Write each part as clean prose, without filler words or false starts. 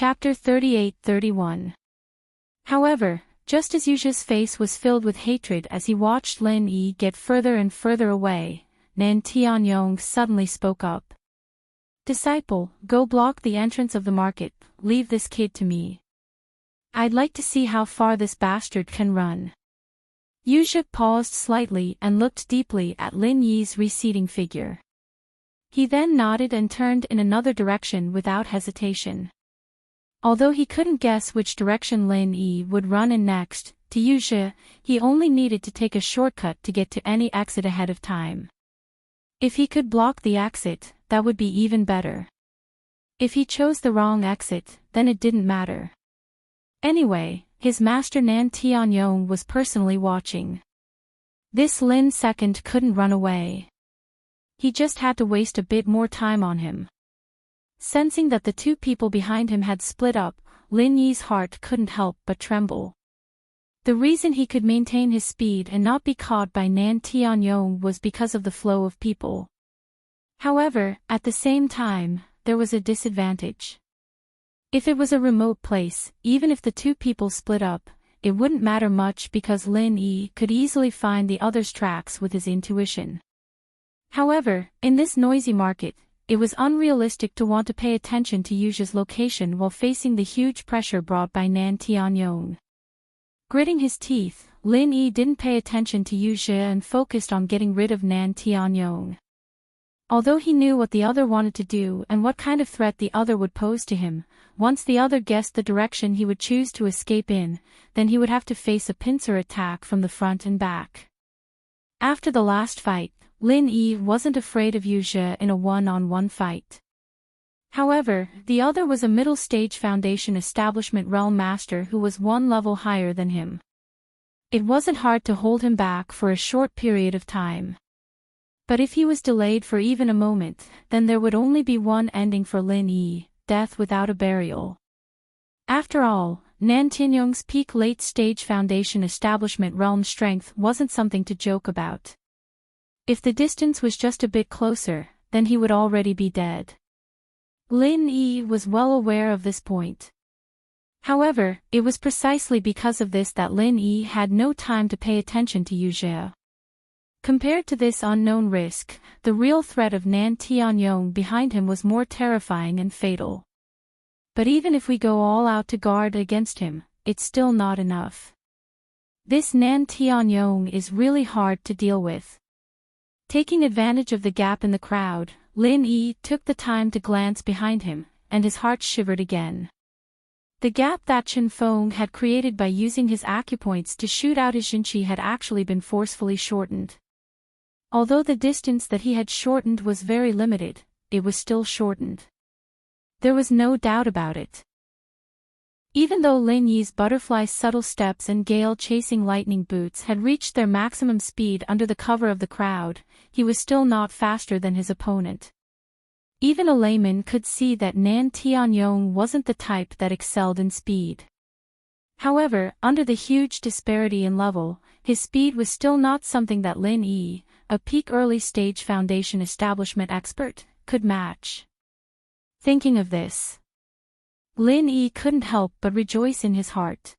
Chapter 38-31. However, just as Yuja's face was filled with hatred as he watched Lin Yi get further and further away, Nan Tianyong suddenly spoke up. "Disciple, go block the entrance of the market, leave this kid to me. I'd like to see how far this bastard can run." Yuja paused slightly and looked deeply at Lin Yi's receding figure. He then nodded and turned in another direction without hesitation. Although he couldn't guess which direction Lin Yi would run in next, to Yuja, he only needed to take a shortcut to get to any exit ahead of time. If he could block the exit, that would be even better. If he chose the wrong exit, then it didn't matter. Anyway, his master Nan Tianyong was personally watching. This Lin second couldn't run away. He just had to waste a bit more time on him. Sensing that the two people behind him had split up, Lin Yi's heart couldn't help but tremble. The reason he could maintain his speed and not be caught by Nan Tianyong was because of the flow of people. However, at the same time, there was a disadvantage. If it was a remote place, even if the two people split up, it wouldn't matter much because Lin Yi could easily find the other's tracks with his intuition. However, in this noisy market, it was unrealistic to want to pay attention to Yuja's location while facing the huge pressure brought by Nan Tianyong. Gritting his teeth, Lin Yi didn't pay attention to Yuja and focused on getting rid of Nan Tianyong. Although he knew what the other wanted to do and what kind of threat the other would pose to him, once the other guessed the direction he would choose to escape in, then he would have to face a pincer attack from the front and back. After the last fight, Lin Yi wasn't afraid of Yuja in a one-on-one fight. However, the other was a middle-stage Foundation Establishment Realm Master who was one level higher than him. It wasn't hard to hold him back for a short period of time. But if he was delayed for even a moment, then there would only be one ending for Lin Yi, death without a burial. After all, Nan Tianyong's peak late-stage Foundation Establishment Realm strength wasn't something to joke about. If the distance was just a bit closer, then he would already be dead. Lin Yi was well aware of this point. However, it was precisely because of this that Lin Yi had no time to pay attention to Yuja. Compared to this unknown risk, the real threat of Nan Tianyong behind him was more terrifying and fatal. But even if we go all out to guard against him, it's still not enough. This Nan Tianyong is really hard to deal with. Taking advantage of the gap in the crowd, Lin Yi took the time to glance behind him, and his heart shivered again. The gap that Chen Feng had created by using his acupoints to shoot out his Jinqi had actually been forcefully shortened. Although the distance that he had shortened was very limited, it was still shortened. There was no doubt about it. Even though Lin Yi's butterfly subtle steps and gale-chasing lightning boots had reached their maximum speed under the cover of the crowd, he was still not faster than his opponent. Even a layman could see that Nan Tianyong wasn't the type that excelled in speed. However, under the huge disparity in level, his speed was still not something that Lin Yi, a peak early-stage Foundation Establishment expert, could match. Thinking of this, Lin Yi couldn't help but rejoice in his heart.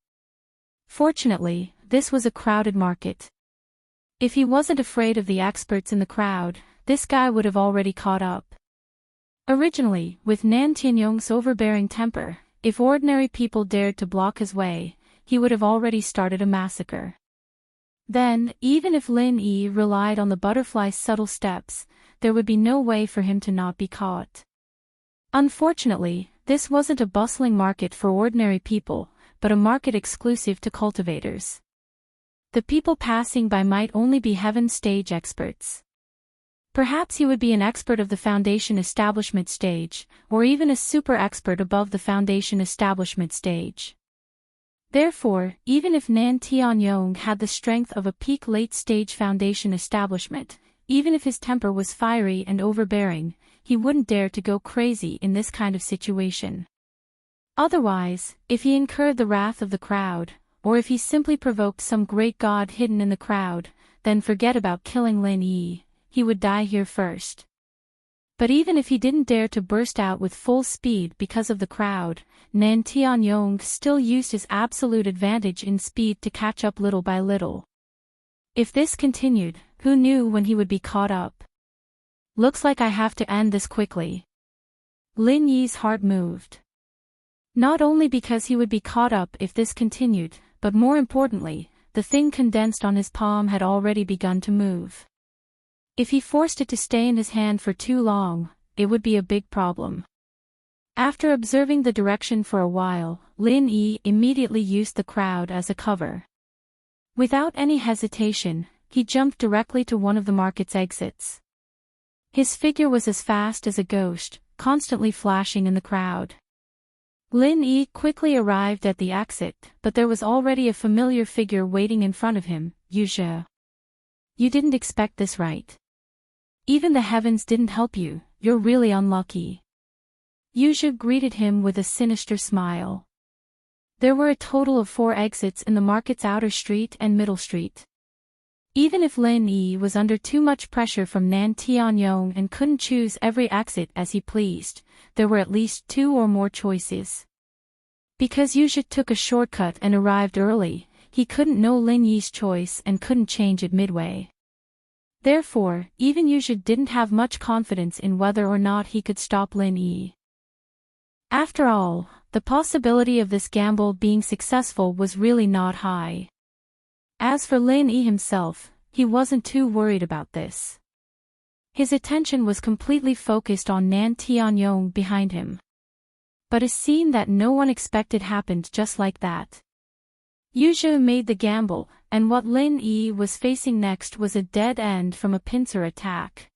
Fortunately, this was a crowded market. If he wasn't afraid of the experts in the crowd, this guy would have already caught up. Originally, with Nan Tianyong's overbearing temper, if ordinary people dared to block his way, he would have already started a massacre. Then, even if Lin Yi relied on the butterfly's subtle steps, there would be no way for him to not be caught. Unfortunately, this wasn't a bustling market for ordinary people, but a market exclusive to cultivators. The people passing by might only be heaven stage experts. Perhaps he would be an expert of the Foundation Establishment stage, or even a super expert above the Foundation Establishment stage. Therefore, even if Nan Tianyong had the strength of a peak late-stage Foundation Establishment, even if his temper was fiery and overbearing, he wouldn't dare to go crazy in this kind of situation. Otherwise, if he incurred the wrath of the crowd, or if he simply provoked some great god hidden in the crowd, then forget about killing Lin Yi, he would die here first. But even if he didn't dare to burst out with full speed because of the crowd, Nan Tianyong still used his absolute advantage in speed to catch up little by little. If this continued, who knew when he would be caught up? Looks like I have to end this quickly. Lin Yi's heart moved. Not only because he would be caught up if this continued, but more importantly, the thing condensed on his palm had already begun to move. If he forced it to stay in his hand for too long, it would be a big problem. After observing the direction for a while, Lin Yi immediately used the crowd as a cover. Without any hesitation, he jumped directly to one of the market's exits. His figure was as fast as a ghost, constantly flashing in the crowd. Lin Yi quickly arrived at the exit, but there was already a familiar figure waiting in front of him, Yu Zhe. You didn't expect this, right? Even the heavens didn't help you, you're really unlucky. Yu Zhe greeted him with a sinister smile. There were a total of 4 exits in the market's outer street and middle street. Even if Lin Yi was under too much pressure from Nan Tianyong and couldn't choose every exit as he pleased, there were at least 2 or more choices. Because Yu Zhe took a shortcut and arrived early, he couldn't know Lin Yi's choice and couldn't change it midway. Therefore, even Yu Zhe didn't have much confidence in whether or not he could stop Lin Yi. After all, the possibility of this gamble being successful was really not high. As for Lin Yi himself, he wasn't too worried about this. His attention was completely focused on Nan Tianyong behind him. But a scene that no one expected happened just like that. Yu Zhe made the gamble, and what Lin Yi was facing next was a dead end from a pincer attack.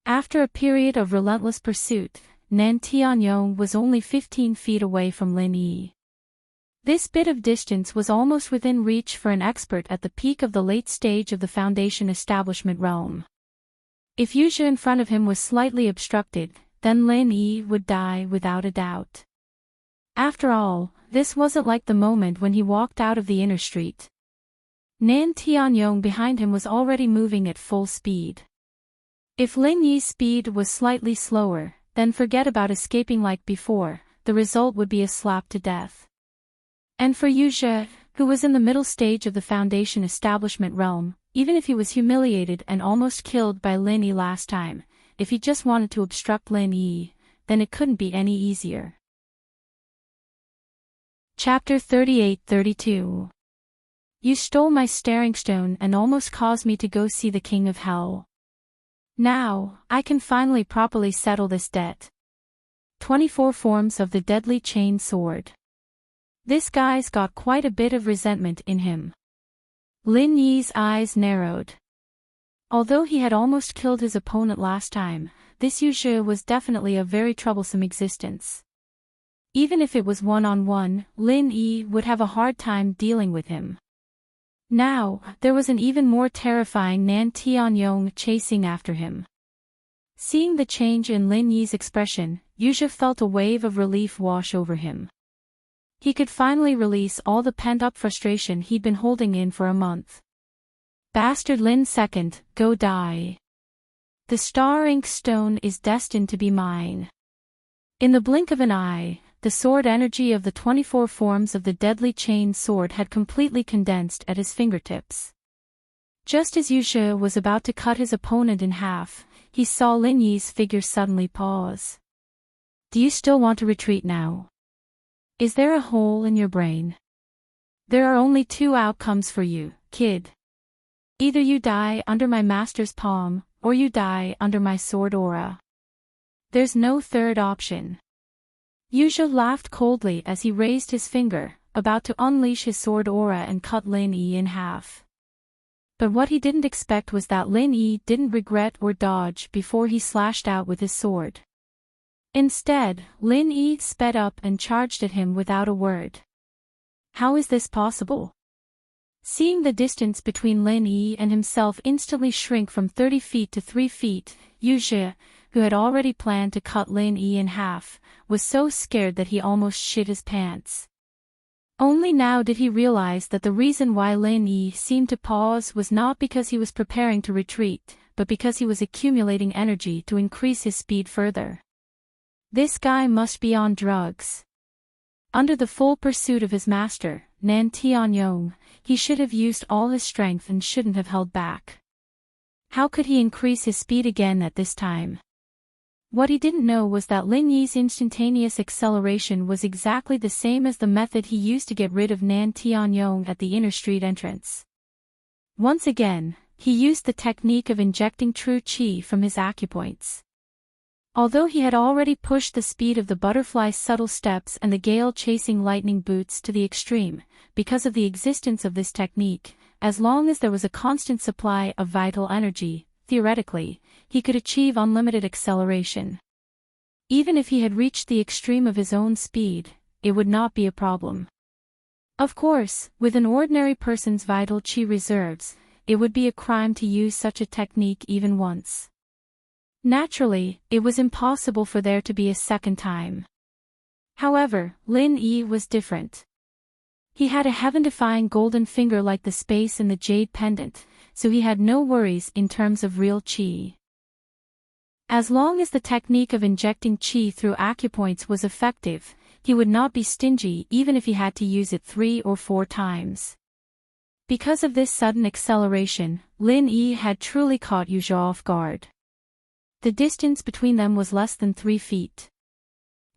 After a period of relentless pursuit, Nan Tianyong was only 15 feet away from Lin Yi. This bit of distance was almost within reach for an expert at the peak of the late stage of the Foundation establishment realm. If Yu Zhe in front of him was slightly obstructed, then Lin Yi would die without a doubt. After all, this wasn't like the moment when he walked out of the inner street. Nan Tianyong behind him was already moving at full speed. If Lin Yi's speed was slightly slower, then forget about escaping like before, the result would be a slap to death. And for Yu Zhe, who was in the middle stage of the Foundation establishment realm, even if he was humiliated and almost killed by Lin Yi last time, if he just wanted to obstruct Lin Yi, then it couldn't be any easier. Chapter 38-32. You stole my staring stone and almost caused me to go see the King of Hell. Now, I can finally properly settle this debt. 24 Forms of the Deadly Chain Sword. This guy's got quite a bit of resentment in him. Lin Yi's eyes narrowed. Although he had almost killed his opponent last time, this Yu Zhe was definitely a very troublesome existence. Even if it was one-on-one, Lin Yi would have a hard time dealing with him. Now, there was an even more terrifying Nan Tianyong chasing after him. Seeing the change in Lin Yi's expression, Yu Zhe felt a wave of relief wash over him. He could finally release all the pent-up frustration he'd been holding in for a month. Bastard Lin Second, go die. The star ink stone is destined to be mine. In the blink of an eye, the sword energy of the 24 forms of the deadly chain sword had completely condensed at his fingertips. Just as Yu Zhe was about to cut his opponent in half, he saw Lin Yi's figure suddenly pause. Do you still want to retreat now? Is there a hole in your brain? There are only 2 outcomes for you, kid. Either you die under my master's palm, or you die under my sword aura. There's no third option. Yu Zhe laughed coldly as he raised his finger, about to unleash his sword aura and cut Lin Yi in half. But what he didn't expect was that Lin Yi didn't regret or dodge before he slashed out with his sword. Instead, Lin Yi sped up and charged at him without a word. How is this possible? Seeing the distance between Lin Yi and himself instantly shrink from 30 feet to 3 feet, Yu Zhe, who had already planned to cut Lin Yi in half, was so scared that he almost shit his pants. Only now did he realize that the reason why Lin Yi seemed to pause was not because he was preparing to retreat, but because he was accumulating energy to increase his speed further. This guy must be on drugs. Under the full pursuit of his master, Nan Tianyong, he should have used all his strength and shouldn't have held back. How could he increase his speed again at this time? What he didn't know was that Lin Yi's instantaneous acceleration was exactly the same as the method he used to get rid of Nan Tianyong at the inner street entrance. Once again, he used the technique of injecting true qi from his acupoints. Although he had already pushed the speed of the butterfly's subtle steps and the gale-chasing lightning boots to the extreme, because of the existence of this technique, as long as there was a constant supply of vital energy, theoretically, he could achieve unlimited acceleration. Even if he had reached the extreme of his own speed, it would not be a problem. Of course, with an ordinary person's vital qi reserves, it would be a crime to use such a technique even once. Naturally, it was impossible for there to be a second time. However, Lin Yi was different. He had a heaven-defying golden finger like the space in the jade pendant, so he had no worries in terms of real qi. As long as the technique of injecting qi through acupoints was effective, he would not be stingy even if he had to use it 3 or 4 times. Because of this sudden acceleration, Lin Yi had truly caught Yu Zhe off guard. The distance between them was less than 3 feet.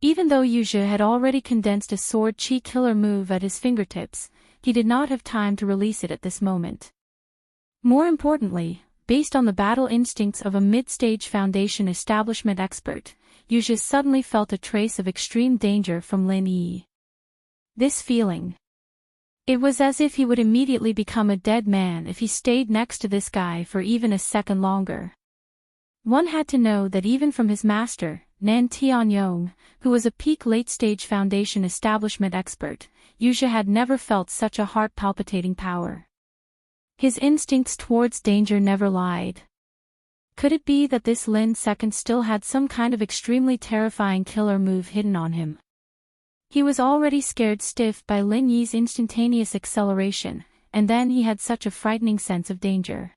Even though Yu Zhe had already condensed a sword chi killer move at his fingertips, he did not have time to release it at this moment. More importantly, based on the battle instincts of a mid-stage foundation establishment expert, Yu Zhe suddenly felt a trace of extreme danger from Lin Yi. This feeling. It was as if he would immediately become a dead man if he stayed next to this guy for even a second longer. One had to know that even from his master, Nan Tianyong, who was a peak late-stage foundation establishment expert, Yu Zhe had never felt such a heart-palpitating power. His instincts towards danger never lied. Could it be that this Lin second still had some kind of extremely terrifying killer move hidden on him? He was already scared stiff by Lin Yi's instantaneous acceleration, and then he had such a frightening sense of danger.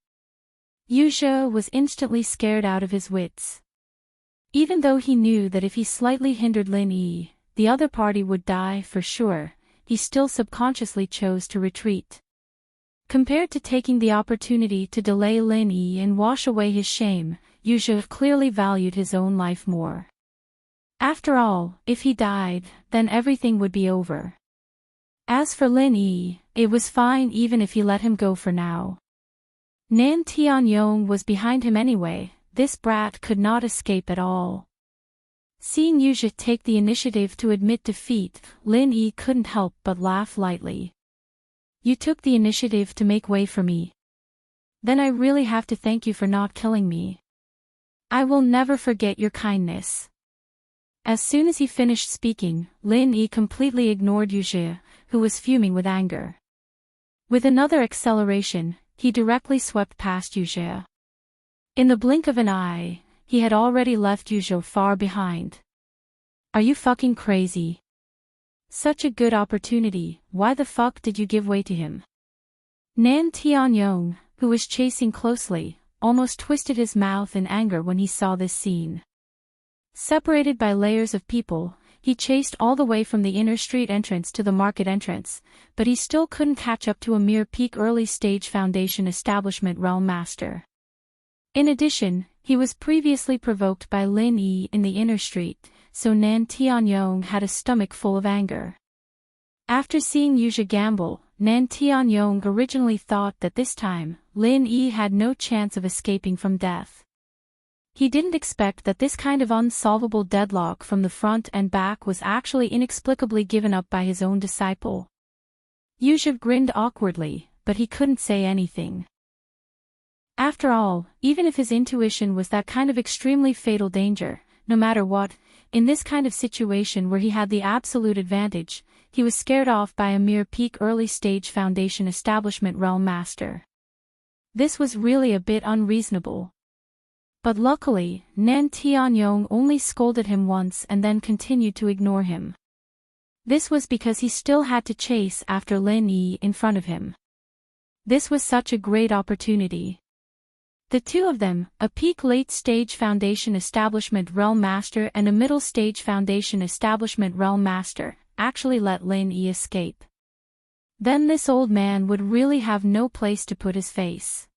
Yu Zhe was instantly scared out of his wits. Even though he knew that if he slightly hindered Lin Yi, the other party would die for sure, he still subconsciously chose to retreat. Compared to taking the opportunity to delay Lin Yi and wash away his shame, Yu Zhe clearly valued his own life more. After all, if he died, then everything would be over. As for Lin Yi, it was fine even if he let him go for now. Nan Tianyong was behind him anyway, this brat could not escape at all. Seeing Yu Zhe take the initiative to admit defeat, Lin Yi couldn't help but laugh lightly. You took the initiative to make way for me. Then I really have to thank you for not killing me. I will never forget your kindness. As soon as he finished speaking, Lin Yi completely ignored Yu Zhe, who was fuming with anger. With another acceleration, he directly swept past Yu Zhe. In the blink of an eye, he had already left Yu Zhe far behind. Are you fucking crazy? Such a good opportunity, why the fuck did you give way to him? Nan Tianyong, who was chasing closely, almost twisted his mouth in anger when he saw this scene. Separated by layers of people, he chased all the way from the inner street entrance to the market entrance, but he still couldn't catch up to a mere peak early-stage foundation establishment realm master. In addition, he was previously provoked by Lin Yi in the inner street, so Nan Tianyong had a stomach full of anger. After seeing Yu Zhe gamble, Nan Tianyong originally thought that this time, Lin Yi had no chance of escaping from death. He didn't expect that this kind of unsolvable deadlock from the front and back was actually inexplicably given up by his own disciple. Yu Zhe grinned awkwardly, but he couldn't say anything. After all, even if his intuition was that kind of extremely fatal danger, no matter what, in this kind of situation where he had the absolute advantage, he was scared off by a mere peak early-stage foundation establishment realm master. This was really a bit unreasonable. But luckily, Nan Tianyong only scolded him once and then continued to ignore him. This was because he still had to chase after Lin Yi in front of him. This was such a great opportunity. The two of them, a peak late-stage Foundation Establishment Realm Master and a middle-stage Foundation Establishment Realm Master, actually let Lin Yi escape. Then this old man would really have no place to put his face.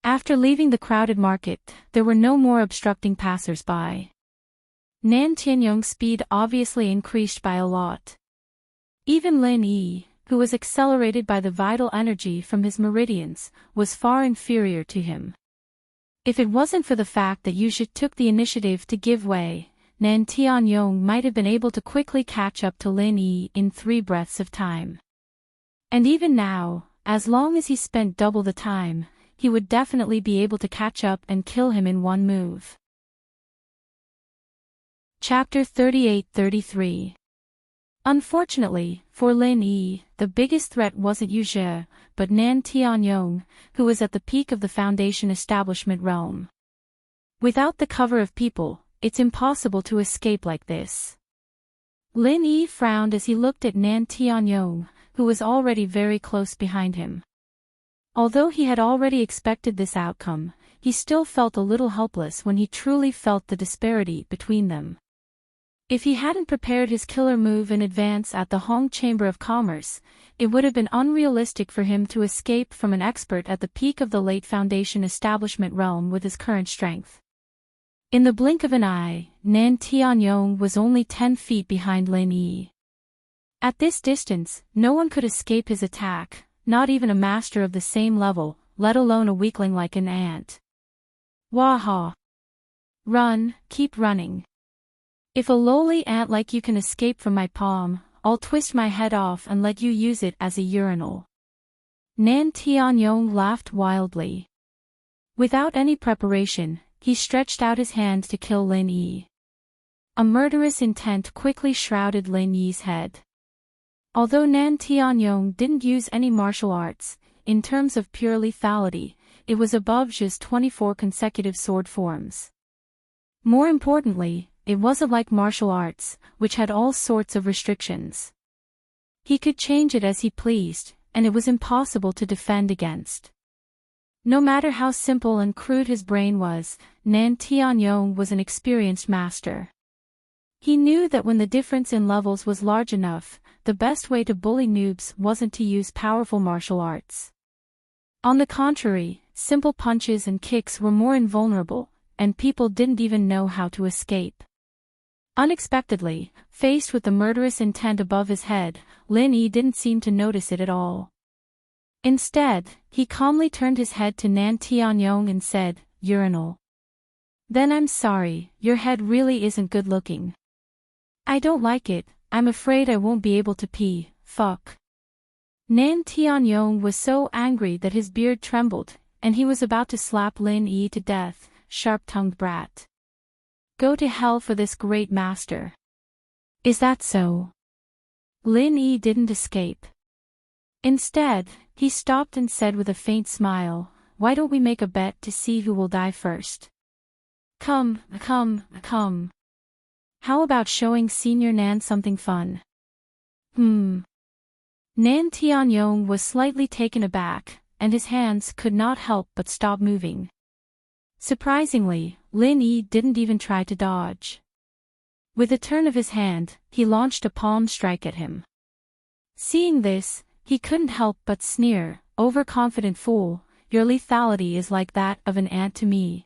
After leaving the crowded market, there were no more obstructing passers-by. Nan Tianyong's speed obviously increased by a lot. Even Lin Yi, who was accelerated by the vital energy from his meridians, was far inferior to him. If it wasn't for the fact that Yuzhe took the initiative to give way, Nan Tianyong might have been able to quickly catch up to Lin Yi in 3 breaths of time. And even now, as long as he spent double the time, he would definitely be able to catch up and kill him in 1 move. Chapter 38-33. Unfortunately, for Lin Yi, the biggest threat wasn't Yuzhe, but Nan Tianyong, who was at the peak of the Foundation Establishment realm. Without the cover of people, it's impossible to escape like this. Lin Yi frowned as he looked at Nan Tianyong, who was already very close behind him. Although he had already expected this outcome, he still felt a little helpless when he truly felt the disparity between them. If he hadn't prepared his killer move in advance at the Hong Chamber of Commerce, it would have been unrealistic for him to escape from an expert at the peak of the late Foundation Establishment realm with his current strength. In the blink of an eye, Nan Tianyong was only 10 feet behind Lin Yi. At this distance, no one could escape his attack, not even a master of the same level, let alone a weakling like an ant. Waha! Run, keep running. If a lowly ant like you can escape from my palm, I'll twist my head off and let you use it as a urinal. Nan Tianyong laughed wildly. Without any preparation, he stretched out his hand to kill Lin Yi. A murderous intent quickly shrouded Lin Yi's head. Although Nan Tianyong didn't use any martial arts, in terms of pure lethality, it was above Zhe's 24 consecutive sword forms. More importantly, it wasn't like martial arts, which had all sorts of restrictions. He could change it as he pleased, and it was impossible to defend against. No matter how simple and crude his brain was, Nan Tianyong was an experienced master. He knew that when the difference in levels was large enough, the best way to bully noobs wasn't to use powerful martial arts. On the contrary, simple punches and kicks were more invulnerable, and people didn't even know how to escape. Unexpectedly, faced with the murderous intent above his head, Lin Yi didn't seem to notice it at all. Instead, he calmly turned his head to Nan Tianyong and said, "Urinal." "Then I'm sorry, your head really isn't good looking." "I don't like it, I'm afraid I won't be able to pee, fuck." Nan Tianyong was so angry that his beard trembled, and he was about to slap Lin Yi to death, sharp-tongued brat. Go to hell for this great master. Is that so? Lin Yi didn't escape. Instead, he stopped and said with a faint smile, "Why don't we make a bet to see who will die first? Come. How about showing Senior Nan something fun?" Nan Tianyong was slightly taken aback, and his hands could not help but stop moving. Surprisingly, Lin Yi didn't even try to dodge. With a turn of his hand, he launched a palm strike at him. Seeing this, he couldn't help but sneer, "Overconfident fool, your lethality is like that of an ant to me."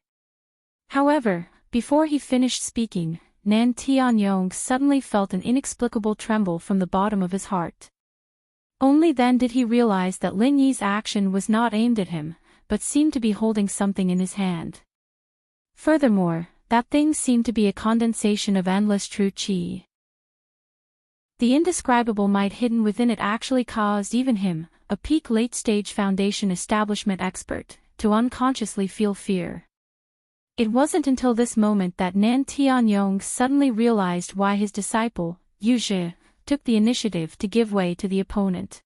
However, before he finished speaking, Nan Tianyong suddenly felt an inexplicable tremble from the bottom of his heart. Only then did he realize that Lin Yi's action was not aimed at him, but seemed to be holding something in his hand. Furthermore, that thing seemed to be a condensation of endless true qi. The indescribable might hidden within it actually caused even him, a peak late-stage Foundation Establishment expert, to unconsciously feel fear. It wasn't until this moment that Nan Tianyong suddenly realized why his disciple, Yuzhe, took the initiative to give way to the opponent.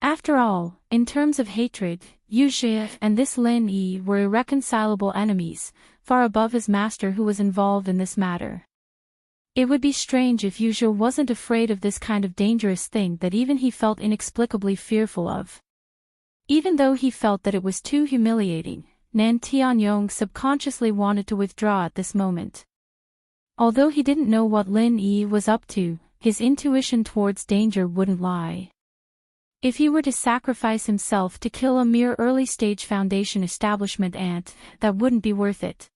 After all, in terms of hatred, Yuzhe and this Lin Yi were irreconcilable enemies, far above his master who was involved in this matter. It would be strange if Yuzhe wasn't afraid of this kind of dangerous thing that even he felt inexplicably fearful of. Even though he felt that it was too humiliating, Nan Tianyong subconsciously wanted to withdraw at this moment. Although he didn't know what Lin Yi was up to, his intuition towards danger wouldn't lie. If he were to sacrifice himself to kill a mere early-stage Foundation establishment ant, that wouldn't be worth it.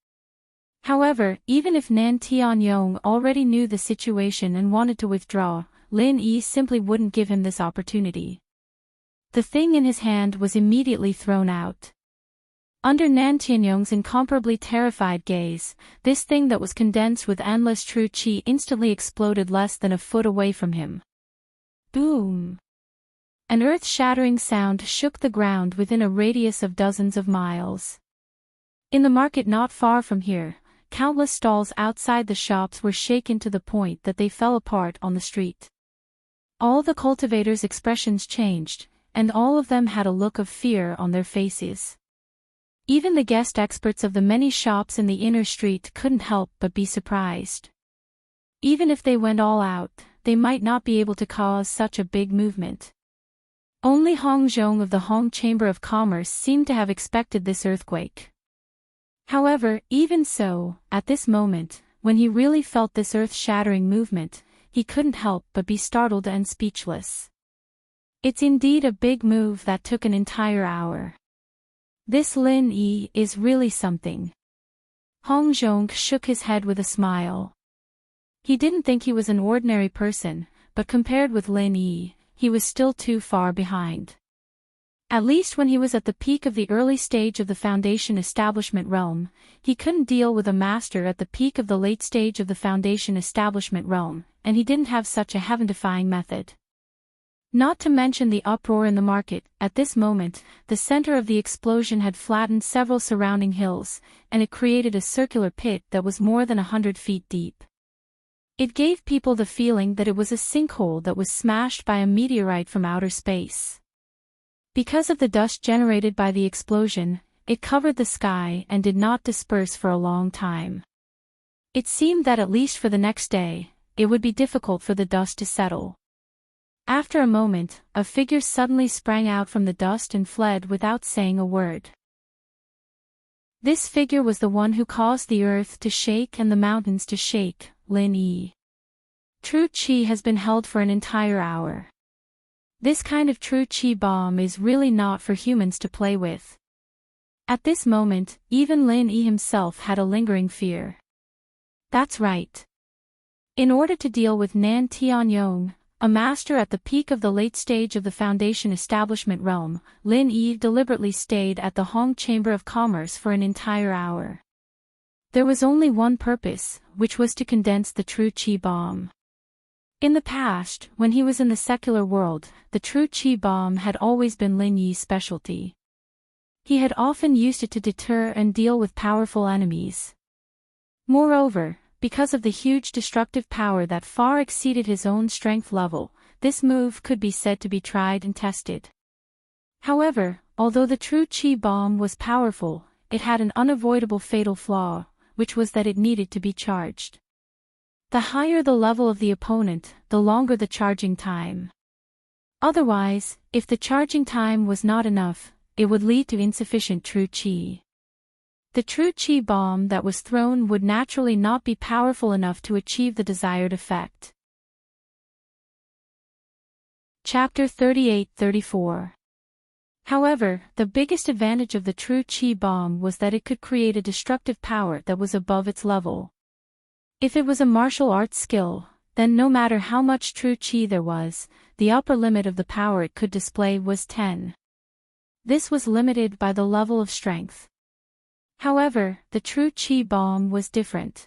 However, even if Nan Tianyong already knew the situation and wanted to withdraw, Lin Yi simply wouldn't give him this opportunity. The thing in his hand was immediately thrown out. Under Nan Tianyong's incomparably terrified gaze, this thing that was condensed with endless true qi instantly exploded less than a foot away from him. Boom! An earth-shattering sound shook the ground within a radius of dozens of miles. In the market not far from here, countless stalls outside the shops were shaken to the point that they fell apart on the street. All the cultivators' expressions changed, and all of them had a look of fear on their faces. Even the guest experts of the many shops in the inner street couldn't help but be surprised. Even if they went all out, they might not be able to cause such a big movement. Only Hong Zhong of the Hong Chamber of Commerce seemed to have expected this earthquake. However, even so, at this moment, when he really felt this earth-shattering movement, he couldn't help but be startled and speechless. It's indeed a big move that took an entire hour. This Lin Yi is really something. Hong Zhong shook his head with a smile. He didn't think he was an ordinary person, but compared with Lin Yi, he was still too far behind. At least when he was at the peak of the early stage of the Foundation establishment realm, he couldn't deal with a master at the peak of the late stage of the Foundation establishment realm, and he didn't have such a heaven-defying method. Not to mention the uproar in the market. At this moment, the center of the explosion had flattened several surrounding hills, and it created a circular pit that was more than 100 feet deep. It gave people the feeling that it was a sinkhole that was smashed by a meteorite from outer space. Because of the dust generated by the explosion, it covered the sky and did not disperse for a long time. It seemed that at least for the next day, it would be difficult for the dust to settle. After a moment, a figure suddenly sprang out from the dust and fled without saying a word. This figure was the one who caused the earth to shake and the mountains to shake, Lin Yi. True Qi has been held for an entire hour. This kind of true Qi bomb is really not for humans to play with. At this moment, even Lin Yi himself had a lingering fear. That's right. In order to deal with Nan Tianyong, a master at the peak of the late stage of the Foundation establishment realm, Lin Yi deliberately stayed at the Hong Chamber of Commerce for an entire hour. There was only one purpose, which was to condense the true Qi bomb. In the past, when he was in the secular world, the true Qi bomb had always been Lin Yi's specialty. He had often used it to deter and deal with powerful enemies. Moreover, because of the huge destructive power that far exceeded his own strength level, this move could be said to be tried and tested. However, although the true Qi bomb was powerful, it had an unavoidable fatal flaw, which was that it needed to be charged. The higher the level of the opponent, the longer the charging time. Otherwise, if the charging time was not enough, it would lead to insufficient true Qi. The true Qi bomb that was thrown would naturally not be powerful enough to achieve the desired effect. Chapter 38-34. However, the biggest advantage of the true Qi bomb was that it could create a destructive power that was above its level. If it was a martial arts skill, then no matter how much true Qi there was, the upper limit of the power it could display was 10. This was limited by the level of strength. However, the true Qi bomb was different.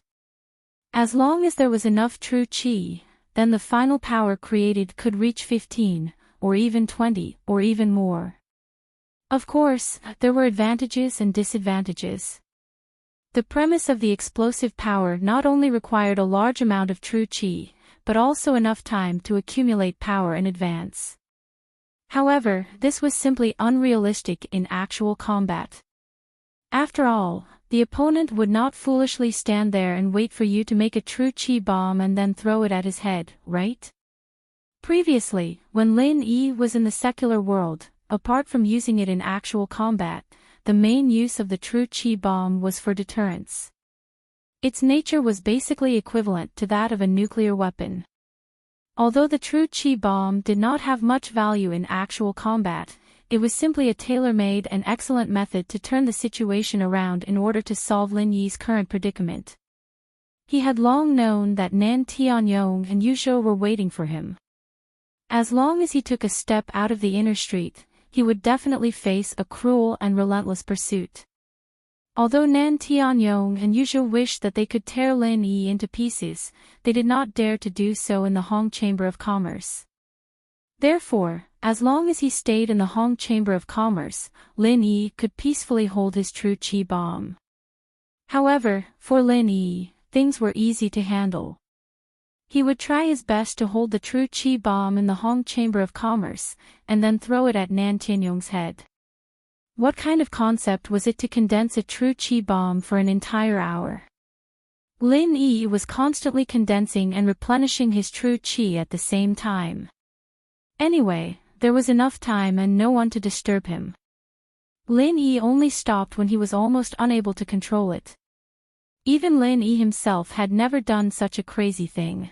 As long as there was enough true Qi, then the final power created could reach 15, or even 20, or even more. Of course, there were advantages and disadvantages. The premise of the explosive power not only required a large amount of true Qi, but also enough time to accumulate power in advance. However, this was simply unrealistic in actual combat. After all, the opponent would not foolishly stand there and wait for you to make a true Qi bomb and then throw it at his head, right? Previously, when Lin Yi was in the secular world, apart from using it in actual combat, the main use of the true chi bomb was for deterrence. Its nature was basically equivalent to that of a nuclear weapon. Although the true chi bomb did not have much value in actual combat, it was simply a tailor-made and excellent method to turn the situation around in order to solve Lin Yi's current predicament. He had long known that Nan Tianyong and Yuzhou were waiting for him. As long as he took a step out of the inner street, he would definitely face a cruel and relentless pursuit. Although Nan Tianyong and Yuzhou wished that they could tear Lin Yi into pieces, they did not dare to do so in the Hong Chamber of Commerce. Therefore, as long as he stayed in the Hong Chamber of Commerce, Lin Yi could peacefully hold his true chi bomb. However, for Lin Yi, things were easy to handle. He would try his best to hold the true chi bomb in the Hong Chamber of Commerce, and then throw it at Nan Tianyong's head. What kind of concept was it to condense a true chi bomb for an entire hour? Lin Yi was constantly condensing and replenishing his true chi at the same time. Anyway, there was enough time and no one to disturb him. Lin Yi only stopped when he was almost unable to control it. Even Lin Yi himself had never done such a crazy thing.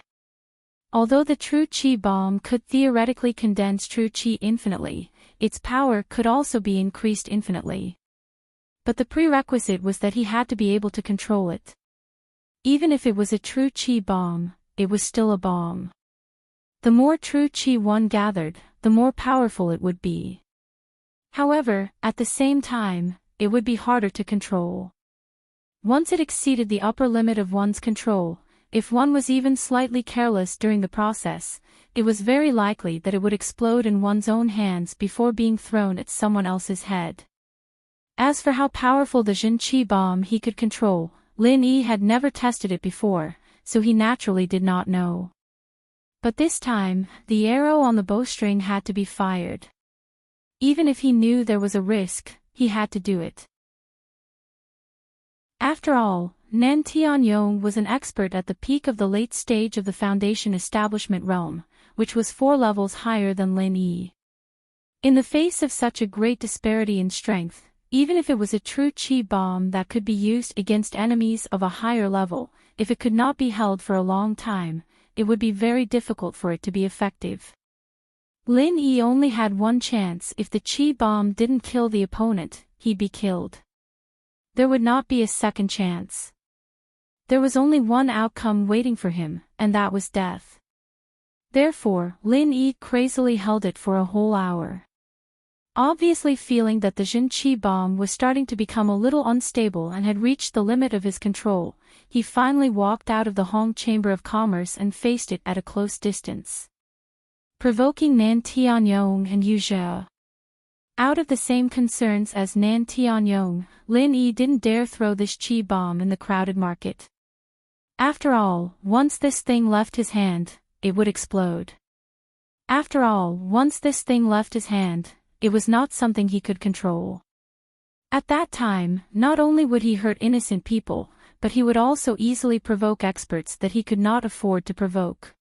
Although the true chi bomb could theoretically condense true chi infinitely, its power could also be increased infinitely. But the prerequisite was that he had to be able to control it. Even if it was a true chi bomb, it was still a bomb. The more true chi one gathered, the more powerful it would be. However, at the same time, it would be harder to control. Once it exceeded the upper limit of one's control, if one was even slightly careless during the process, it was very likely that it would explode in one's own hands before being thrown at someone else's head. As for how powerful the Jin Chi bomb he could control, Lin Yi had never tested it before, so he naturally did not know. But this time, the arrow on the bowstring had to be fired. Even if he knew there was a risk, he had to do it. After all, Nan Tianyong was an expert at the peak of the late stage of the Foundation establishment realm, which was 4 levels higher than Lin Yi. In the face of such a great disparity in strength, even if it was a true chi bomb that could be used against enemies of a higher level, if it could not be held for a long time, it would be very difficult for it to be effective. Lin Yi only had one chance. If the chi bomb didn't kill the opponent, he'd be killed. There would not be a second chance. There was only one outcome waiting for him, and that was death. Therefore, Lin Yi crazily held it for a whole hour. Obviously feeling that the Jin Chi bomb was starting to become a little unstable and had reached the limit of his control, he finally walked out of the Hong Chamber of Commerce and faced it at a close distance. Provoking Nan Tianyong and Yuzhou. Out of the same concerns as Nan Tianyong, Lin Yi didn't dare throw this chi bomb in the crowded market. After all, once this thing left his hand, it would explode. After all, once this thing left his hand, it was not something he could control. At that time, not only would he hurt innocent people, but he would also easily provoke experts that he could not afford to provoke.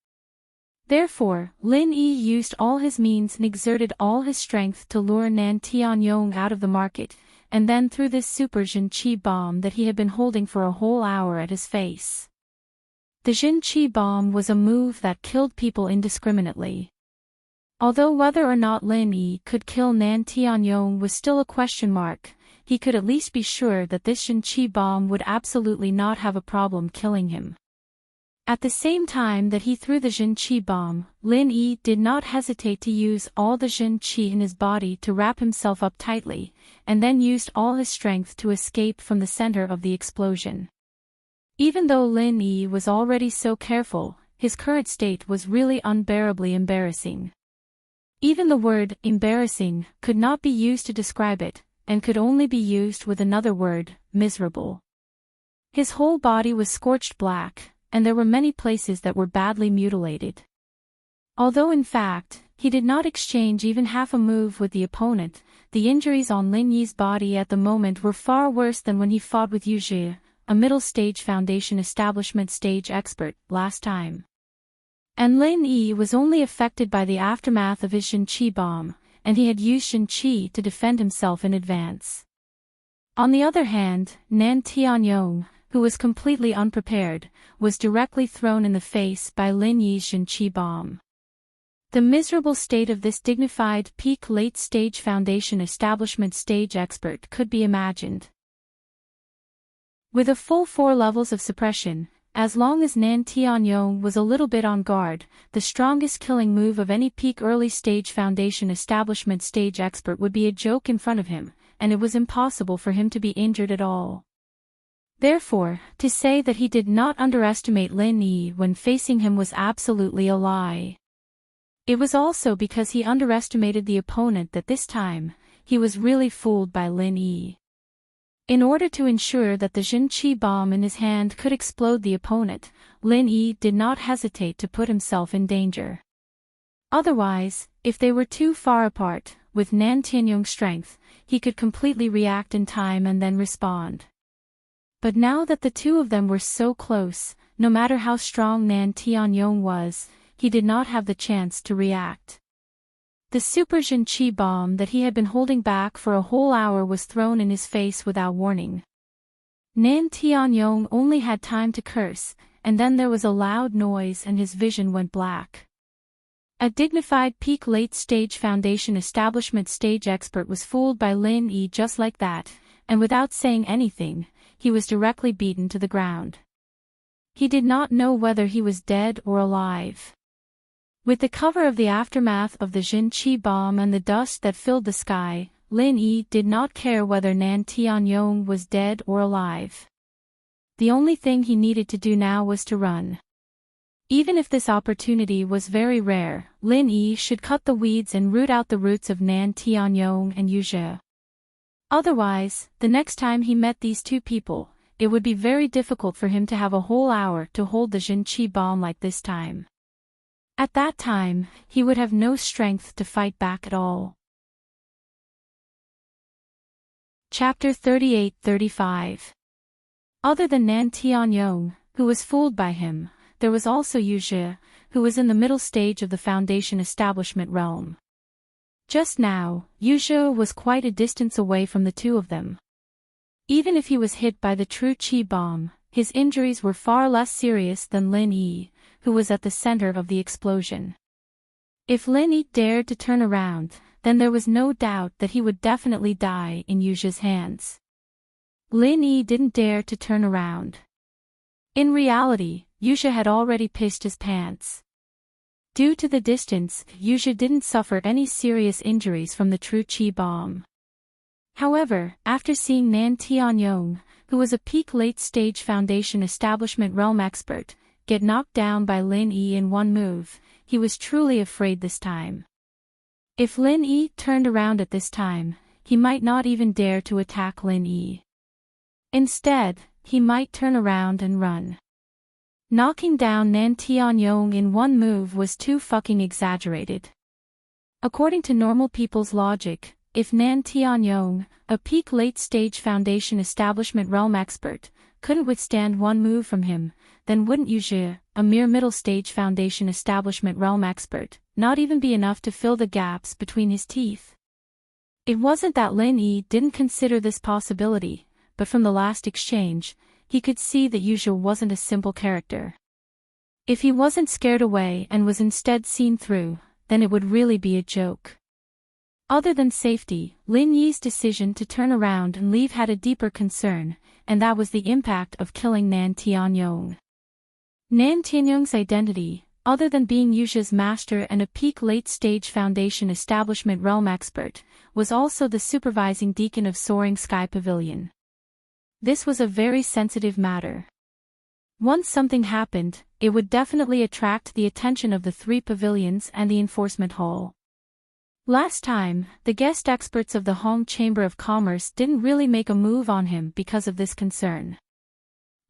Therefore, Lin Yi used all his means and exerted all his strength to lure Nan Tianyong out of the market, and then threw this super Jin Chi bomb that he had been holding for a whole hour at his face. The Jin Chi bomb was a move that killed people indiscriminately. Although whether or not Lin Yi could kill Nan Tianyong was still a question mark, he could at least be sure that this Jin Chi bomb would absolutely not have a problem killing him. At the same time that he threw the Jin Chi bomb, Lin Yi did not hesitate to use all the Jin Chi in his body to wrap himself up tightly, and then used all his strength to escape from the center of the explosion. Even though Lin Yi was already so careful, his current state was really unbearably embarrassing. Even the word embarrassing could not be used to describe it, and could only be used with another word, miserable. His whole body was scorched black, and there were many places that were badly mutilated. Although in fact, he did not exchange even half a move with the opponent, the injuries on Lin Yi's body at the moment were far worse than when he fought with Yuzhou, a middle-stage Foundation establishment stage expert, last time. And Lin Yi was only affected by the aftermath of his Jin Chi bomb, and he had used Jin Chi to defend himself in advance. On the other hand, Nan Tianyong, who was completely unprepared, was directly thrown in the face by Lin Yi's Zhenqi bomb. The miserable state of this dignified peak late-stage foundation establishment stage expert could be imagined. With a full 4 levels of suppression, as long as Nan Tianyong was a little bit on guard, the strongest killing move of any peak early-stage foundation establishment stage expert would be a joke in front of him, and it was impossible for him to be injured at all. Therefore, to say that he did not underestimate Lin Yi when facing him was absolutely a lie. It was also because he underestimated the opponent that this time, he was really fooled by Lin Yi. In order to ensure that the Zhenqi bomb in his hand could explode the opponent, Lin Yi did not hesitate to put himself in danger. Otherwise, if they were too far apart, with Nan Tianyong's strength, he could completely react in time and then respond. But now that the two of them were so close, no matter how strong Nan Tianyong was, he did not have the chance to react. The super Zhenqi bomb that he had been holding back for a whole hour was thrown in his face without warning. Nan Tianyong only had time to curse, and then there was a loud noise and his vision went black. A dignified peak late-stage foundation establishment stage expert was fooled by Lin Yi just like that, and without saying anything, he was directly beaten to the ground. He did not know whether he was dead or alive. With the cover of the aftermath of the Zhenqi bomb and the dust that filled the sky, Lin Yi did not care whether Nan Tianyong was dead or alive. The only thing he needed to do now was to run. Even if this opportunity was very rare, Lin Yi should cut the weeds and root out the roots of Nan Tianyong and Yu Zhe. Otherwise, the next time he met these two people, it would be very difficult for him to have a whole hour to hold the Zhenqi bomb like this time. At that time, he would have no strength to fight back at all. Chapter 38-35. Other than Nan Tianyong, who was fooled by him, there was also Yu Zhe, who was in the middle stage of the foundation establishment realm. Just now, Yu Zhe was quite a distance away from the two of them. Even if he was hit by the true Qi bomb, his injuries were far less serious than Lin Yi, who was at the center of the explosion. If Lin Yi dared to turn around, then there was no doubt that he would definitely die in Yu Zhe's hands. Lin Yi didn't dare to turn around. In reality, Yu Zhe had already pissed his pants. Due to the distance, Yu Zhe didn't suffer any serious injuries from the true Qi bomb. However, after seeing Nan Tianyong, who was a peak late-stage foundation establishment realm expert, get knocked down by Lin Yi in one move, he was truly afraid this time. If Lin Yi turned around at this time, he might not even dare to attack Lin Yi. Instead, he might turn around and run. Knocking down Nan Tianyong in one move was too fucking exaggerated. According to normal people's logic, if Nan Tianyong, a peak late-stage foundation establishment realm expert, couldn't withstand one move from him, then wouldn't Yu Zhe, a mere middle-stage foundation establishment realm expert, not even be enough to fill the gaps between his teeth? It wasn't that Lin Yi didn't consider this possibility, but from the last exchange, he could see that Yu Zhe wasn't a simple character. If he wasn't scared away and was instead seen through, then it would really be a joke. Other than safety, Lin Yi's decision to turn around and leave had a deeper concern, and that was the impact of killing Nan Tianyong. Nan Tianyong's identity, other than being Yu Zhe's master and a peak late-stage foundation establishment realm expert, was also the supervising deacon of Soaring Sky Pavilion. This was a very sensitive matter. Once something happened, it would definitely attract the attention of the 3 pavilions and the enforcement hall. Last time, the guest experts of the Hong Chamber of Commerce didn't really make a move on him because of this concern.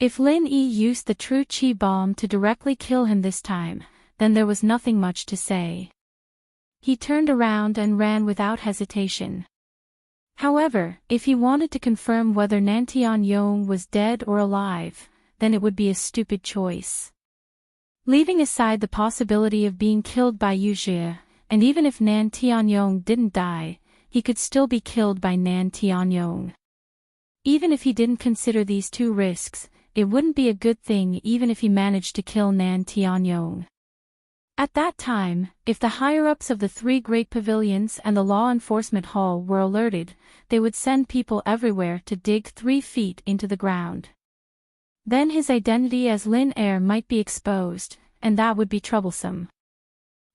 If Lin Yi used the true Qi bomb to directly kill him this time, then there was nothing much to say. He turned around and ran without hesitation. However, if he wanted to confirm whether Nan Tianyong was dead or alive, then it would be a stupid choice. Leaving aside the possibility of being killed by Yu Zhe, and even if Nan Tianyong didn't die, he could still be killed by Nan Tianyong. Even if he didn't consider these two risks, it wouldn't be a good thing even if he managed to kill Nan Tianyong. At that time, if the higher-ups of the three great pavilions and the law enforcement hall were alerted, they would send people everywhere to dig 3 feet into the ground. Then his identity as Lin Er might be exposed, and that would be troublesome.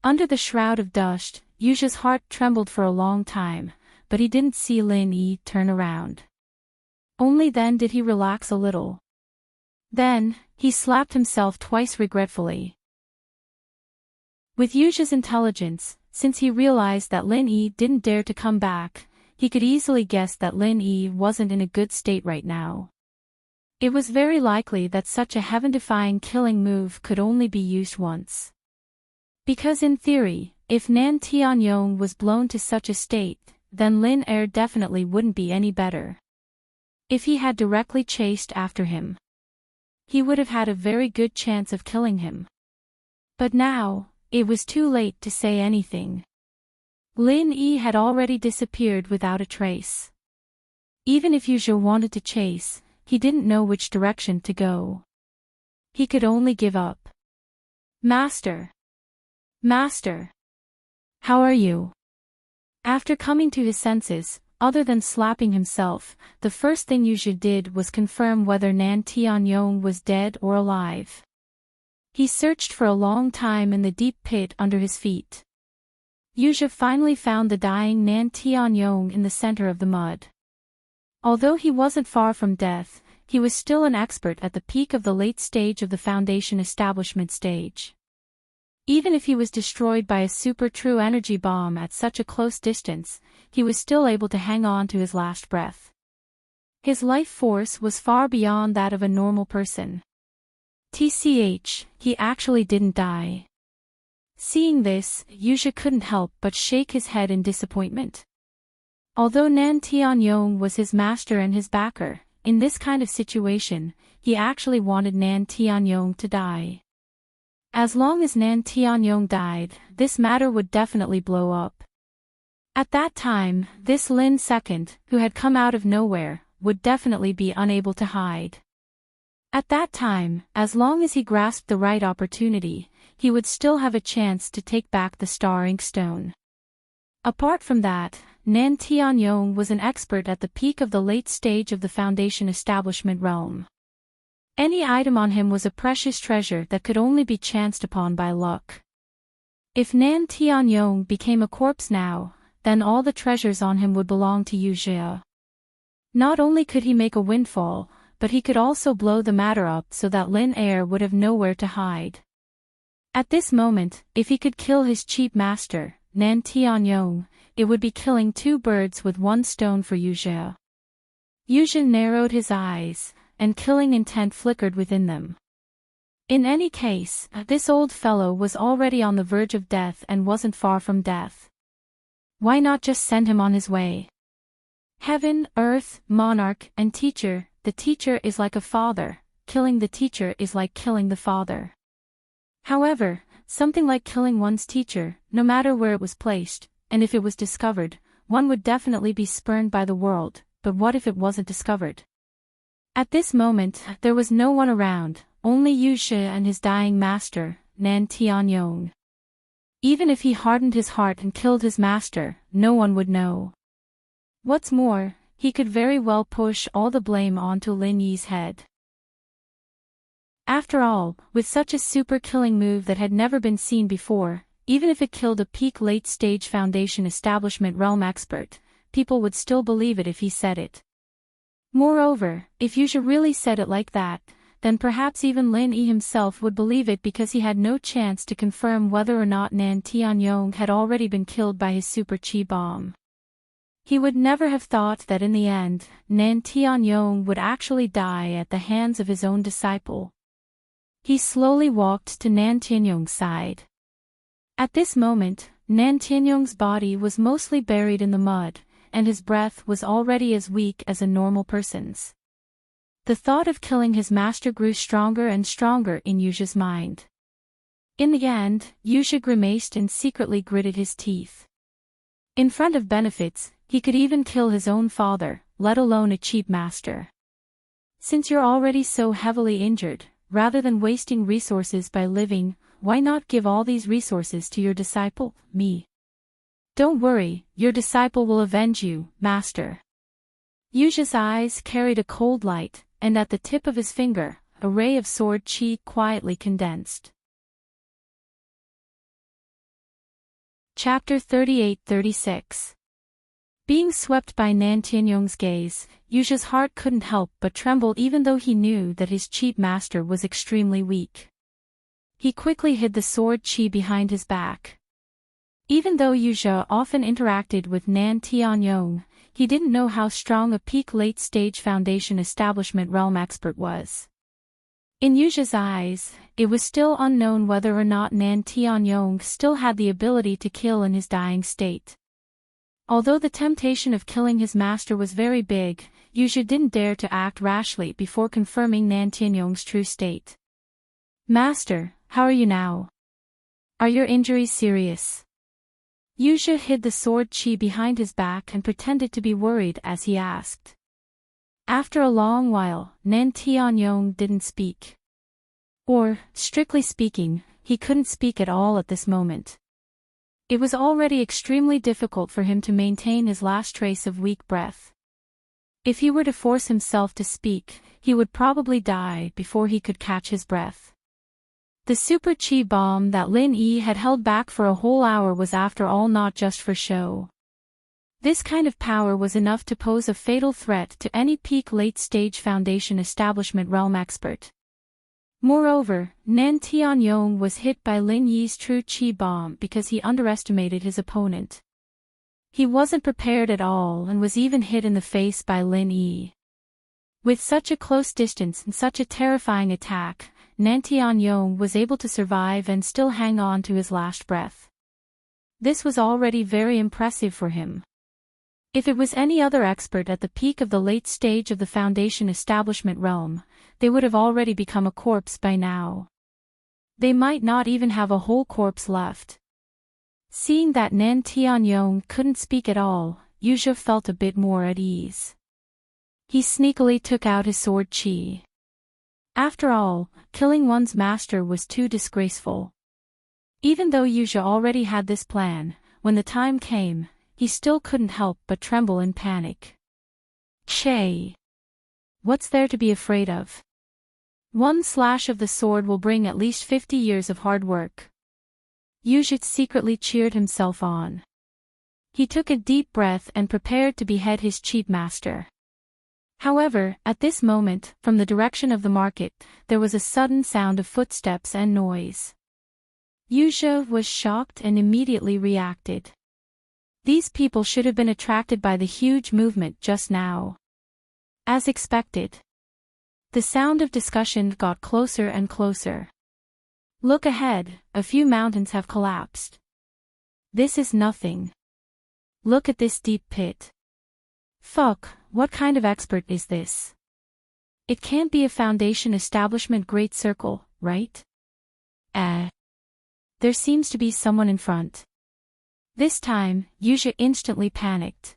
Under the shroud of dust, Yuzha's heart trembled for a long time, but he didn't see Lin Yi turn around. Only then did he relax a little. Then, he slapped himself twice regretfully. With Yuzha's intelligence, since he realized that Lin Yi didn't dare to come back, he could easily guess that Lin Yi wasn't in a good state right now. It was very likely that such a heaven-defying killing move could only be used once. Because in theory, if Nan Tianyong was blown to such a state, then Lin Er definitely wouldn't be any better. If he had directly chased after him, he would have had a very good chance of killing him. But now, it was too late to say anything. Lin Yi had already disappeared without a trace. Even if Yuzha wanted to chase, he didn't know which direction to go. He could only give up. Master! Master! How are you? After coming to his senses, other than slapping himself, the first thing Yuzha did was confirm whether Nan Tianyong was dead or alive. He searched for a long time in the deep pit under his feet. Yuzha finally found the dying Nan Tianyong in the center of the mud. Although he wasn't far from death, he was still an expert at the peak of the late stage of the Foundation establishment stage. Even if he was destroyed by a super true energy bomb at such a close distance, he was still able to hang on to his last breath. His life force was far beyond that of a normal person. TCH, he actually didn't die. Seeing this, Yuzha couldn't help but shake his head in disappointment. Although Nan Tianyong was his master and his backer, in this kind of situation, he actually wanted Nan Tianyong to die. As long as Nan Tianyong died, this matter would definitely blow up. At that time, this Lin II, who had come out of nowhere, would definitely be unable to hide. At that time, as long as he grasped the right opportunity, he would still have a chance to take back the Star Ink Stone. Apart from that, Nan Tianyong was an expert at the peak of the late stage of the Foundation establishment realm. Any item on him was a precious treasure that could only be chanced upon by luck. If Nan Tianyong became a corpse now, then all the treasures on him would belong to Yuzha. Not only could he make a windfall, but he could also blow the matter up so that Lin Er would have nowhere to hide. At this moment, if he could kill his cheap master, Nan Tianyong, it would be killing 2 birds with 1 stone for Yuzha. Yuzha narrowed his eyes, and killing intent flickered within them. In any case, this old fellow was already on the verge of death and wasn't far from death. Why not just send him on his way? Heaven, earth, monarch, and teacher, the teacher is like a father, killing the teacher is like killing the father. However, something like killing one's teacher, no matter where it was placed, and if it was discovered, one would definitely be spurned by the world, but what if it wasn't discovered? At this moment, there was no one around, only Yuzha and his dying master, Nan Tianyong. Even if he hardened his heart and killed his master, no one would know. What's more, he could very well push all the blame onto Lin Yi's head. After all, with such a super killing move that had never been seen before, even if it killed a peak late-stage Foundation establishment realm expert, people would still believe it if he said it. Moreover, if Yuzha really said it like that, then perhaps even Lin Yi himself would believe it because he had no chance to confirm whether or not Nan Tianyong had already been killed by his super chi bomb. He would never have thought that in the end, Nan Tianyong would actually die at the hands of his own disciple. He slowly walked to Nan Tianyong's side. At this moment, Nan Tianyong's body was mostly buried in the mud, and his breath was already as weak as a normal person's. The thought of killing his master grew stronger and stronger in Yuzha's mind. In the end, Yuzha grimaced and secretly gritted his teeth. In front of benefits, he could even kill his own father, let alone a cheap master. Since you're already so heavily injured, rather than wasting resources by living, why not give all these resources to your disciple, me? Don't worry, your disciple will avenge you, master. Yuja's eyes carried a cold light, and at the tip of his finger, a ray of sword chi quietly condensed. Chapter 38-36. Being swept by Nan Tianyong's gaze, Yuja's heart couldn't help but tremble even though he knew that his cheap master was extremely weak. He quickly hid the sword chi behind his back. Even though Yuja often interacted with Nan Tianyong, he didn't know how strong a peak late-stage Foundation establishment realm expert was. In Yuja's eyes, it was still unknown whether or not Nan Tianyong still had the ability to kill in his dying state. Although the temptation of killing his master was very big, Yuja didn't dare to act rashly before confirming Nan Tianyong's true state. Master, how are you now? Are your injuries serious? Yuja hid the sword chi behind his back and pretended to be worried as he asked. After a long while, Nan Tianyong didn't speak. Or, strictly speaking, he couldn't speak at all at this moment. It was already extremely difficult for him to maintain his last trace of weak breath. If he were to force himself to speak, he would probably die before he could catch his breath. The super chi bomb that Lin Yi had held back for a whole hour was after all not just for show. This kind of power was enough to pose a fatal threat to any peak late-stage Foundation establishment realm expert. Moreover, Nan Tianyong was hit by Lin Yi's true chi bomb because he underestimated his opponent. He wasn't prepared at all and was even hit in the face by Lin Yi. With such a close distance and such a terrifying attack, Nan Tianyong was able to survive and still hang on to his last breath. This was already very impressive for him. If it was any other expert at the peak of the late stage of the Foundation establishment realm, they would have already become a corpse by now. They might not even have a whole corpse left. Seeing that Nan Tianyong couldn't speak at all, Yuja felt a bit more at ease. He sneakily took out his sword chi. After all, killing one's master was too disgraceful. Even though Yuja already had this plan, when the time came, he still couldn't help but tremble in panic. Che! What's there to be afraid of? One slash of the sword will bring at least 50 years of hard work. Yuja secretly cheered himself on. He took a deep breath and prepared to behead his cheap master. However, at this moment, from the direction of the market, there was a sudden sound of footsteps and noise. Yuja was shocked and immediately reacted. These people should have been attracted by the huge movement just now. As expected. The sound of discussion got closer and closer. Look ahead, a few mountains have collapsed. This is nothing. Look at this deep pit. Fuck, what kind of expert is this? It can't be a Foundation establishment great circle, right? There seems to be someone in front. This time, Yuja instantly panicked.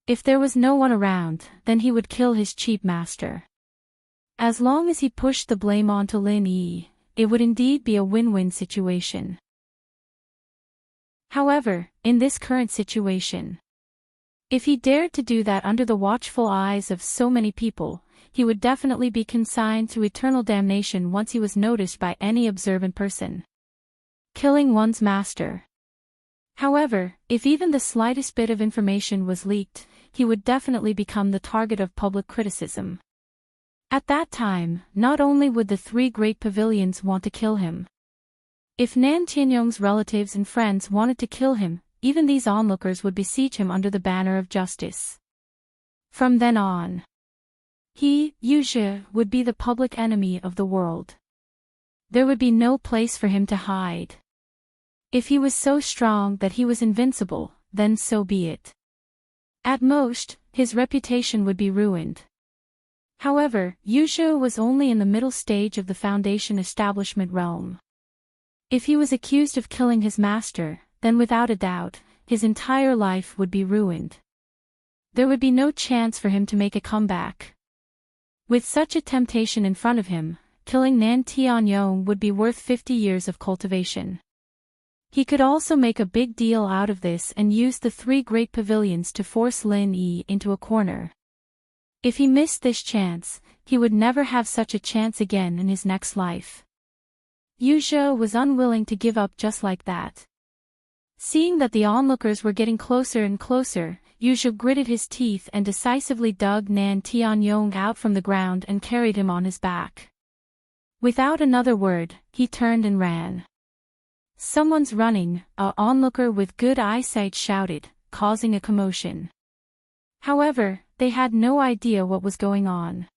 If there was no one around, then he would kill his cheap master. As long as he pushed the blame onto Lin Yi, it would indeed be a win-win situation. However, in this current situation, if he dared to do that under the watchful eyes of so many people, he would definitely be consigned to eternal damnation once he was noticed by any observant person. Killing one's master. However, if even the slightest bit of information was leaked, he would definitely become the target of public criticism. At that time, not only would the three great pavilions want to kill him. If Nan Tianyong's relatives and friends wanted to kill him, even these onlookers would besiege him under the banner of justice. From then on, he, Yuja, would be the public enemy of the world. There would be no place for him to hide. If he was so strong that he was invincible, then so be it. At most, his reputation would be ruined. However, Yuja was only in the middle stage of the Foundation establishment realm. If he was accused of killing his master, then without a doubt, his entire life would be ruined. there would be no chance for him to make a comeback. With such a temptation in front of him, killing Nan Tianyong would be worth 50 years of cultivation. He could also make a big deal out of this and use the 3 great pavilions to force Lin Yi into a corner. If he missed this chance, he would never have such a chance again in his next life. Yu Zhe was unwilling to give up just like that. Seeing that the onlookers were getting closer and closer, Yu Zhe gritted his teeth and decisively dug Nan Tianyong out from the ground and carried him on his back. Without another word, he turned and ran. "Someone's running," a onlooker with good eyesight shouted, causing a commotion. However, they had no idea what was going on.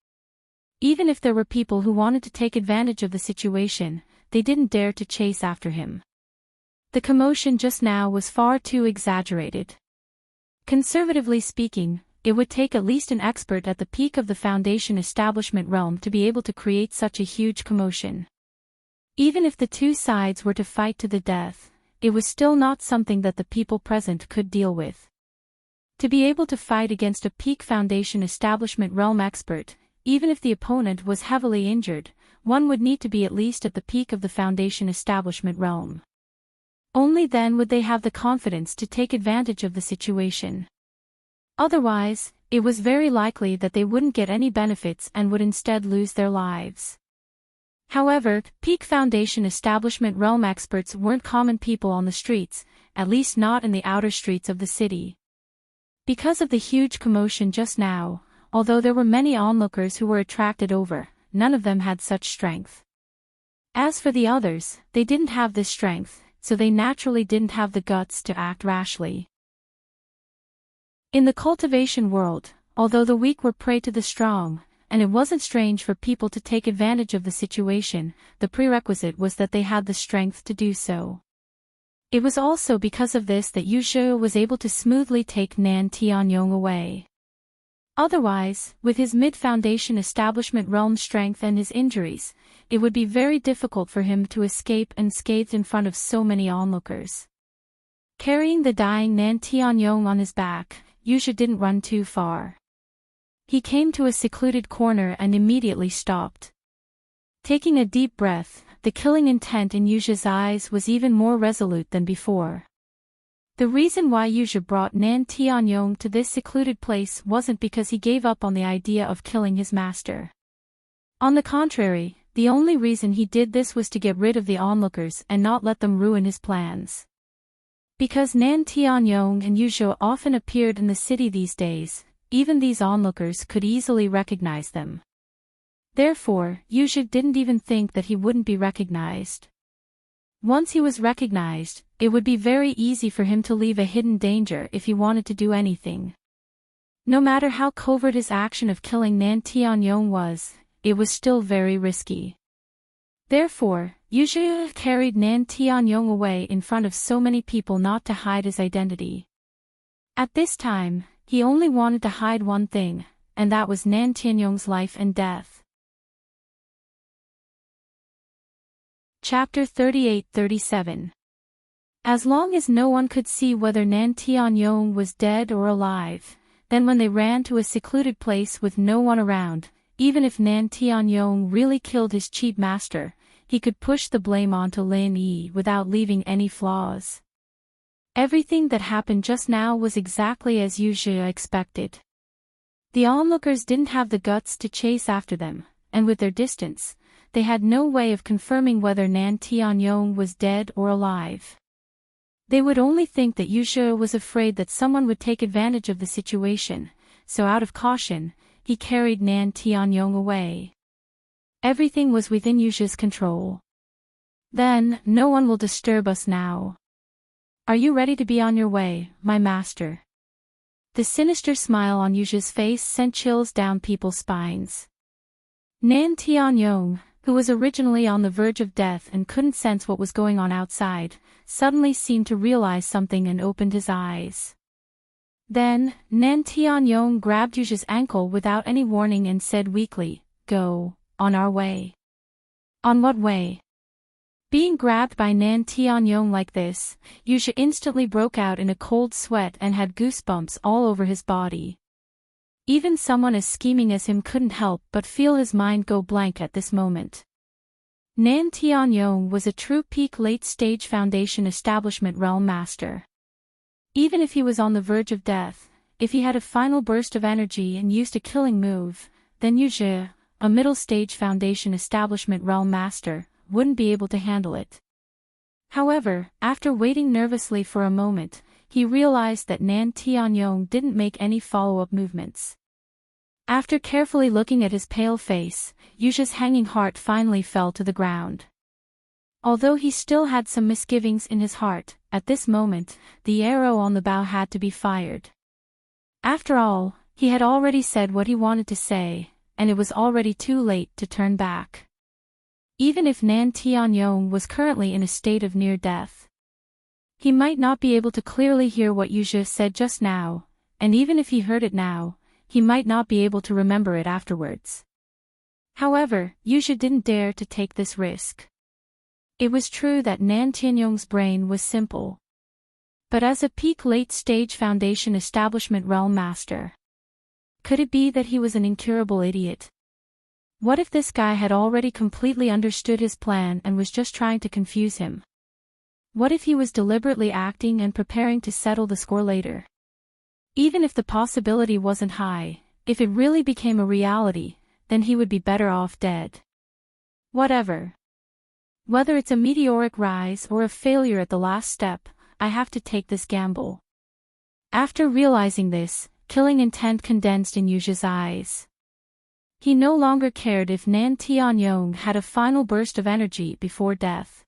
Even if there were people who wanted to take advantage of the situation, they didn't dare to chase after him. The commotion just now was far too exaggerated. Conservatively speaking, it would take at least an expert at the peak of the Foundation establishment realm to be able to create such a huge commotion. Even if the 2 sides were to fight to the death, it was still not something that the people present could deal with. To be able to fight against a peak Foundation establishment realm expert, even if the opponent was heavily injured, one would need to be at least at the peak of the Foundation establishment realm. Only then would they have the confidence to take advantage of the situation. Otherwise, it was very likely that they wouldn't get any benefits and would instead lose their lives. However, peak Foundation establishment realm experts weren't common people on the streets, at least not in the outer streets of the city. Because of the huge commotion just now, although there were many onlookers who were attracted over, none of them had such strength. As for the others, they didn't have this strength, so they naturally didn't have the guts to act rashly. In the cultivation world, although the weak were prey to the strong, and it wasn't strange for people to take advantage of the situation, the prerequisite was that they had the strength to do so. It was also because of this that Yu Zhe was able to smoothly take Nan Tianyong away. Otherwise, with his mid-foundation establishment realm strength and his injuries, it would be very difficult for him to escape unscathed in front of so many onlookers. Carrying the dying Nan Tianyong on his back, Yu Zhe didn't run too far. He came to a secluded corner and immediately stopped. Taking a deep breath, the killing intent in Yu Zhe's eyes was even more resolute than before. The reason why Yu Zhe brought Nan Tianyong to this secluded place wasn't because he gave up on the idea of killing his master. On the contrary, the only reason he did this was to get rid of the onlookers and not let them ruin his plans. Because Nan Tianyong and Yu Zhe often appeared in the city these days, even these onlookers could easily recognize them. Therefore, Yu Zhe didn't even think that he wouldn't be recognized. Once he was recognized, it would be very easy for him to leave a hidden danger if he wanted to do anything. No matter how covert his action of killing Nan Tianyong was, it was still very risky. Therefore, Yu Zhe carried Nan Tianyong away in front of so many people not to hide his identity. At this time, he only wanted to hide one thing, and that was Nan Tianyong's life and death. Chapter 38-37. As long as no one could see whether Nan Tianyong was dead or alive, then when they ran to a secluded place with no one around, even if Nan Tianyong really killed his cheap master, he could push the blame onto Lin Yi without leaving any flaws. Everything that happened just now was exactly as Yu Zhe expected. The onlookers didn't have the guts to chase after them, and with their distance, they had no way of confirming whether Nan Tianyong was dead or alive. They would only think that Yu Zhe was afraid that someone would take advantage of the situation, so out of caution, he carried Nan Tianyong away. Everything was within Yu Zhe's control. Then, no one will disturb us now. Are you ready to be on your way, my master? The sinister smile on Yu Zhe's face sent chills down people's spines. Nan Tianyong, who was originally on the verge of death and couldn't sense what was going on outside, suddenly seemed to realize something and opened his eyes. Then, Nan Tianyong grabbed Yu Zhe's ankle without any warning and said weakly, "Go, on our way." On what way? Being grabbed by Nan Tianyong like this, Yu Zhe instantly broke out in a cold sweat and had goosebumps all over his body. Even someone as scheming as him couldn't help but feel his mind go blank at this moment. Nan Tianyong was a true peak late-stage Foundation establishment realm master. Even if he was on the verge of death, if he had a final burst of energy and used a killing move, then Yu Zhi, a middle-stage Foundation establishment realm master, wouldn't be able to handle it. However, after waiting nervously for a moment, he realized that Nan Tianyong didn't make any follow-up movements. After carefully looking at his pale face, Yu Zhi's hanging heart finally fell to the ground. Although he still had some misgivings in his heart, at this moment, the arrow on the bow had to be fired. After all, he had already said what he wanted to say, and it was already too late to turn back. Even if Nan Tianyong was currently in a state of near death, he might not be able to clearly hear what Yu Zhi said just now, and even if he heard it now, he might not be able to remember it afterwards. However, Yu Zhi didn't dare to take this risk. It was true that Nan Tianyong's brain was simple. But as a peak late-stage Foundation establishment realm master, could it be that he was an incurable idiot? What if this guy had already completely understood his plan and was just trying to confuse him? What if he was deliberately acting and preparing to settle the score later? Even if the possibility wasn't high, if it really became a reality, then he would be better off dead. Whatever. Whether it's a meteoric rise or a failure at the last step, I have to take this gamble. After realizing this, killing intent condensed in Yu Zhi's eyes. He no longer cared if Nan Tianyong had a final burst of energy before death.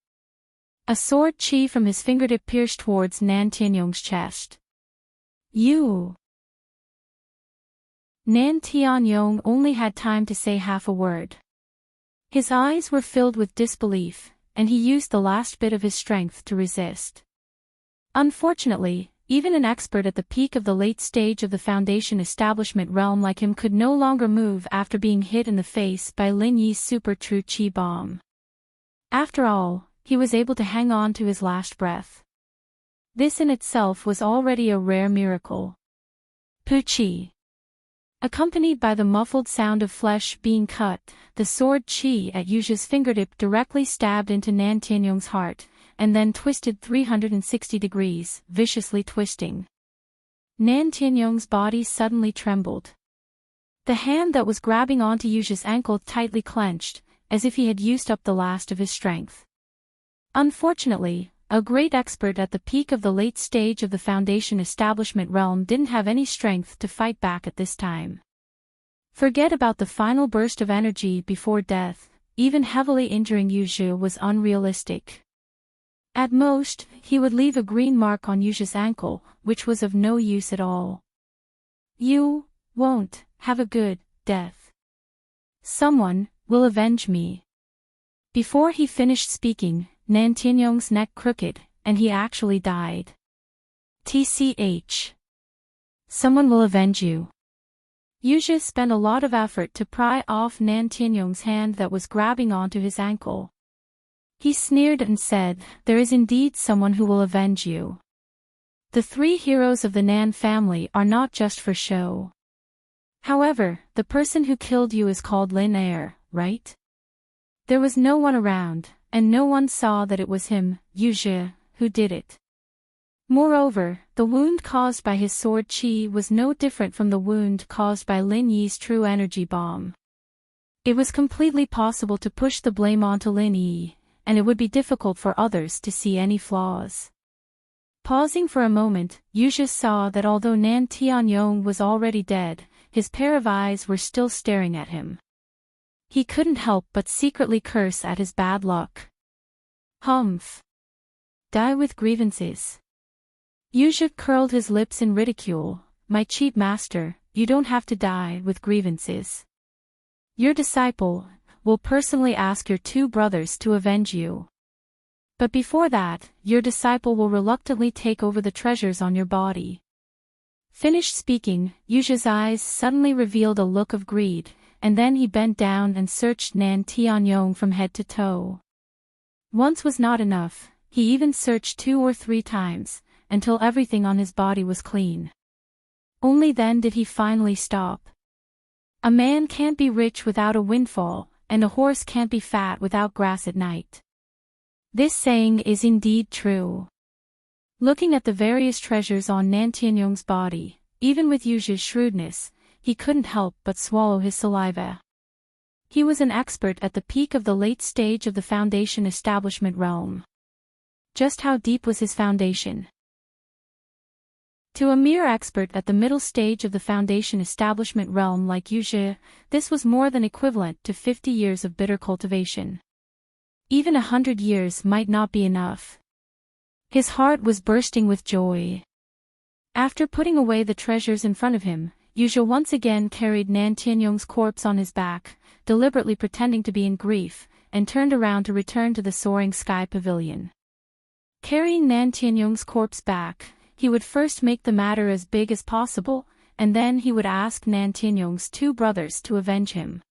A sword chi from his fingertip pierced towards Nan Tianyong's chest. You! Nan Tianyong only had time to say half a word. His eyes were filled with disbelief, and he used the last bit of his strength to resist. Unfortunately, even an expert at the peak of the late stage of the Foundation establishment realm like him could no longer move after being hit in the face by Lin Yi's super true chi bomb. After all, he was able to hang on to his last breath. This in itself was already a rare miracle. Puchi. Accompanied by the muffled sound of flesh being cut, the sword chi at Yu Zhi's fingertip directly stabbed into Nan Tianyong's heart, and then twisted 360 degrees, viciously twisting. Nan Tianyong's body suddenly trembled. The hand that was grabbing onto Yu Zhi's ankle tightly clenched, as if he had used up the last of his strength. Unfortunately, a great expert at the peak of the late stage of the Foundation establishment realm didn't have any strength to fight back at this time. Forget about the final burst of energy before death, even heavily injuring Yu Zhi was unrealistic. At most, he would leave a green mark on Yu Zhi's ankle, which was of no use at all. You won't have a good death. Someone will avenge me. Before he finished speaking, Nan Tianyong's neck crooked, and he actually died. TCH. Someone will avenge you. Yu Zhi spent a lot of effort to pry off Nan Tianyong's hand that was grabbing onto his ankle. He sneered and said, "There is indeed someone who will avenge you. The three heroes of the Nan family are not just for show. However, the person who killed you is called Lin Air, right?" There was no one around, and no one saw that it was him, Yu Zhi, who did it. Moreover, the wound caused by his sword chi was no different from the wound caused by Lin Yi's true energy bomb. It was completely possible to push the blame onto Lin Yi, and it would be difficult for others to see any flaws. Pausing for a moment, Yu Zhi saw that although Nan Tianyong was already dead, his pair of eyes were still staring at him. He couldn't help but secretly curse at his bad luck. Humph. Die with grievances. Yu Zhi curled his lips in ridicule. "My cheap master, you don't have to die with grievances. Your disciple will personally ask your two brothers to avenge you. But before that, your disciple will reluctantly take over the treasures on your body." Finished speaking, Yu Zhi's eyes suddenly revealed a look of greed, and then he bent down and searched Nan Tianyong from head to toe. Once was not enough, he even searched 2 or 3 times, until everything on his body was clean. Only then did he finally stop. A man can't be rich without a windfall, and a horse can't be fat without grass at night. This saying is indeed true. Looking at the various treasures on Nan Tianyong's body, even with Yuji's shrewdness, he couldn't help but swallow his saliva. He was an expert at the peak of the late stage of the foundation establishment realm. Just how deep was his foundation? To a mere expert at the middle stage of the foundation establishment realm like Yuji, this was more than equivalent to 50 years of bitter cultivation. Even 100 years might not be enough. His heart was bursting with joy. After putting away the treasures in front of him, Yuji once again carried Nan Tianyong's corpse on his back, deliberately pretending to be in grief, and turned around to return to the soaring sky pavilion. Carrying Nan Tianyong's corpse back, he would first make the matter as big as possible, and then he would ask Nan Tianyong's two brothers to avenge him.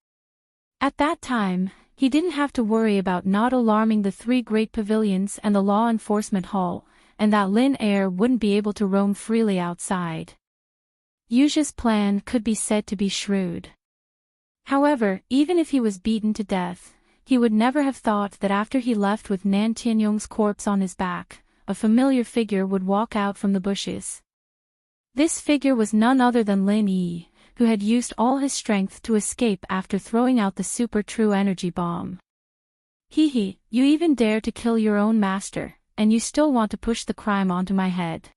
At that time, he didn't have to worry about not alarming the three great pavilions and the law enforcement hall, and that Lin Air wouldn't be able to roam freely outside. Yuji's plan could be said to be shrewd. However, even if he was beaten to death, he would never have thought that after he left with Nan Tianyong's corpse on his back, a familiar figure would walk out from the bushes. This figure was none other than Lin Yi, who had used all his strength to escape after throwing out the super true energy bomb. Hee, you even dare to kill your own master, and you still want to push the crime onto my head.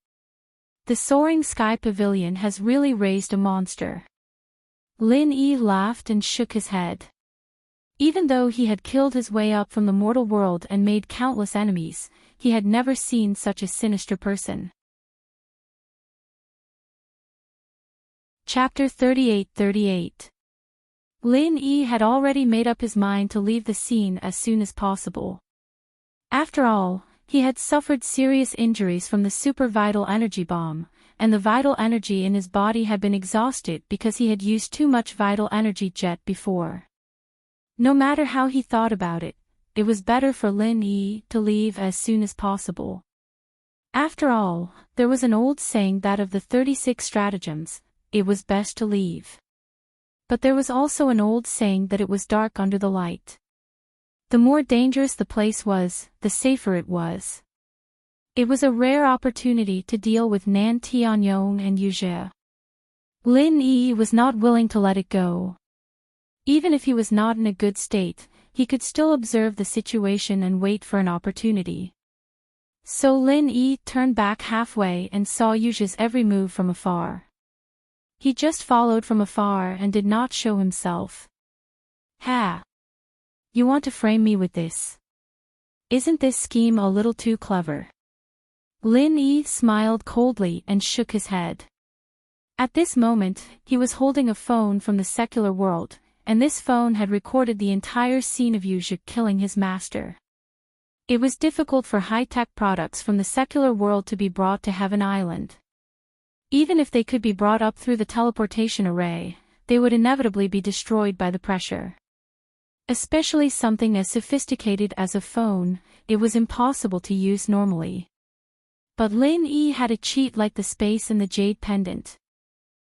The soaring sky pavilion has really raised a monster. Lin Yi laughed and shook his head. Even though he had killed his way up from the mortal world and made countless enemies, he had never seen such a sinister person. Chapter 38. Lin Yi had already made up his mind to leave the scene as soon as possible. After all, he had suffered serious injuries from the super vital energy bomb, and the vital energy in his body had been exhausted because he had used too much vital energy jet before. No matter how he thought about it, it was better for Lin Yi to leave as soon as possible. After all, there was an old saying that of the 36 stratagems, it was best to leave. But there was also an old saying that it was dark under the light. The more dangerous the place was, the safer it was. It was a rare opportunity to deal with Nan Tianyong and Yuji. Lin Yi was not willing to let it go. Even if he was not in a good state, he could still observe the situation and wait for an opportunity. So Lin Yi turned back halfway and saw Yuji's every move from afar. He just followed from afar and did not show himself. Ha! You want to frame me with this? Isn't this scheme a little too clever? Lin Yi smiled coldly and shook his head. At this moment, he was holding a phone from the secular world, and this phone had recorded the entire scene of Yuji killing his master. It was difficult for high-tech products from the secular world to be brought to Heaven Island. Even if they could be brought up through the teleportation array, they would inevitably be destroyed by the pressure. Especially something as sophisticated as a phone, it was impossible to use normally. But Lin Yi had a cheat like the space in the jade pendant.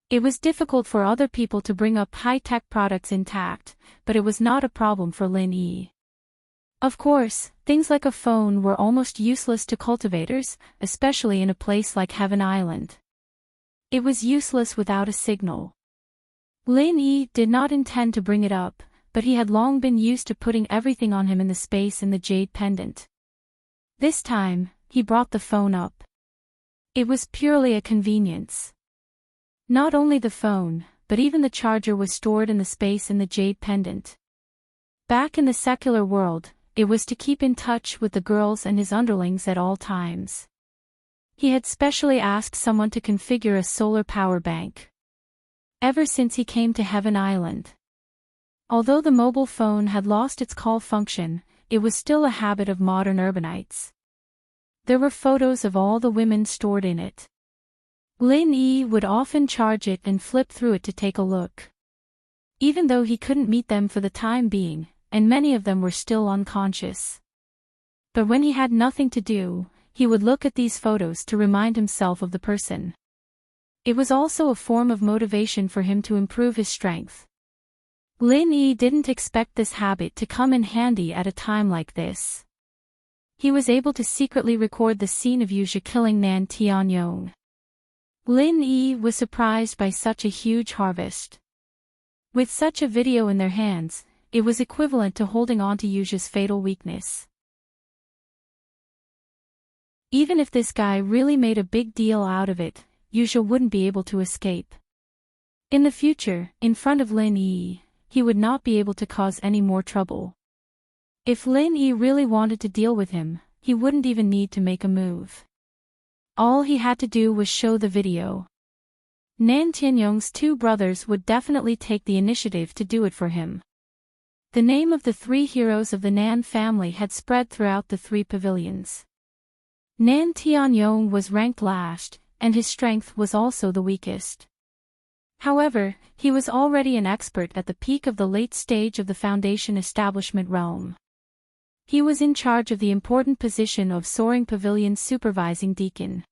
It was difficult for other people to bring up high-tech products intact, but it was not a problem for Lin Yi. Of course, things like a phone were almost useless to cultivators, especially in a place like Heaven Island. It was useless without a signal. Lin Yi did not intend to bring it up, but he had long been used to putting everything on him in the space in the jade pendant. This time, he brought the phone up. It was purely a convenience. Not only the phone, but even the charger was stored in the space in the jade pendant. Back in the secular world, it was to keep in touch with the girls and his underlings at all times. He had specially asked someone to configure a solar power bank. Ever since he came to Heaven Island. Although the mobile phone had lost its call function, it was still a habit of modern urbanites. There were photos of all the women stored in it. Lin Yi would often charge it and flip through it to take a look. Even though he couldn't meet them for the time being, and many of them were still unconscious. But when he had nothing to do, he would look at these photos to remind himself of the person. It was also a form of motivation for him to improve his strength. Lin Yi didn't expect this habit to come in handy at a time like this. He was able to secretly record the scene of Yuzha killing Nan Tianyong. Lin Yi was surprised by such a huge harvest. With such a video in their hands, it was equivalent to holding on to Yuzha's fatal weakness. Even if this guy really made a big deal out of it, Yuzha wouldn't be able to escape. In the future, in front of Lin Yi, he would not be able to cause any more trouble. If Lin Yi really wanted to deal with him, he wouldn't even need to make a move. All he had to do was show the video. Nan Tianyong's two brothers would definitely take the initiative to do it for him. The name of the three heroes of the Nan family had spread throughout the three pavilions. Nan Tianyong was ranked last, and his strength was also the weakest. However, he was already an expert at the peak of the late stage of the Foundation establishment realm. He was in charge of the important position of Soaring Pavilion's supervising deacon.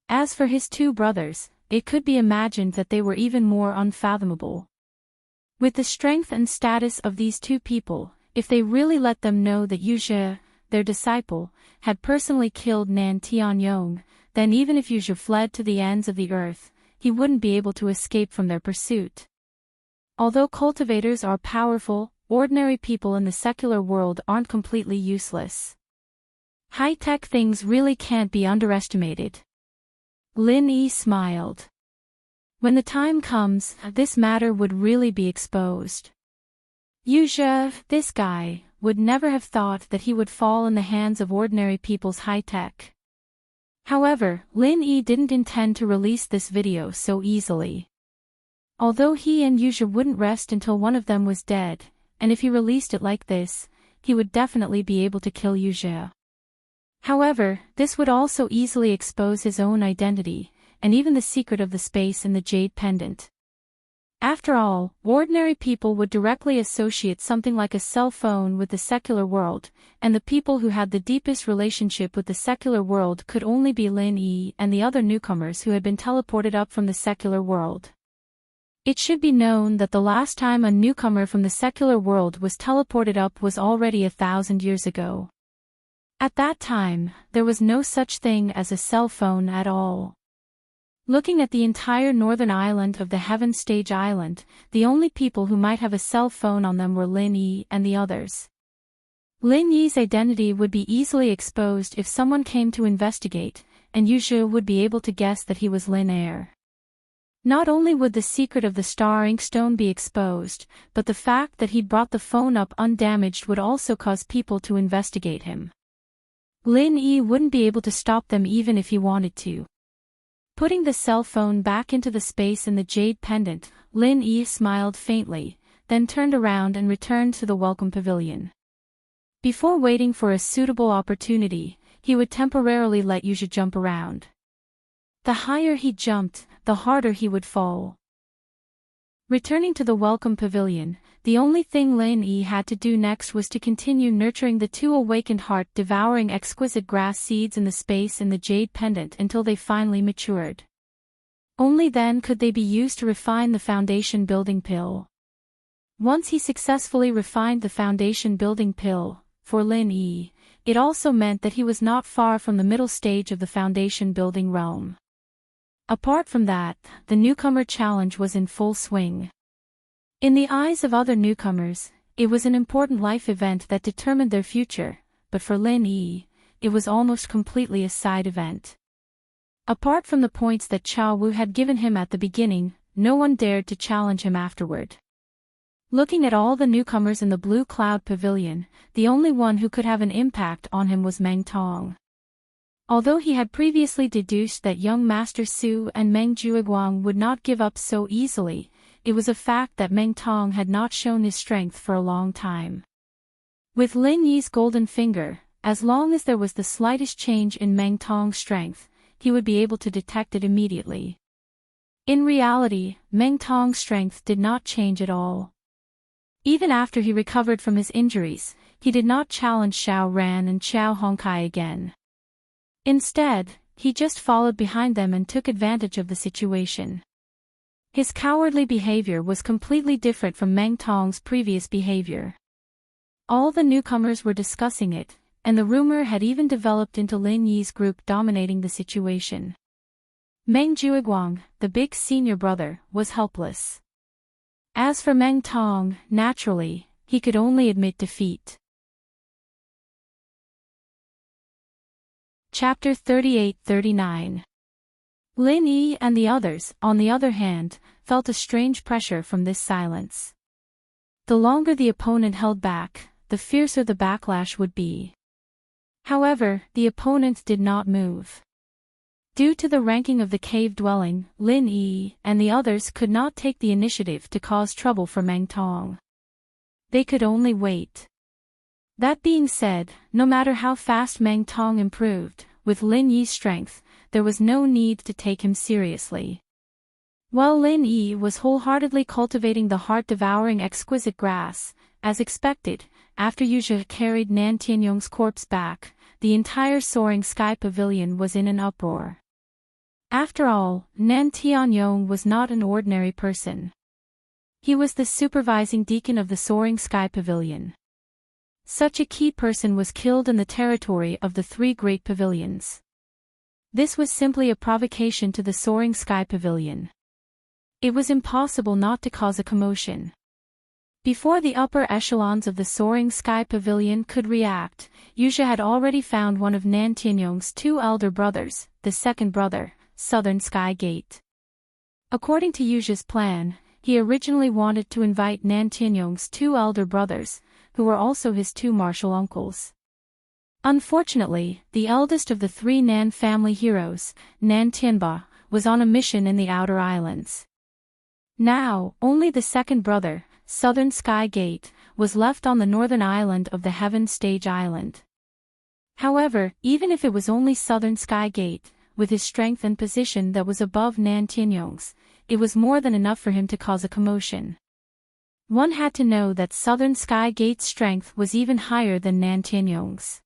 As for his two brothers, it could be imagined that they were even more unfathomable. With the strength and status of these two people, if they really let them know that Yuzha, their disciple, had personally killed Nan Tianyong, then even if Yuzha fled to the ends of the earth, he wouldn't be able to escape from their pursuit. Although cultivators are powerful, ordinary people in the secular world aren't completely useless. High-tech things really can't be underestimated. Lin Yi smiled. When the time comes, this matter would really be exposed. Yuzha, this guy, would never have thought that he would fall in the hands of ordinary people's high-tech. However, Lin Yi didn't intend to release this video so easily. Although he and Yuzha wouldn't rest until one of them was dead, and if he released it like this, he would definitely be able to kill Yuzha. However, this would also easily expose his own identity, and even the secret of the space in the jade pendant. After all, ordinary people would directly associate something like a cell phone with the secular world, and the people who had the deepest relationship with the secular world could only be Lin Yi and the other newcomers who had been teleported up from the secular world. It should be known that the last time a newcomer from the secular world was teleported up was already 1,000 years ago. At that time, there was no such thing as a cell phone at all. Looking at the entire northern island of the Heaven Stage Island, the only people who might have a cell phone on them were Lin Yi and the others. Lin Yi's identity would be easily exposed if someone came to investigate, and Yuzha would be able to guess that he was Lin Air. Not only would the secret of the Star Inkstone be exposed, but the fact that he'd brought the phone up undamaged would also cause people to investigate him. Lin Yi wouldn't be able to stop them even if he wanted to. Putting the cell phone back into the space in the jade pendant, Lin Yi smiled faintly, then turned around and returned to the welcome pavilion. Before waiting for a suitable opportunity, he would temporarily let Yuzha jump around. The higher he jumped, the harder he would fall. Returning to the welcome pavilion, the only thing Lin Yi had to do next was to continue nurturing the two awakened heart-devouring exquisite grass seeds in the space in the jade pendant until they finally matured. Only then could they be used to refine the foundation building pill. Once he successfully refined the foundation building pill, for Lin Yi, it also meant that he was not far from the middle stage of the foundation building realm. Apart from that, the newcomer challenge was in full swing. In the eyes of other newcomers, it was an important life event that determined their future, but for Lin Yi, it was almost completely a side event. Apart from the points that Chao Wu had given him at the beginning, no one dared to challenge him afterward. Looking at all the newcomers in the Blue Cloud Pavilion, the only one who could have an impact on him was Meng Tong. Although he had previously deduced that young Master Su and Meng Juiguang would not give up so easily, it was a fact that Meng Tong had not shown his strength for a long time. With Lin Yi's golden finger, as long as there was the slightest change in Meng Tong's strength, he would be able to detect it immediately. In reality, Meng Tong's strength did not change at all. Even after he recovered from his injuries, he did not challenge Xiao Ran and Xiao Hongkai again. Instead, he just followed behind them and took advantage of the situation. His cowardly behavior was completely different from Meng Tong's previous behavior. All the newcomers were discussing it, and the rumor had even developed into Lin Yi's group dominating the situation. Meng Juiguang, the big senior brother, was helpless. As for Meng Tong, naturally, he could only admit defeat. Chapter 38-39. Lin Yi and the others, on the other hand, felt a strange pressure from this silence. The longer the opponent held back, the fiercer the backlash would be. However, the opponents did not move. Due to the ranking of the cave dwelling, Lin Yi and the others could not take the initiative to cause trouble for Meng Tong. They could only wait. That being said, no matter how fast Meng Tong improved, with Lin Yi's strength, there was no need to take him seriously. While Lin Yi was wholeheartedly cultivating the heart-devouring exquisite grass, as expected, after Yuzhe carried Nan Tianyong's corpse back, the entire soaring sky pavilion was in an uproar. After all, Nan Tianyong was not an ordinary person. He was the supervising deacon of the soaring sky pavilion. Such a key person was killed in the territory of the three great pavilions. This was simply a provocation to the soaring sky pavilion. It was impossible not to cause a commotion. Before the upper echelons of the soaring sky pavilion could react, Yuzhe had already found one of Nan Tianyong's two elder brothers, the second brother, Southern Sky Gate. According to Yuzhe's plan, he originally wanted to invite Nan Tianyong's two elder brothers, who were also his two martial uncles. Unfortunately, the eldest of the three Nan family heroes, Nan Tianba, was on a mission in the outer islands. Now, only the second brother, Southern Sky Gate, was left on the northern island of the Heaven Stage Island. However, even if it was only Southern Sky Gate, with his strength and position that was above Nan Tianyong's, it was more than enough for him to cause a commotion. One had to know that Southern Sky Gate's strength was even higher than Nan Tianyong's.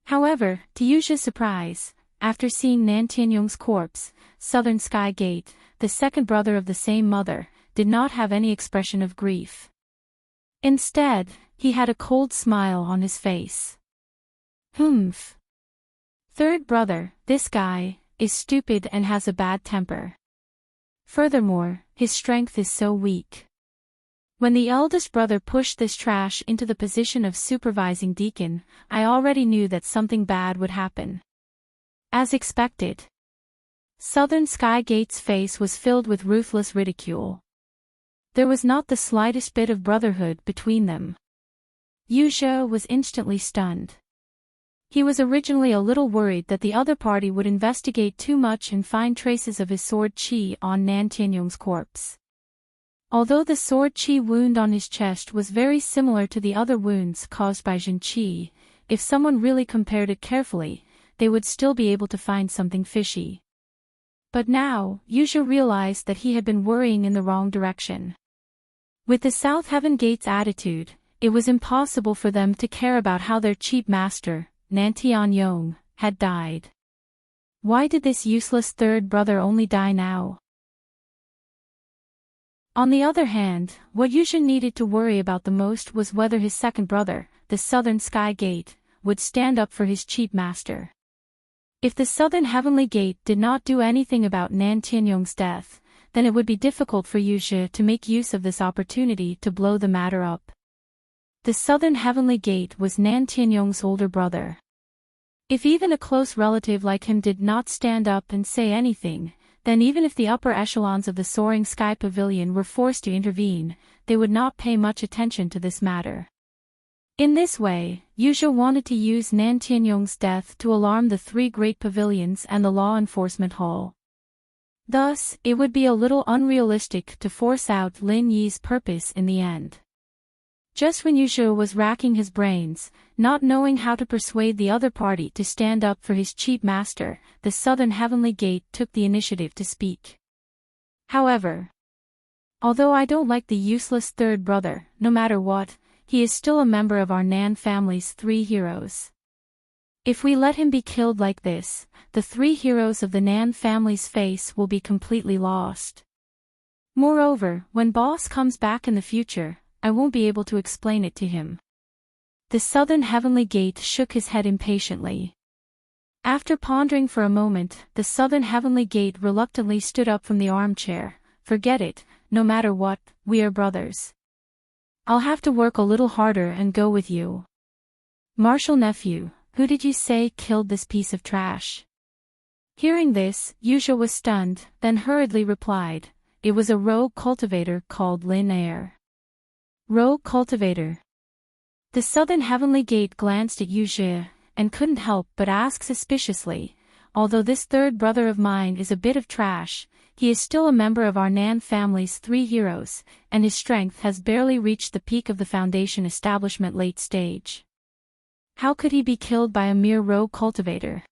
However, to Yuzhe's surprise, after seeing Nan Tianyong's corpse, Southern Sky Gate, the second brother of the same mother, did not have any expression of grief. Instead, he had a cold smile on his face. Humph. Third brother, this guy, is stupid and has a bad temper. Furthermore, his strength is so weak. When the eldest brother pushed this trash into the position of supervising deacon, I already knew that something bad would happen. As expected. Southern Sky Gate's face was filled with ruthless ridicule. There was not the slightest bit of brotherhood between them. Yuzhe was instantly stunned. He was originally a little worried that the other party would investigate too much and find traces of his sword qi on Nan Tianyong's corpse. Although the sword qi wound on his chest was very similar to the other wounds caused by Jin qi, if someone really compared it carefully, they would still be able to find something fishy. But now, Yuzhe realized that he had been worrying in the wrong direction. With the South Heaven Gate's attitude, it was impossible for them to care about how their cheap master, Nan Tianyong, had died. Why did this useless third brother only die now? On the other hand, what Yuzhe needed to worry about the most was whether his second brother, the Southern Sky Gate, would stand up for his cheap master. If the Southern Heavenly Gate did not do anything about Nan Tianyong's death, then it would be difficult for Yuzhe to make use of this opportunity to blow the matter up. The Southern Heavenly Gate was Nan Tianyong's older brother. If even a close relative like him did not stand up and say anything, then even if the upper echelons of the soaring sky pavilion were forced to intervene, they would not pay much attention to this matter. In this way, Yuzhe wanted to use Nan Tianyong's death to alarm the three great pavilions and the law enforcement hall. Thus, it would be a little unrealistic to force out Lin Yi's purpose in the end. Just when Yuzhe was racking his brains, not knowing how to persuade the other party to stand up for his cheap master, the Southern Heavenly Gate took the initiative to speak. However, although I don't like the useless third brother, no matter what, he is still a member of our Nan family's three heroes. If we let him be killed like this, the three heroes of the Nan family's face will be completely lost. Moreover, when boss comes back in the future, I won't be able to explain it to him. The Southern Heavenly Gate shook his head impatiently. After pondering for a moment, the Southern Heavenly Gate reluctantly stood up from the armchair. Forget it, no matter what, we are brothers. I'll have to work a little harder and go with you. Marshall nephew, who did you say killed this piece of trash? Hearing this, Yuzha was stunned, then hurriedly replied, it was a rogue cultivator called Lin Air. Rogue cultivator. The Southern Heavenly Gate glanced at Yuzha, and couldn't help but ask suspiciously, although this third brother of mine is a bit of trash, he is still a member of our Nan family's three heroes, and his strength has barely reached the peak of the Foundation establishment late stage. How could he be killed by a mere rogue cultivator?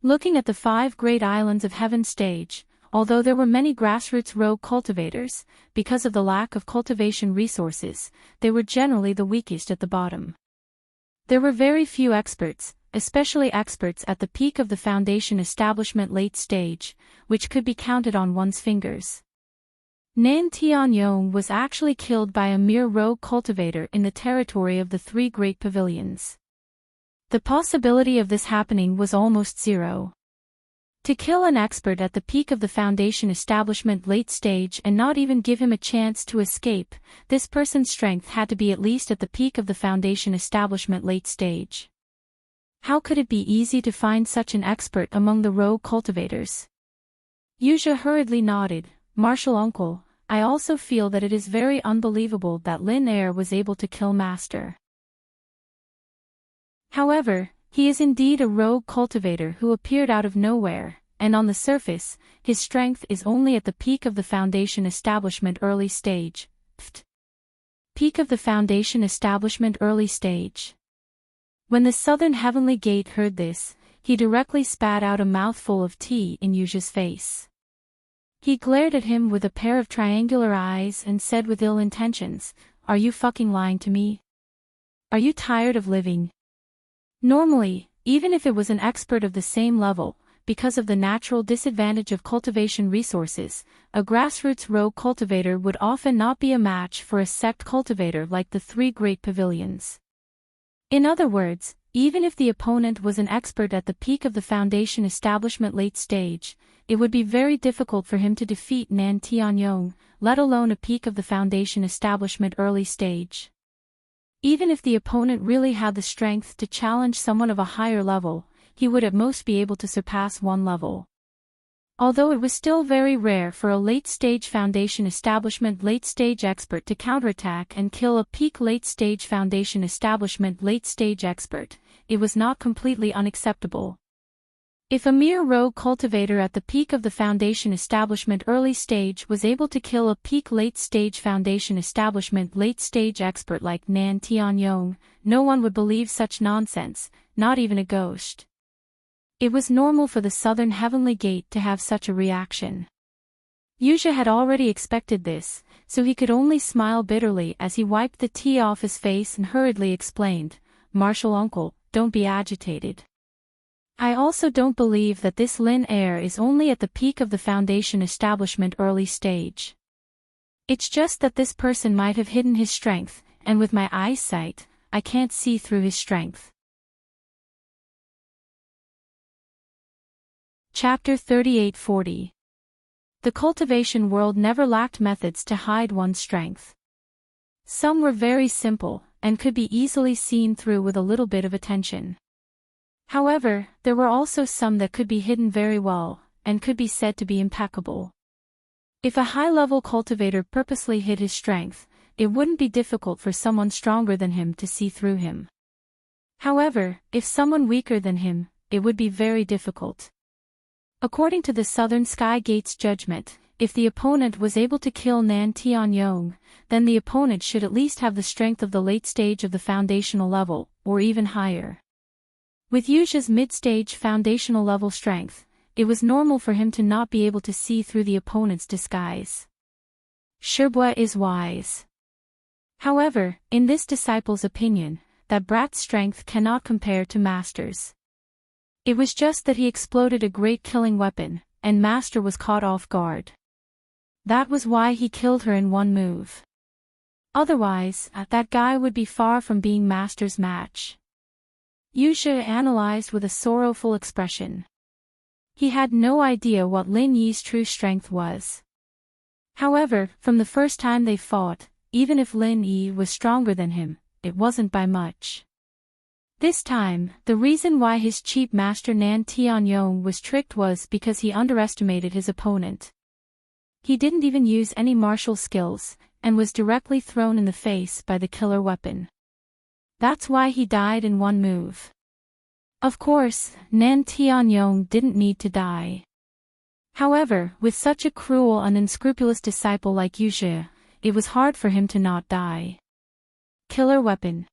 Looking at the 5 great islands of heaven stage, although there were many grassroots rogue cultivators, because of the lack of cultivation resources, they were generally the weakest at the bottom. There were very few experts, especially experts at the peak of the Foundation establishment late stage, which could be counted on one's fingers. Nan Tianyong was actually killed by a mere rogue cultivator in the territory of the 3 great pavilions. The possibility of this happening was almost zero. To kill an expert at the peak of the Foundation establishment late stage and not even give him a chance to escape, this person's strength had to be at least at the peak of the Foundation establishment late stage. How could it be easy to find such an expert among the rogue cultivators? Yuzha hurriedly nodded, Marshal uncle, I also feel that it is very unbelievable that Lin Air was able to kill Master. However, he is indeed a rogue cultivator who appeared out of nowhere, and on the surface, his strength is only at the peak of the Foundation establishment early stage. Peak of the Foundation establishment early stage. When the Southern Heavenly Gate heard this, he directly spat out a mouthful of tea in Yuzha's face. He glared at him with a pair of triangular eyes and said with ill intentions, "Are you fucking lying to me? Are you tired of living?" Normally, even if it was an expert of the same level, because of the natural disadvantage of cultivation resources, a grassroots rogue cultivator would often not be a match for a sect cultivator like the 3 great pavilions. In other words, even if the opponent was an expert at the peak of the Foundation establishment late stage, it would be very difficult for him to defeat Nan Tianyong, let alone a peak of the Foundation establishment early stage. Even if the opponent really had the strength to challenge someone of a higher level, he would at most be able to surpass 1 level. Although it was still very rare for a late-stage Foundation establishment late-stage expert to counterattack and kill a peak late-stage Foundation establishment late-stage expert, it was not completely unacceptable. If a mere rogue cultivator at the peak of the Foundation establishment early stage was able to kill a peak late-stage Foundation establishment late-stage expert like Nan Tianyong, no one would believe such nonsense, not even a ghost. It was normal for the Southern Heavenly Gate to have such a reaction. Yuzha had already expected this, so he could only smile bitterly as he wiped the tea off his face and hurriedly explained, "Marshal uncle, don't be agitated. I also don't believe that this Lin Air is only at the peak of the Foundation establishment early stage. It's just that this person might have hidden his strength, and with my eyesight, I can't see through his strength." Chapter 3840. The cultivation world never lacked methods to hide one's strength. Some were very simple, and could be easily seen through with a little bit of attention. However, there were also some that could be hidden very well, and could be said to be impeccable. If a high-level cultivator purposely hid his strength, it wouldn't be difficult for someone stronger than him to see through him. However, if someone weaker than him, it would be very difficult. According to the Southern Sky Gate's judgment, if the opponent was able to kill Nan Tianyong, then the opponent should at least have the strength of the late stage of the foundational level, or even higher. With Yuzha's mid-stage foundational level strength, it was normal for him to not be able to see through the opponent's disguise. Sherbois is wise. However, in this disciple's opinion, that brat's strength cannot compare to Master's. It was just that he exploded a great killing weapon, and Master was caught off guard. That was why he killed her in one move. Otherwise, that guy would be far from being Master's match. Yuzhe analyzed with a sorrowful expression. He had no idea what Lin Yi's true strength was. However, from the first time they fought, even if Lin Yi was stronger than him, it wasn't by much. This time, the reason why his cheap master Nan Tianyong was tricked was because he underestimated his opponent. He didn't even use any martial skills, and was directly thrown in the face by the killer weapon. That's why he died in one move. Of course, Nan Tianyong didn't need to die. However, with such a cruel and unscrupulous disciple like Yuzhe, it was hard for him to not die. Killer weapon.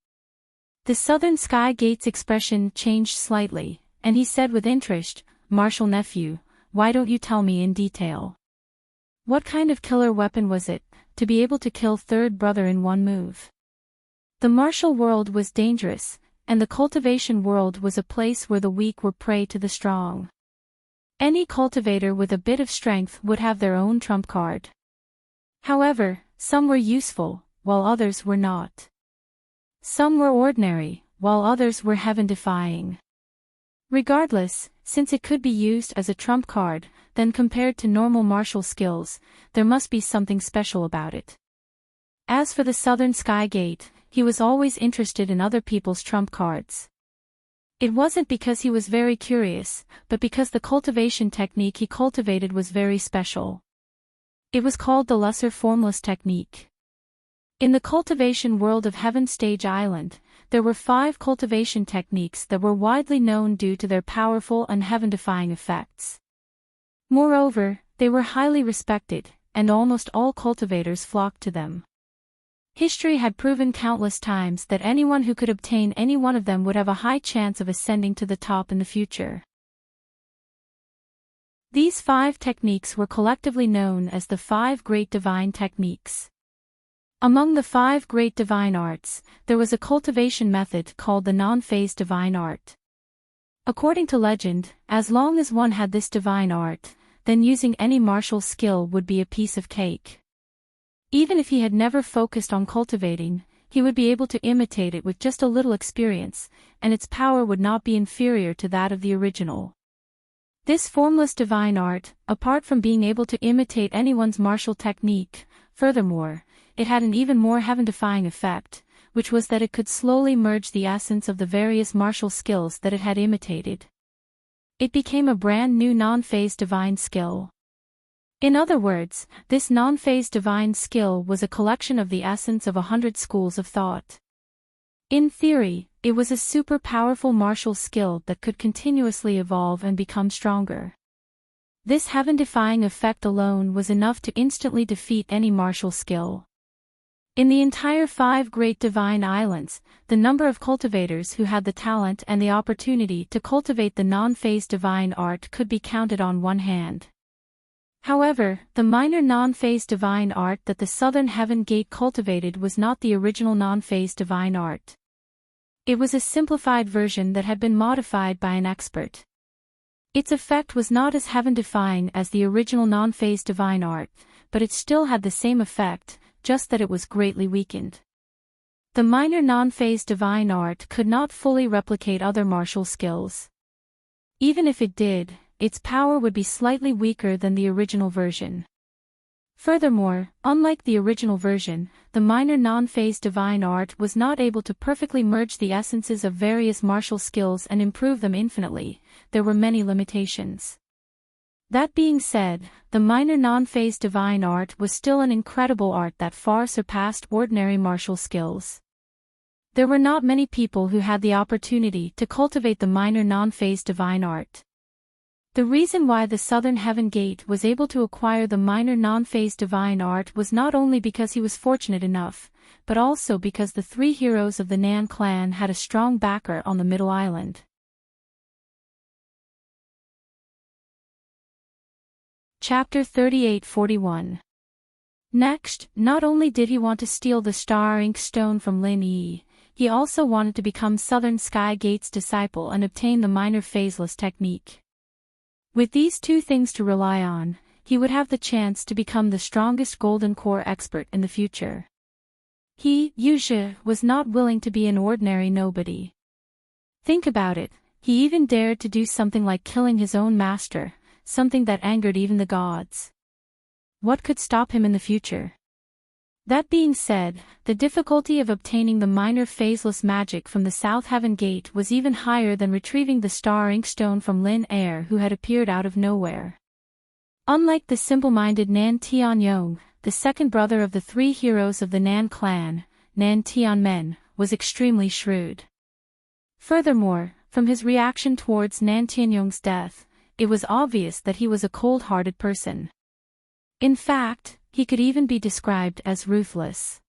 The Southern Sky Gate's expression changed slightly, and he said with interest, "Martial nephew, why don't you tell me in detail? What kind of killer weapon was it, to be able to kill third brother in one move?" The martial world was dangerous, and the cultivation world was a place where the weak were prey to the strong. Any cultivator with a bit of strength would have their own trump card. However, some were useful, while others were not. Some were ordinary, while others were heaven-defying. Regardless, since it could be used as a trump card, then compared to normal martial skills, there must be something special about it. As for the Southern Sky Gate, he was always interested in other people's trump cards. It wasn't because he was very curious, but because the cultivation technique he cultivated was very special. It was called the Lesser Formless Technique. In the cultivation world of Heaven Stage Island, there were 5 cultivation techniques that were widely known due to their powerful and heaven-defying effects. Moreover, they were highly respected, and almost all cultivators flocked to them. History had proven countless times that anyone who could obtain any one of them would have a high chance of ascending to the top in the future. These 5 techniques were collectively known as the 5 Great Divine Techniques. Among the 5 Great Divine Arts, there was a cultivation method called the non-phase divine art. According to legend, as long as one had this divine art, then using any martial skill would be a piece of cake. Even if he had never focused on cultivating, he would be able to imitate it with just a little experience, and its power would not be inferior to that of the original. This formless divine art, apart from being able to imitate anyone's martial technique, furthermore, it had an even more heaven-defying effect, which was that it could slowly merge the essence of the various martial skills that it had imitated. It became a brand new non-phase divine skill. In other words, this non-phase divine skill was a collection of the essence of 100 schools of thought. In theory, it was a super powerful martial skill that could continuously evolve and become stronger. This heaven-defying effect alone was enough to instantly defeat any martial skill. In the entire 5 Great Divine Islands, the number of cultivators who had the talent and the opportunity to cultivate the non-phase divine art could be counted on one hand. However, the minor non-phase divine art that the Southern Heaven Gate cultivated was not the original non-phase divine art. It was a simplified version that had been modified by an expert. Its effect was not as heaven-defying as the original non-phase divine art, but it still had the same effect, just that it was greatly weakened. The minor non-phase divine art could not fully replicate other martial skills. Even if it did, its power would be slightly weaker than the original version. Furthermore, unlike the original version, the minor non-phase divine art was not able to perfectly merge the essences of various martial skills and improve them infinitely. There were many limitations. That being said, the minor non-phase divine art was still an incredible art that far surpassed ordinary martial skills. There were not many people who had the opportunity to cultivate the minor non-phase divine art. The reason why the Southern Heaven Gate was able to acquire the minor non-phase divine art was not only because he was fortunate enough, but also because the 3 heroes of the Nan clan had a strong backer on the Middle Island. Chapter 38-41. Next, not only did he want to steal the star ink stone from Lin Yi, he also wanted to become Southern Sky Gate's disciple and obtain the minor phaseless technique. With these two things to rely on, he would have the chance to become the strongest golden core expert in the future. He, Yuzhe, was not willing to be an ordinary nobody. Think about it, he even dared to do something like killing his own master, something that angered even the gods. What could stop him in the future? That being said, the difficulty of obtaining the minor phaseless magic from the South Heaven Gate was even higher than retrieving the star inkstone from Lin Er, who had appeared out of nowhere. Unlike the simple-minded Nan Tianyong, the second brother of the three heroes of the Nan clan, Nan Tianmen, was extremely shrewd. Furthermore, from his reaction towards Nan Tianyong's death, it was obvious that he was a cold-hearted person. In fact, he could even be described as ruthless.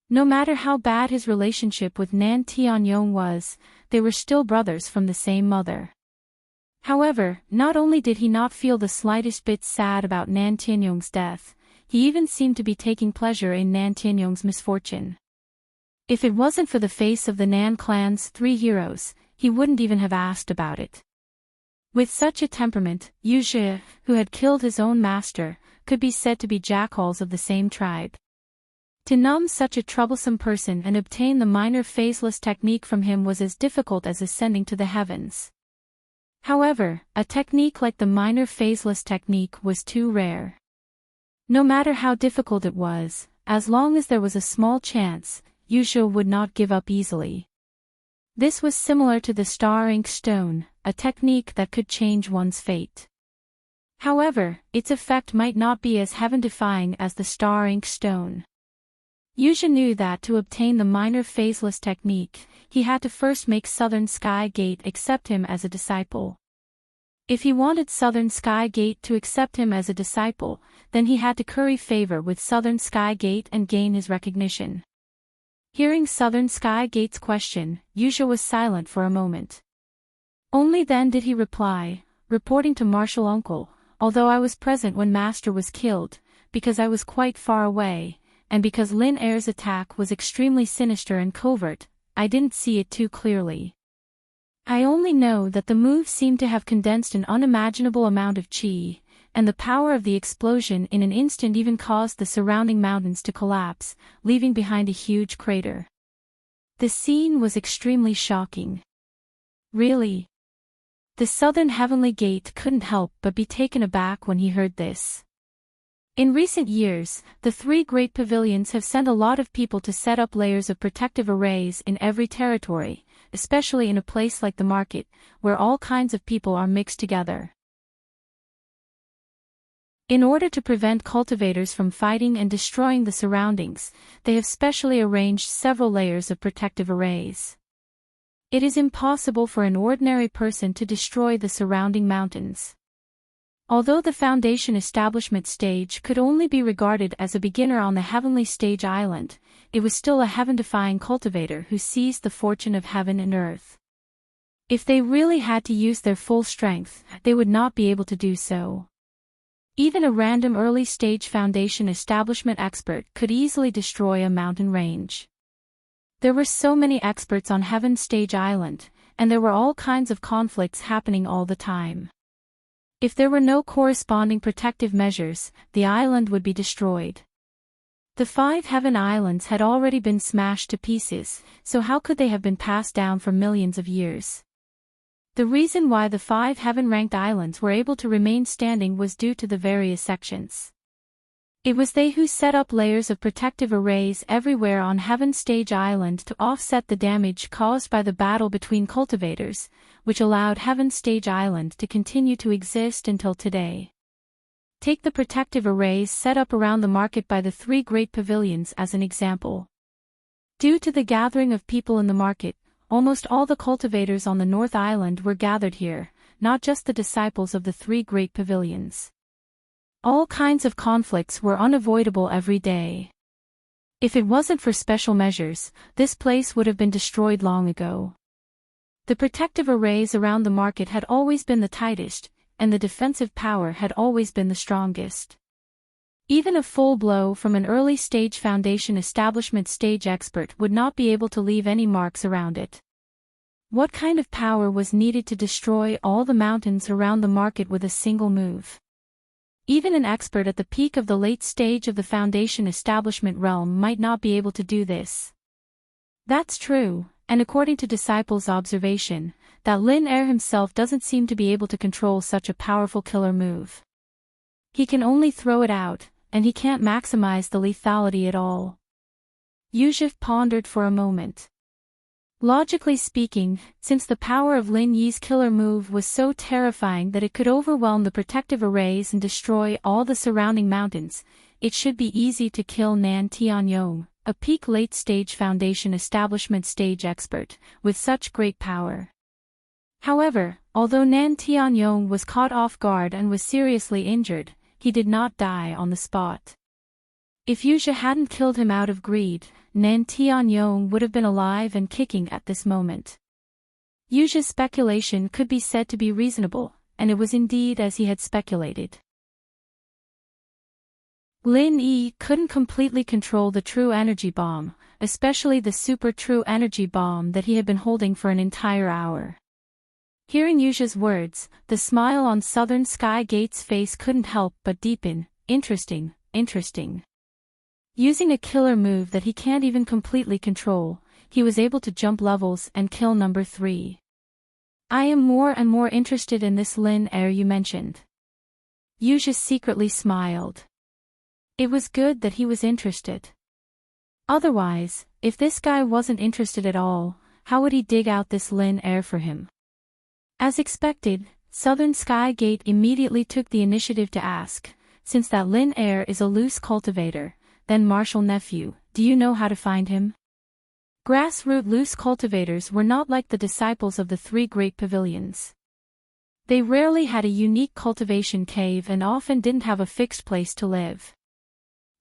No matter how bad his relationship with Nan Tianyong was, they were still brothers from the same mother. However, not only did he not feel the slightest bit sad about Nan Tianyong's death, he even seemed to be taking pleasure in Nan Tianyong's misfortune. If it wasn't for the face of the Nan clan's three heroes, he wouldn't even have asked about it. With such a temperament, Yuzhe, who had killed his own master, could be said to be jackals of the same tribe. To numb such a troublesome person and obtain the minor phaseless technique from him was as difficult as ascending to the heavens. However, a technique like the minor phaseless technique was too rare. No matter how difficult it was, as long as there was a small chance, Yuzhe would not give up easily. This was similar to the star ink stone, a technique that could change one's fate. However, its effect might not be as heaven-defying as the star ink stone. Yuzhe knew that to obtain the minor phaseless technique, he had to first make Southern Sky Gate accept him as a disciple. If he wanted Southern Sky Gate to accept him as a disciple, then he had to curry favor with Southern Sky Gate and gain his recognition. Hearing Southern Sky Gate's question, Yuzhe was silent for a moment. Only then did he reply, reporting to Martial Uncle, although I was present when Master was killed, because I was quite far away, and because Lin Er's attack was extremely sinister and covert, I didn't see it too clearly. I only know that the move seemed to have condensed an unimaginable amount of chi, and the power of the explosion in an instant even caused the surrounding mountains to collapse, leaving behind a huge crater. The scene was extremely shocking. Really? The Southern Heavenly Gate couldn't help but be taken aback when he heard this. In recent years, the three great pavilions have sent a lot of people to set up layers of protective arrays in every territory, especially in a place like the market, where all kinds of people are mixed together. In order to prevent cultivators from fighting and destroying the surroundings, they have specially arranged several layers of protective arrays. It is impossible for an ordinary person to destroy the surrounding mountains. Although the Foundation establishment stage could only be regarded as a beginner on the Heavenly Stage Island, it was still a heaven-defying cultivator who seized the fortune of heaven and earth. If they really had to use their full strength, they would not be able to do so. Even a random early-stage Foundation establishment expert could easily destroy a mountain range. There were so many experts on Heaven Stage Island, and there were all kinds of conflicts happening all the time. If there were no corresponding protective measures, the island would be destroyed. The 5 Heaven Islands had already been smashed to pieces, so how could they have been passed down for millions of years? The reason why the 5 Heaven-ranked islands were able to remain standing was due to the various sections. It was they who set up layers of protective arrays everywhere on Heaven Stage Island to offset the damage caused by the battle between cultivators, which allowed Heaven Stage Island to continue to exist until today. Take the protective arrays set up around the market by the 3 great pavilions as an example. Due to the gathering of people in the market, almost all the cultivators on the North Island were gathered here, not just the disciples of the 3 great pavilions. All kinds of conflicts were unavoidable every day. If it wasn't for special measures, this place would have been destroyed long ago. The protective arrays around the market had always been the tightest, and the defensive power had always been the strongest. Even a full blow from an early-stage Foundation establishment stage expert would not be able to leave any marks around it. What kind of power was needed to destroy all the mountains around the market with a single move? Even an expert at the peak of the late stage of the Foundation establishment realm might not be able to do this. That's true, and according to Disciple's observation, that Lin Er himself doesn't seem to be able to control such a powerful killer move. He can only throw it out, and he can't maximize the lethality at all. Yuzhi pondered for a moment. Logically speaking, since the power of Lin Yi's killer move was so terrifying that it could overwhelm the protective arrays and destroy all the surrounding mountains, it should be easy to kill Nan Tianyong, a peak late-stage Foundation establishment stage expert, with such great power. However, although Nan Tianyong was caught off guard and was seriously injured, he did not die on the spot. If Yuzhi hadn't killed him out of greed, Nan Tianyong would have been alive and kicking at this moment. Yuzhi's speculation could be said to be reasonable, and it was indeed as he had speculated. Lin Yi couldn't completely control the true energy bomb, especially the super true energy bomb that he had been holding for an entire hour. Hearing Yuzhi's words, the smile on Southern Sky Gate's face couldn't help but deepen. Interesting. Using a killer move that he can't even completely control, he was able to jump levels and kill number 3. I am more and more interested in this Lin Er you mentioned. Yuzhi secretly smiled. It was good that he was interested. Otherwise, if this guy wasn't interested at all, how would he dig out this Lin Er for him? As expected, Southern Sky Gate immediately took the initiative to ask, since that Lin Er is a loose cultivator, then Marshal Nephew, do you know how to find him? Grassroot loose cultivators were not like the disciples of the 3 great pavilions. They rarely had a unique cultivation cave and often didn't have a fixed place to live.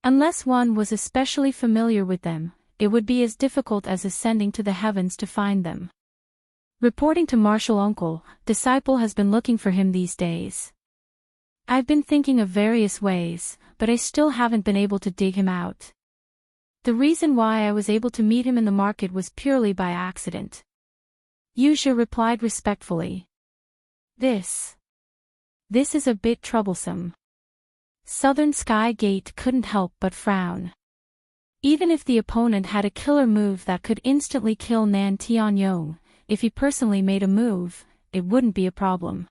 Unless one was especially familiar with them, it would be as difficult as ascending to the heavens to find them. Reporting to Marshal Uncle, Disciple has been looking for him these days. I've been thinking of various ways, but I still haven't been able to dig him out. The reason why I was able to meet him in the market was purely by accident. Yuzhi replied respectfully. This is a bit troublesome. Southern Sky Gate couldn't help but frown. Even if the opponent had a killer move that could instantly kill Nan Tianyong, if he personally made a move, it wouldn't be a problem.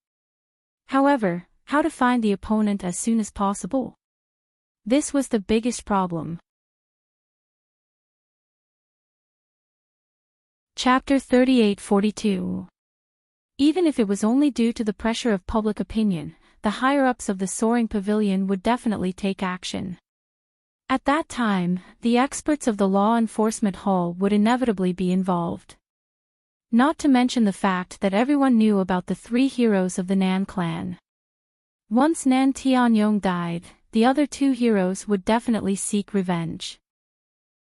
However, how to find the opponent as soon as possible? This was the biggest problem. Chapter 38-42. Even if it was only due to the pressure of public opinion, the higher-ups of the Soaring Pavilion would definitely take action. At that time, the experts of the Law Enforcement Hall would inevitably be involved. Not to mention the fact that everyone knew about the 3 heroes of the Nan clan. Once Nan Tianyong died, the other 2 heroes would definitely seek revenge.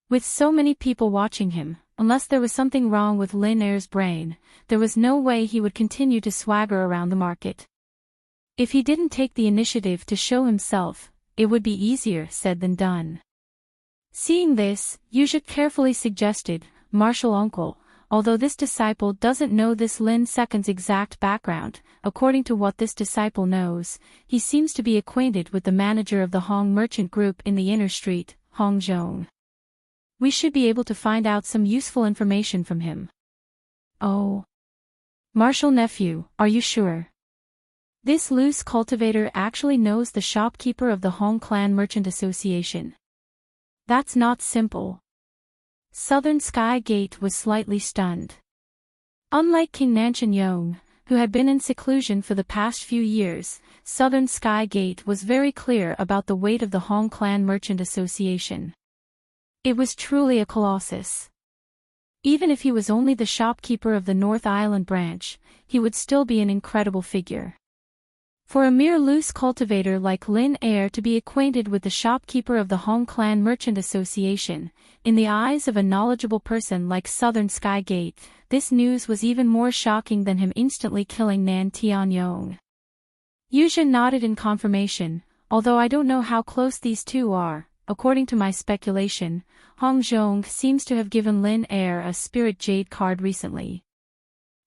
With so many people watching him, unless there was something wrong with Lin Er's brain, there was no way he would continue to swagger around the market. If he didn't take the initiative to show himself, it would be easier said than done. Seeing this, Yuzhi carefully suggested, Marshal Uncle, although this disciple doesn't know this Lin Second's exact background, according to what this disciple knows, he seems to be acquainted with the manager of the Hong merchant group in the inner street, Hong Zhong. We should be able to find out some useful information from him. Oh. Marshal Nephew, are you sure? This loose cultivator actually knows the shopkeeper of the Hong Clan Merchant Association. That's not simple. Southern Sky Gate was slightly stunned. Unlike King Nanshan Yong, who had been in seclusion for the past few years, Southern Sky Gate was very clear about the weight of the Hong Clan Merchant Association. It was truly a colossus. Even if he was only the shopkeeper of the North Island branch, he would still be an incredible figure. For a mere loose cultivator like Lin Er to be acquainted with the shopkeeper of the Hong Clan Merchant Association, in the eyes of a knowledgeable person like Southern Sky Gate, this news was even more shocking than him instantly killing Nan Tianyong. Yuzhi nodded in confirmation, although I don't know how close these two are. According to my speculation, Hong Zhong seems to have given Lin Er a spirit jade card recently.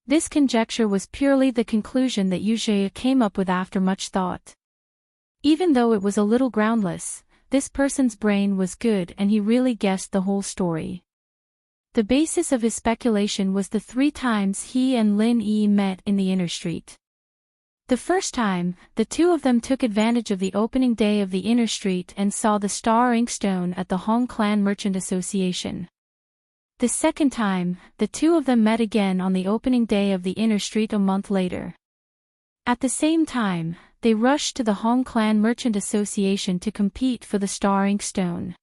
This conjecture was purely the conclusion that Yu Zhe came up with after much thought. Even though it was a little groundless, this person's brain was good and he really guessed the whole story. The basis of his speculation was the 3 times he and Lin Yi met in the inner street. The first time, the two of them took advantage of the opening day of the inner street and saw the star inkstone at the Hong Clan Merchant Association. The second time, the two of them met again on the opening day of the inner street a month later. At the same time, they rushed to the Hong Clan Merchant Association to compete for the star inkstone.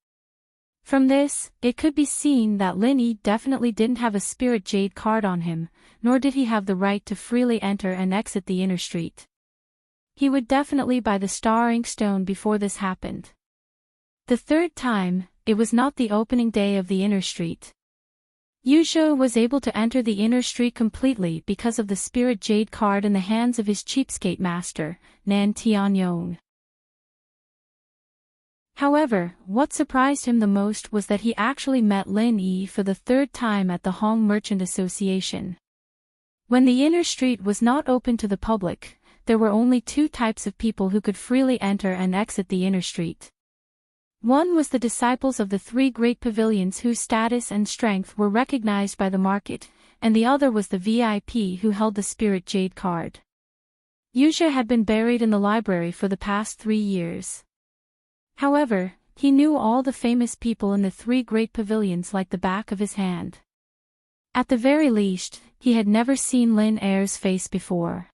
From this, it could be seen that Lin Yi definitely didn't have a spirit jade card on him, nor did he have the right to freely enter and exit the inner street. He would definitely buy the star inkstone before this happened. The third time, it was not the opening day of the inner street. Yu Zhe was able to enter the inner street completely because of the spirit jade card in the hands of his cheapskate master, Nan Tianyong. However, what surprised him the most was that he actually met Lin Yi for the 3rd time at the Hong Merchant Association. When the inner street was not open to the public, there were only 2 types of people who could freely enter and exit the inner street. One was the disciples of the 3 great pavilions whose status and strength were recognized by the market, and the other was the VIP who held the spirit jade card. Yu Zhe had been buried in the library for the past 3 years. However, he knew all the famous people in the 3 great pavilions like the back of his hand. At the very least, he had never seen Lin Er's face before.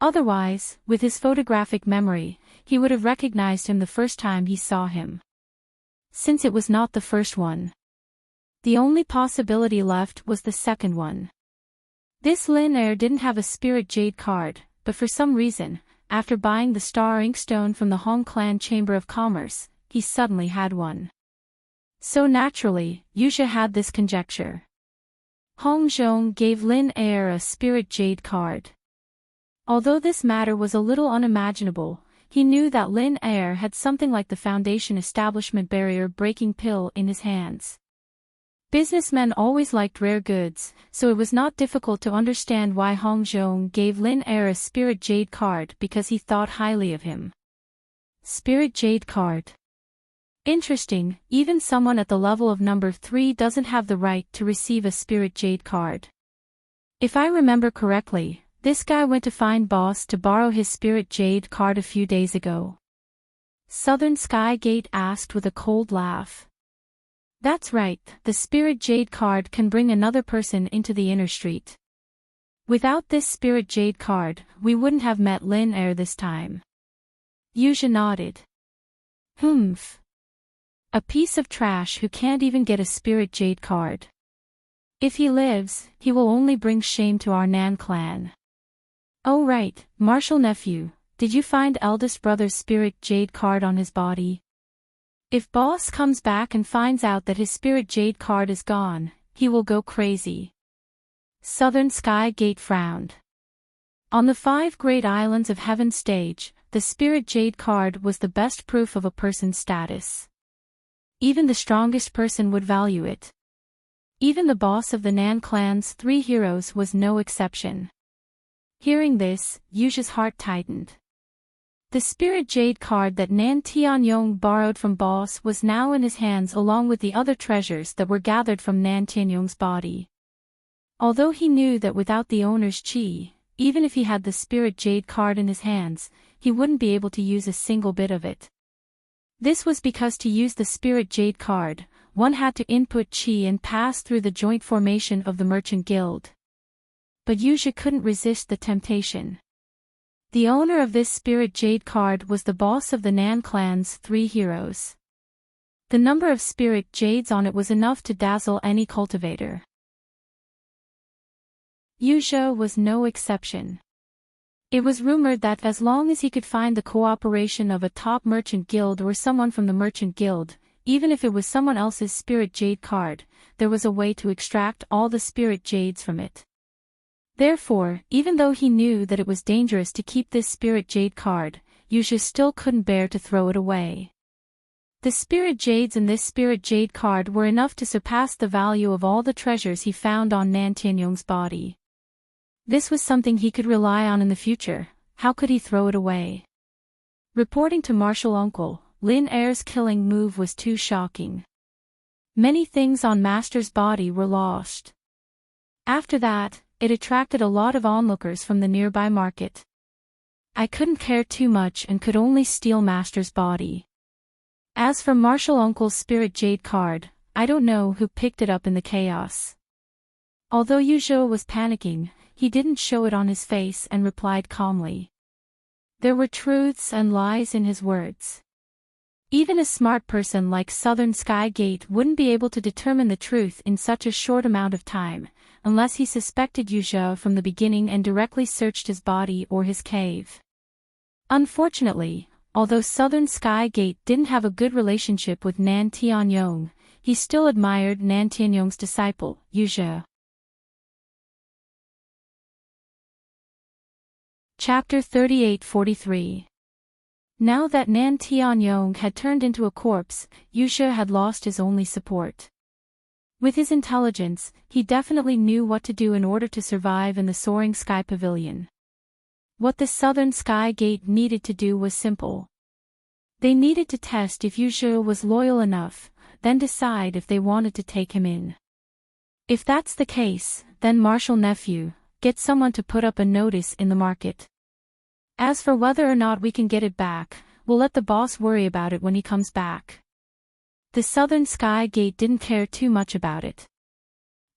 Otherwise, with his photographic memory, he would have recognized him the first time he saw him. Since it was not the first one, the only possibility left was the second one. This Lin Er didn't have a spirit jade card, but for some reason, after buying the star inkstone from the Hong Clan Chamber of Commerce, he suddenly had one. So naturally, Yu Zhe had this conjecture. Hong Zhong gave Lin Er a spirit jade card. Although this matter was a little unimaginable, he knew that Lin Er had something like the Foundation establishment barrier-breaking pill in his hands. Businessmen always liked rare goods, so it was not difficult to understand why Hong Zhong gave Lin Er a spirit jade card because he thought highly of him. Spirit jade card. Interesting, even someone at the level of number 3 doesn't have the right to receive a spirit jade card. If I remember correctly, this guy went to find boss to borrow his spirit jade card a few days ago. Southern Sky Gate asked with a cold laugh. That's right, the spirit jade card can bring another person into the inner street. Without this spirit jade card, we wouldn't have met Lin Er this time. Yu Zhe nodded. Humph. A piece of trash who can't even get a spirit jade card. If he lives, he will only bring shame to our Nan clan. Oh right, Marshal nephew, did you find eldest brother's spirit jade card on his body? If boss comes back and finds out that his spirit jade card is gone, he will go crazy. Southern Sky Gate frowned. On the 5 great islands of heaven stage, the spirit jade card was the best proof of a person's status. Even the strongest person would value it. Even the boss of the Nan clan's 3 heroes was no exception. Hearing this, Yu Zhe's heart tightened. The spirit jade card that Nan Tianyong borrowed from boss was now in his hands along with the other treasures that were gathered from Nan Tianyong's body. Although he knew that without the owner's chi, even if he had the spirit jade card in his hands, he wouldn't be able to use a single bit of it. This was because to use the spirit jade card, one had to input chi and pass through the joint formation of the Merchant Guild. But Yu Zhe couldn't resist the temptation. The owner of this spirit jade card was the boss of the Nan clan's 3 heroes. The number of spirit jades on it was enough to dazzle any cultivator. Yu Zhe was no exception. It was rumored that as long as he could find the cooperation of a top merchant guild or someone from the merchant guild, even if it was someone else's spirit jade card, there was a way to extract all the spirit jades from it. Therefore, even though he knew that it was dangerous to keep this spirit jade card, Yusha still couldn't bear to throw it away. The spirit jades in this spirit jade card were enough to surpass the value of all the treasures he found on Nan Tianyong's body. This was something he could rely on in the future. How could he throw it away? Reporting to Martial Uncle, Lin Air's killing move was too shocking. Many things on Master's body were lost. After that, it attracted a lot of onlookers from the nearby market. I couldn't care too much and could only steal Master's body. As for Martial Uncle's Spirit Jade card, I don't know who picked it up in the chaos. Although Yuzhou was panicking, he didn't show it on his face and replied calmly. There were truths and lies in his words. Even a smart person like Southern Sky Gate wouldn't be able to determine the truth in such a short amount of time, unless he suspected Yuzhou from the beginning and directly searched his body or his cave. Unfortunately, although Southern Sky Gate didn't have a good relationship with Nan Tianyong, he still admired Nan Tianyong's disciple, Yuzhou. Chapter 38-43. Now that Nan Tianyong had turned into a corpse, Yuzhou had lost his only support. With his intelligence, he definitely knew what to do in order to survive in the soaring sky pavilion. What the Southern Sky Gate needed to do was simple. They needed to test if Yuzhou was loyal enough, then decide if they wanted to take him in. If that's the case, then Martial Nephew, get someone to put up a notice in the market. As for whether or not we can get it back, we'll let the boss worry about it when he comes back. The Southern Sky Gate didn't care too much about it.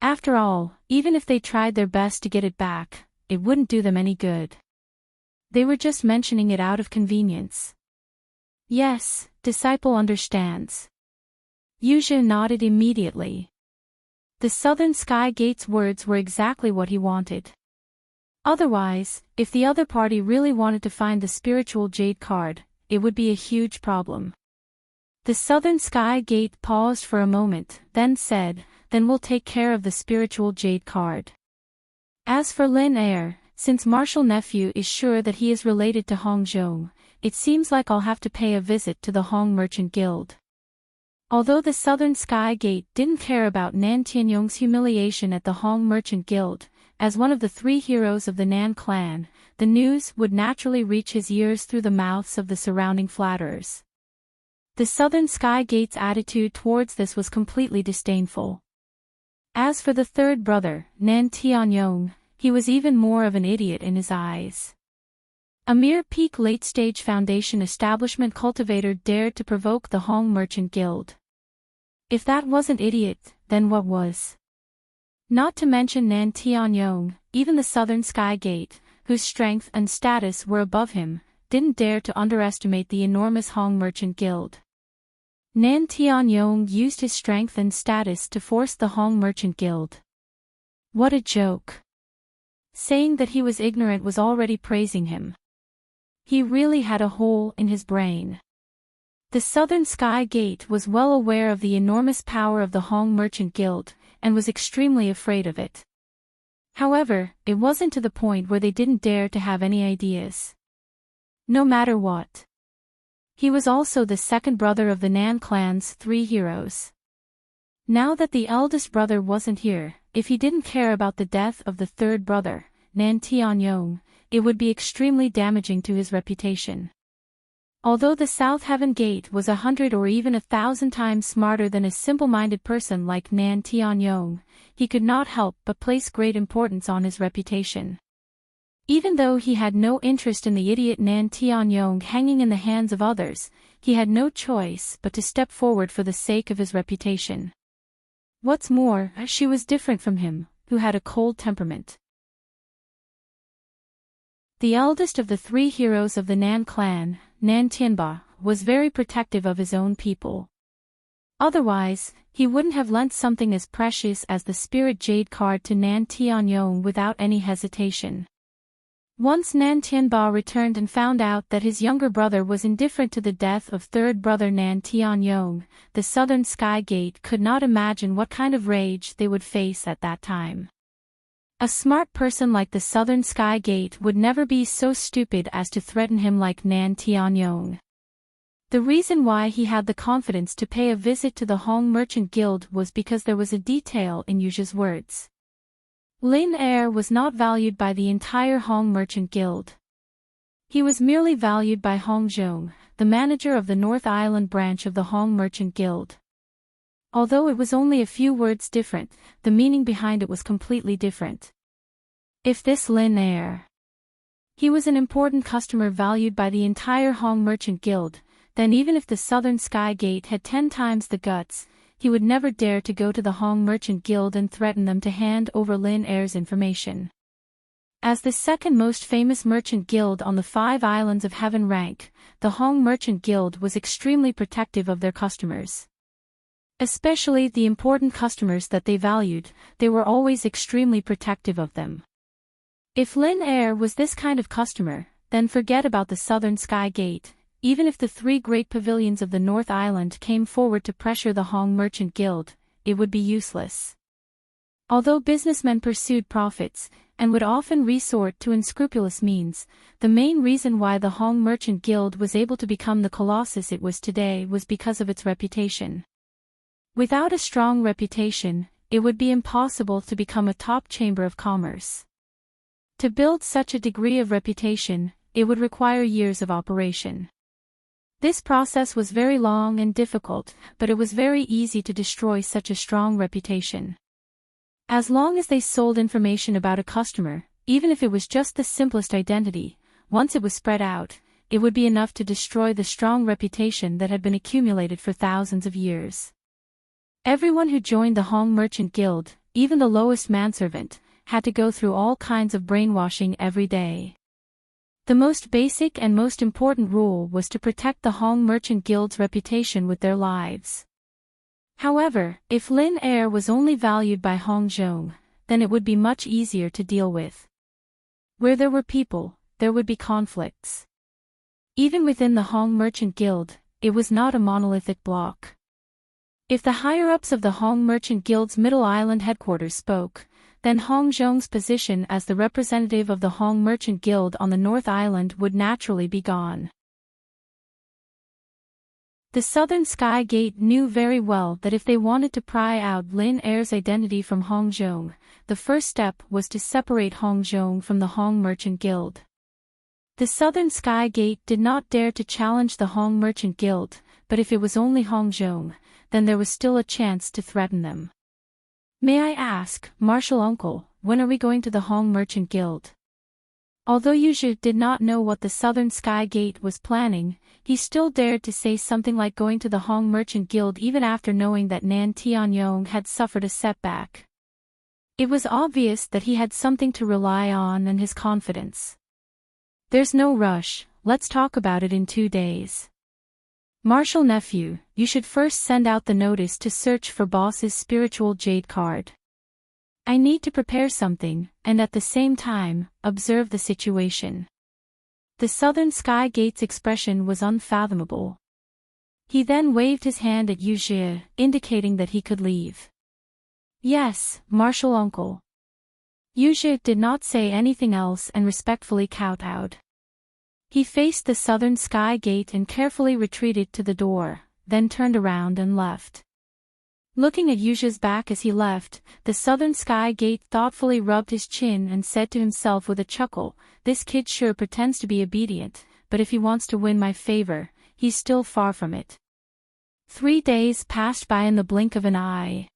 After all, even if they tried their best to get it back, it wouldn't do them any good. They were just mentioning it out of convenience. Yes, disciple understands. Yuzhou nodded immediately. The Southern Sky Gate's words were exactly what he wanted. Otherwise, if the other party really wanted to find the spiritual jade card, it would be a huge problem. The Southern Sky Gate paused for a moment, then said, then we'll take care of the spiritual jade card. As for Lin Air, since Martial Nephew is sure that he is related to Hong Zhong, it seems like I'll have to pay a visit to the Hong Merchant Guild. Although the Southern Sky Gate didn't care about Nan Tianyong's humiliation at the Hong Merchant Guild, as one of the three heroes of the Nan clan, the news would naturally reach his ears through the mouths of the surrounding flatterers. The Southern Sky Gate's attitude towards this was completely disdainful. As for the third brother, Nan Tianyong, he was even more of an idiot in his eyes. A mere peak late-stage foundation establishment cultivator dared to provoke the Hong Merchant Guild. If that wasn't idiot, then what was? Not to mention Nan Tianyong, even the Southern Sky Gate, whose strength and status were above him, didn't dare to underestimate the enormous Hong Merchant Guild. Nan Tianyong used his strength and status to force the Hong Merchant Guild. What a joke. Saying that he was ignorant was already praising him. He really had a hole in his brain. The Southern Sky Gate was well aware of the enormous power of the Hong Merchant Guild, and was extremely afraid of it. However, it wasn't to the point where they didn't dare to have any ideas. No matter what. He was also the second brother of the Nan clan's three heroes. Now that the eldest brother wasn't here, if he didn't care about the death of the third brother, Nan Tianyong, it would be extremely damaging to his reputation. Although the South Heaven Gate was 100 or even 1,000 times smarter than a simple-minded person like Nan Tianyong, he could not help but place great importance on his reputation. Even though he had no interest in the idiot Nan Tianyong hanging in the hands of others, he had no choice but to step forward for the sake of his reputation. What's more, she was different from him, who had a cold temperament. The eldest of the three heroes of the Nan clan, Nan Tianba, was very protective of his own people. Otherwise, he wouldn't have lent something as precious as the Spirit Jade card to Nan Tianyong without any hesitation. Once Nan Tianba returned and found out that his younger brother was indifferent to the death of third brother Nan Tianyong, the Southern Sky Gate could not imagine what kind of rage they would face at that time. A smart person like the Southern Sky Gate would never be so stupid as to threaten him like Nan Tianyong. The reason why he had the confidence to pay a visit to the Hong Merchant Guild was because there was a detail in Yuja's words. Lin Er was not valued by the entire Hong Merchant Guild. He was merely valued by Hong Zhong, the manager of the North Island branch of the Hong Merchant Guild. Although it was only a few words different, the meaning behind it was completely different. If this Lin Er, he was an important customer valued by the entire Hong Merchant Guild, then even if the Southern Sky Gate had 10 times the guts, he would never dare to go to the Hong Merchant Guild and threaten them to hand over Lin Er's information. As the second most famous merchant guild on the 5 islands of Heaven rank, the Hong Merchant Guild was extremely protective of their customers. Especially the important customers that they valued, they were always extremely protective of them. If Lin Er was this kind of customer, then forget about the Southern Sky Gate. Even if the 3 great pavilions of the North Island came forward to pressure the Hong Merchant Guild, it would be useless. Although businessmen pursued profits, and would often resort to unscrupulous means, the main reason why the Hong Merchant Guild was able to become the colossus it was today was because of its reputation. Without a strong reputation, it would be impossible to become a top chamber of commerce. To build such a degree of reputation, it would require years of operation. This process was very long and difficult, but it was very easy to destroy such a strong reputation. As long as they sold information about a customer, even if it was just the simplest identity, once it was spread out, it would be enough to destroy the strong reputation that had been accumulated for thousands of years. Everyone who joined the Hong Merchant Guild, even the lowest manservant, had to go through all kinds of brainwashing every day. The most basic and most important rule was to protect the Hong Merchant Guild's reputation with their lives. However, if Lin Er was only valued by Hong Zhong, then it would be much easier to deal with. Where there were people, there would be conflicts. Even within the Hong Merchant Guild, it was not a monolithic block. If the higher-ups of the Hong Merchant Guild's Middle Island headquarters spoke, then Hong Zhong's position as the representative of the Hong Merchant Guild on the North Island would naturally be gone. The Southern Sky Gate knew very well that if they wanted to pry out Lin Er's identity from Hong Zhong, the first step was to separate Hong Zhong from the Hong Merchant Guild. The Southern Sky Gate did not dare to challenge the Hong Merchant Guild, but if it was only Hong Zhong, then there was still a chance to threaten them. May I ask, Marshal Uncle, when are we going to the Hong Merchant Guild? Although Yuzhu did not know what the Southern Sky Gate was planning, he still dared to say something like going to the Hong Merchant Guild even after knowing that Nan Tianyong had suffered a setback. It was obvious that he had something to rely on and his confidence. There's no rush, let's talk about it in 2 days. Marshal nephew, you should first send out the notice to search for boss's spiritual jade card. I need to prepare something, and at the same time, observe the situation. The Southern Sky Gate's expression was unfathomable. He then waved his hand at Yuzhi, indicating that he could leave. Yes, Marshal Uncle. Yuzhi did not say anything else and respectfully kowtowed. He faced the Southern Sky Gate and carefully retreated to the door, then turned around and left. Looking at Yuzhi's back as he left, the Southern Sky Gate thoughtfully rubbed his chin and said to himself with a chuckle, "This kid sure pretends to be obedient, but if he wants to win my favor, he's still far from it." 3 days passed by in the blink of an eye.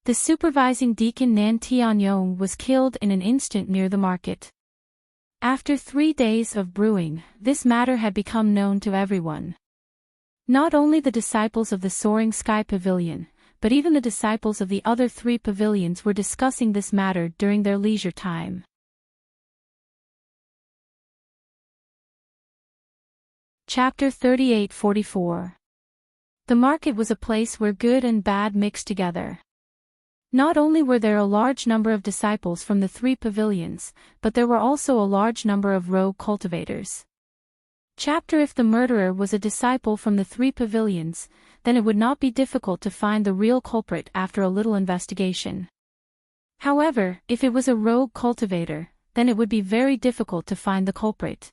The supervising deacon Nan Tianyong was killed in an instant near the market. After 3 days of brewing, this matter had become known to everyone. Not only the disciples of the Soaring Sky Pavilion, but even the disciples of the other 3 pavilions were discussing this matter during their leisure time. Chapter 38-44. The market was a place where good and bad mixed together. Not only were there a large number of disciples from the 3 pavilions, but there were also a large number of rogue cultivators. If the murderer was a disciple from the 3 pavilions, then it would not be difficult to find the real culprit after a little investigation. However, if it was a rogue cultivator, then it would be very difficult to find the culprit.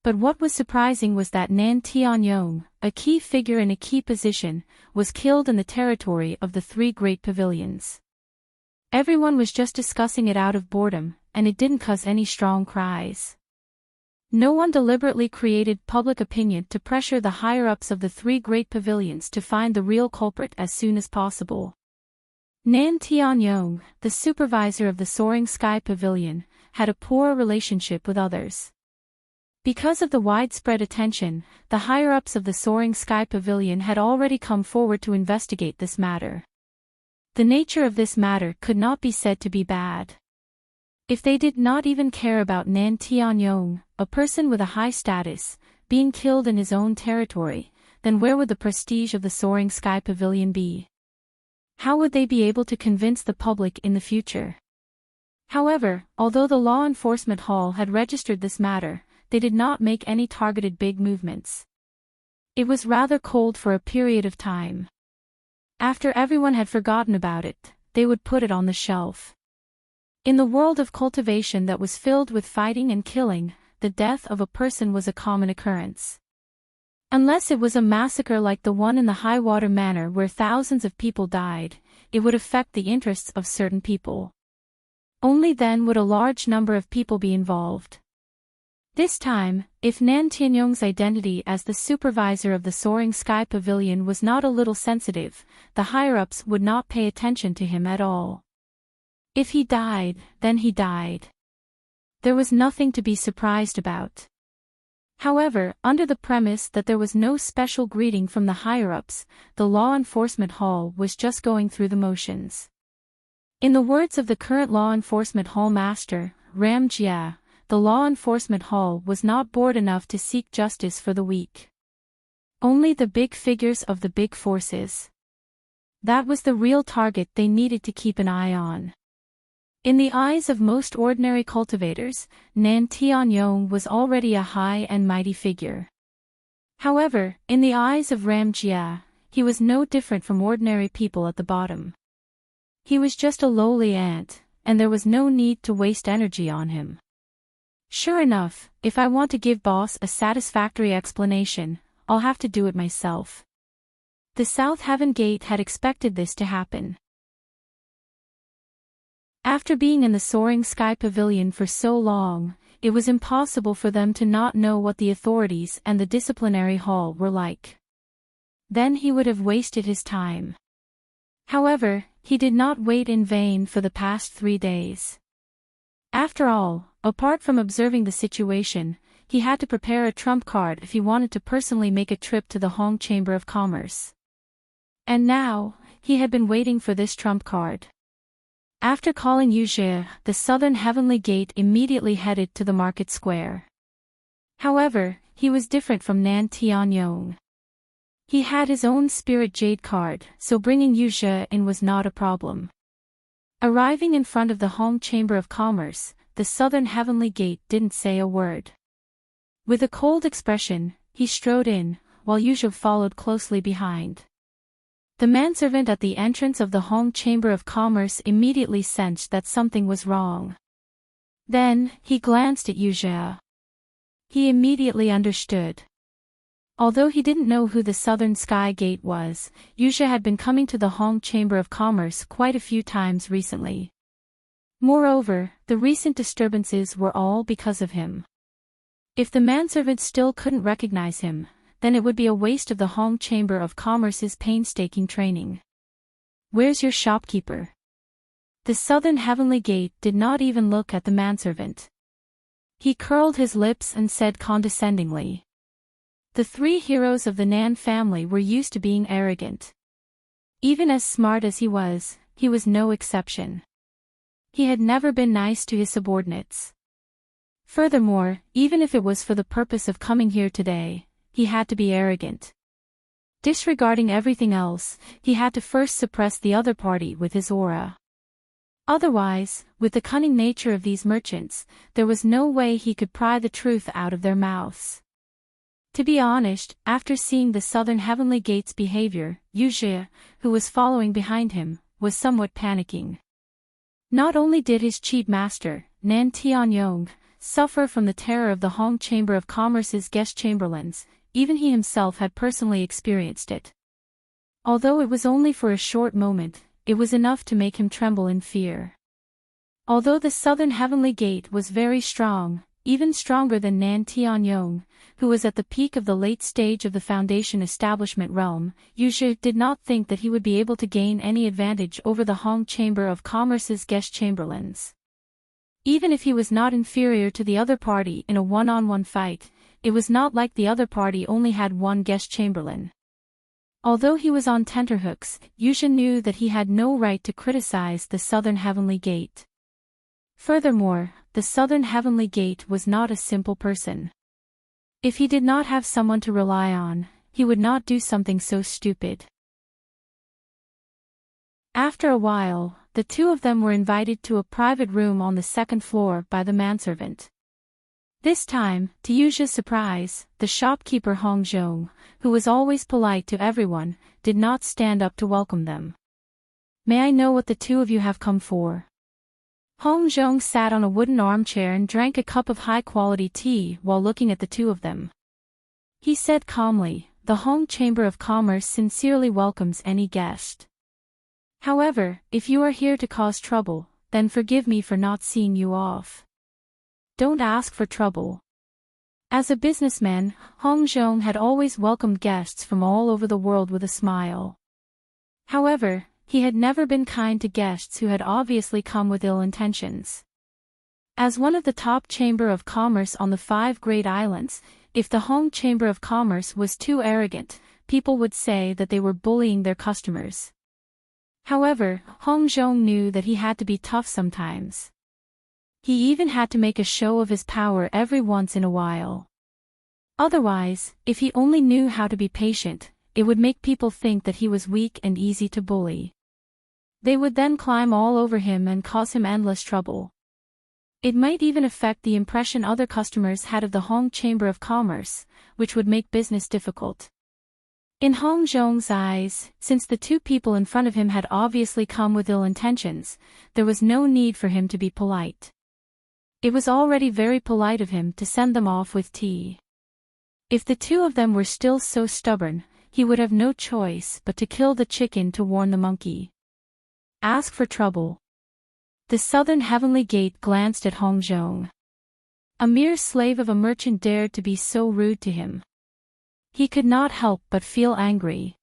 But what was surprising was that Nan Tianyong, a key figure in a key position, was killed in the territory of the three great pavilions. Everyone was just discussing it out of boredom, and it didn't cause any strong cries. No one deliberately created public opinion to pressure the higher-ups of the three great pavilions to find the real culprit as soon as possible. Nan Tianyong, the supervisor of the Soaring Sky Pavilion, had a poor relationship with others. Because of the widespread attention, the higher-ups of the Soaring Sky Pavilion had already come forward to investigate this matter. The nature of this matter could not be said to be bad. If they did not even care about Nan Tianyong, a person with a high status, being killed in his own territory, then where would the prestige of the Soaring Sky Pavilion be? How would they be able to convince the public in the future? However, although the law enforcement hall had registered this matter, they did not make any targeted big movements. It was rather cold for a period of time. After everyone had forgotten about it, they would put it on the shelf. In the world of cultivation that was filled with fighting and killing, the death of a person was a common occurrence. Unless it was a massacre like the one in the Highwater Manor where thousands of people died, it would affect the interests of certain people. Only then would a large number of people be involved. This time, if Nan Tianyong's identity as the supervisor of the Soaring Sky Pavilion was not a little sensitive, the higher-ups would not pay attention to him at all. If he died, then he died. There was nothing to be surprised about. However, under the premise that there was no special greeting from the higher-ups, the law enforcement hall was just going through the motions. In the words of the current law enforcement hall master, Ram Jia, the law enforcement hall was not bored enough to seek justice for the weak. Only the big figures of the big forces. That was the real target they needed to keep an eye on. In the eyes of most ordinary cultivators, Nan Tianyong was already a high and mighty figure. However, in the eyes of Ram Jia, he was no different from ordinary people at the bottom. He was just a lowly ant, and there was no need to waste energy on him. Sure enough, if I want to give boss a satisfactory explanation, I'll have to do it myself. The South Heaven Gate had expected this to happen. After being in the Soaring Sky Pavilion for so long, it was impossible for them to not know what the authorities and the disciplinary hall were like. Then he would have wasted his time. However, he did not wait in vain for the past 3 days. After all, apart from observing the situation, he had to prepare a trump card if he wanted to personally make a trip to the Hong Chamber of Commerce. And now, he had been waiting for this trump card. After calling Yuzhe, the southern heavenly gate immediately headed to the market square. However, he was different from Nan Tianyong. He had his own spirit jade card, so bringing Yuzhe in was not a problem. Arriving in front of the Hong Chamber of Commerce, the southern heavenly gate didn't say a word. With a cold expression, he strode in, while Yuzhe followed closely behind. The manservant at the entrance of the Hong Chamber of Commerce immediately sensed that something was wrong. Then, he glanced at Yuzhe. He immediately understood. Although he didn't know who the Southern Sky Gate was, Yuzhe had been coming to the Hong Chamber of Commerce quite a few times recently. Moreover, the recent disturbances were all because of him. If the manservant still couldn't recognize him, then it would be a waste of the Hong Chamber of Commerce's painstaking training. "Where's your shopkeeper?" The Southern Heavenly Gate did not even look at the manservant. He curled his lips and said condescendingly. The 3 heroes of the Nan family were used to being arrogant. Even as smart as he was no exception. He had never been nice to his subordinates. Furthermore, even if it was for the purpose of coming here today, he had to be arrogant. Disregarding everything else, he had to first suppress the other party with his aura. Otherwise, with the cunning nature of these merchants, there was no way he could pry the truth out of their mouths. To be honest, after seeing the Southern Heavenly Gate's behavior, Yuzhe, who was following behind him, was somewhat panicking. Not only did his chief master, Nan Tianyong, suffer from the terror of the Hong Chamber of Commerce's guest chamberlains, even he himself had personally experienced it. Although it was only for a short moment, it was enough to make him tremble in fear. Although the southern heavenly gate was very strong, even stronger than Nan Tianyong, who was at the peak of the late stage of the foundation establishment realm, Yuzhi did not think that he would be able to gain any advantage over the Hong Chamber of Commerce's guest chamberlains. Even if he was not inferior to the other party in a one-on-one fight, it was not like the other party only had one guest chamberlain. Although he was on tenterhooks, Yuzhi knew that he had no right to criticize the southern heavenly gate. Furthermore, the southern heavenly gate was not a simple person. If he did not have someone to rely on, he would not do something so stupid. After a while, the two of them were invited to a private room on the second floor by the manservant. This time, to Yuzhi's surprise, the shopkeeper Hong Zhong, who was always polite to everyone, did not stand up to welcome them. "May I know what the two of you have come for?" Hong Zhong sat on a wooden armchair and drank a cup of high-quality tea while looking at the two of them. He said calmly, "The Hong Chamber of Commerce sincerely welcomes any guest. However, if you are here to cause trouble, then forgive me for not seeing you off. Don't ask for trouble." As a businessman, Hong Zhong had always welcomed guests from all over the world with a smile. However, he had never been kind to guests who had obviously come with ill intentions. As one of the top Chamber of Commerce on the 5 Great Islands, if the Hong Chamber of Commerce was too arrogant, people would say that they were bullying their customers. However, Hong Zhong knew that he had to be tough sometimes. He even had to make a show of his power every once in a while. Otherwise, if he only knew how to be patient, it would make people think that he was weak and easy to bully. They would then climb all over him and cause him endless trouble. It might even affect the impression other customers had of the Hong Chamber of Commerce, which would make business difficult. In Hong Zhong's eyes, since the two people in front of him had obviously come with ill intentions, there was no need for him to be polite. It was already very polite of him to send them off with tea. If the two of them were still so stubborn, he would have no choice but to kill the chicken to warn the monkey. Ask for trouble. The southern heavenly gate glanced at Hong Zhong. A mere slave of a merchant dared to be so rude to him. He could not help but feel angry.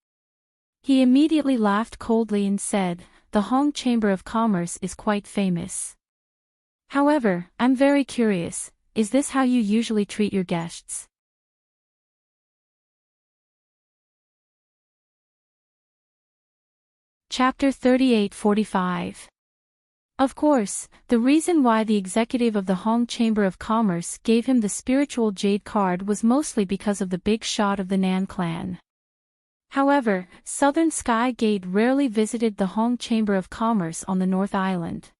He immediately laughed coldly and said, "The Hong Chamber of Commerce is quite famous. However, I'm very curious, is this how you usually treat your guests?" Chapter 38-45. Of course, the reason why the executive of the Hong Chamber of Commerce gave him the spiritual jade card was mostly because of the big shot of the Nan clan. However, Southern Sky Gate rarely visited the Hong Chamber of Commerce on the North Island.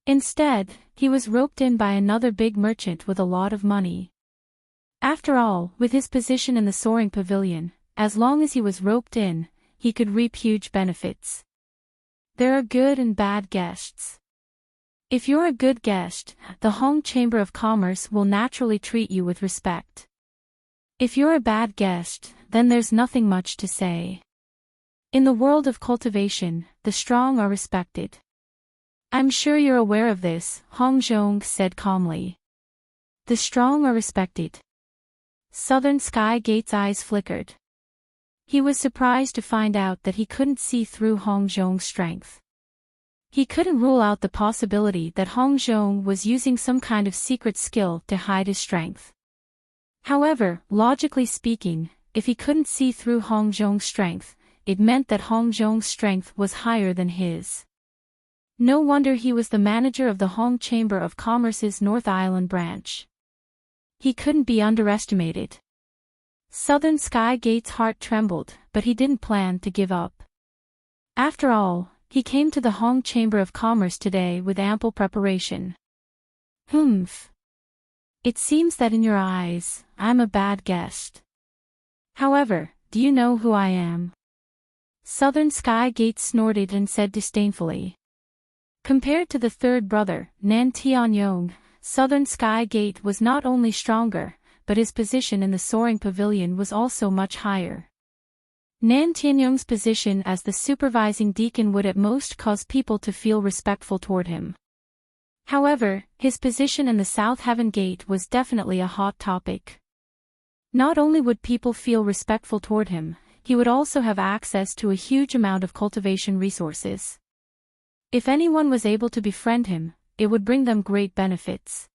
Instead, he was roped in by another big merchant with a lot of money. After all, with his position in the soaring pavilion, as long as he was roped in, he could reap huge benefits. There are good and bad guests. If you're a good guest, the Hong Chamber of Commerce will naturally treat you with respect. If you're a bad guest, then there's nothing much to say. In the world of cultivation, the strong are respected. "I'm sure you're aware of this," Hong Zhong said calmly. "The strong are respected." Southern Sky Gate's eyes flickered. He was surprised to find out that he couldn't see through Hong Zhong's strength. He couldn't rule out the possibility that Hong Zhong was using some kind of secret skill to hide his strength. However, logically speaking, if he couldn't see through Hong Zhong's strength, it meant that Hong Zhong's strength was higher than his. No wonder he was the manager of the Hong Chamber of Commerce's North Island branch. He couldn't be underestimated. Southern Sky Gate's heart trembled, but he didn't plan to give up. After all, he came to the Hong Chamber of Commerce today with ample preparation. "Humph. It seems that in your eyes, I'm a bad guest. However, do you know who I am?" Southern Sky Gate snorted and said disdainfully. Compared to the third brother, Nan Tianyong, Southern Sky Gate was not only stronger, but his position in the soaring pavilion was also much higher. Nan Tianyong's position as the supervising deacon would at most cause people to feel respectful toward him. However, his position in the South Heaven Gate was definitely a hot topic. Not only would people feel respectful toward him, he would also have access to a huge amount of cultivation resources. If anyone was able to befriend him, it would bring them great benefits.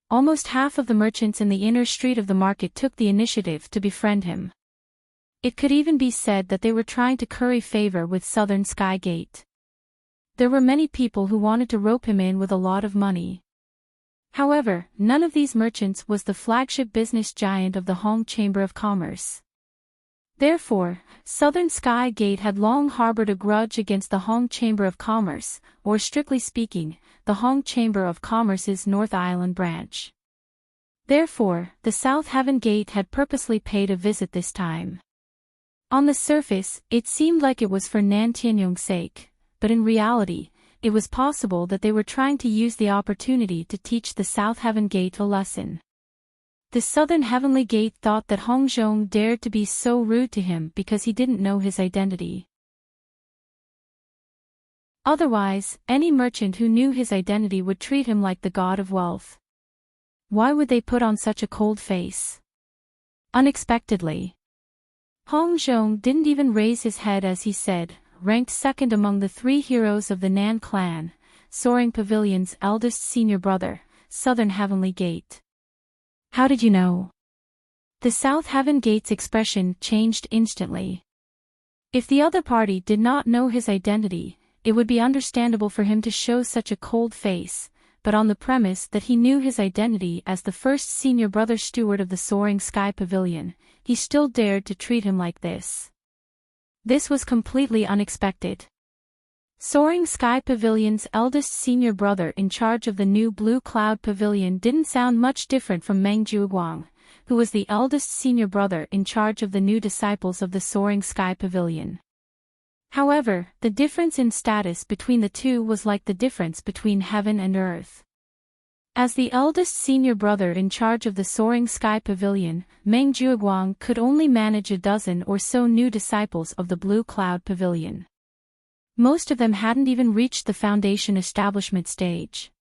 Almost half of the merchants in the inner street of the market took the initiative to befriend him. It could even be said that they were trying to curry favor with Southern Sky Gate. There were many people who wanted to rope him in with a lot of money. However, none of these merchants was the flagship business giant of the Hong Chamber of Commerce. Therefore, Southern Sky Gate had long harbored a grudge against the Hong Chamber of Commerce, or strictly speaking, the Hong Chamber of Commerce's North Island branch. Therefore, the South Heaven Gate had purposely paid a visit this time. On the surface, it seemed like it was for Nan Tianyong's sake, but in reality, it was possible that they were trying to use the opportunity to teach the South Heaven Gate a lesson. The Southern Heavenly Gate thought that Hong Zhong dared to be so rude to him because he didn't know his identity. Otherwise, any merchant who knew his identity would treat him like the god of wealth. Why would they put on such a cold face? Unexpectedly, Hong Zhong didn't even raise his head as he said, ranked second among the three heroes of the Nan clan, Soaring Pavilion's eldest senior brother, Southern Heavenly Gate. How did you know? The South Heaven Gate's expression changed instantly. If the other party did not know his identity, it would be understandable for him to show such a cold face, but on the premise that he knew his identity as the first senior brother steward of the Soaring Sky Pavilion, he still dared to treat him like this. This was completely unexpected. Soaring Sky Pavilion's eldest senior brother in charge of the new Blue Cloud Pavilion didn't sound much different from Meng Juiguang, who was the eldest senior brother in charge of the new disciples of the Soaring Sky Pavilion. However, the difference in status between the two was like the difference between heaven and earth. As the eldest senior brother in charge of the Soaring Sky Pavilion, Meng Juiguang could only manage a dozen or so new disciples of the Blue Cloud Pavilion. Most of them hadn't even reached the foundation establishment stage.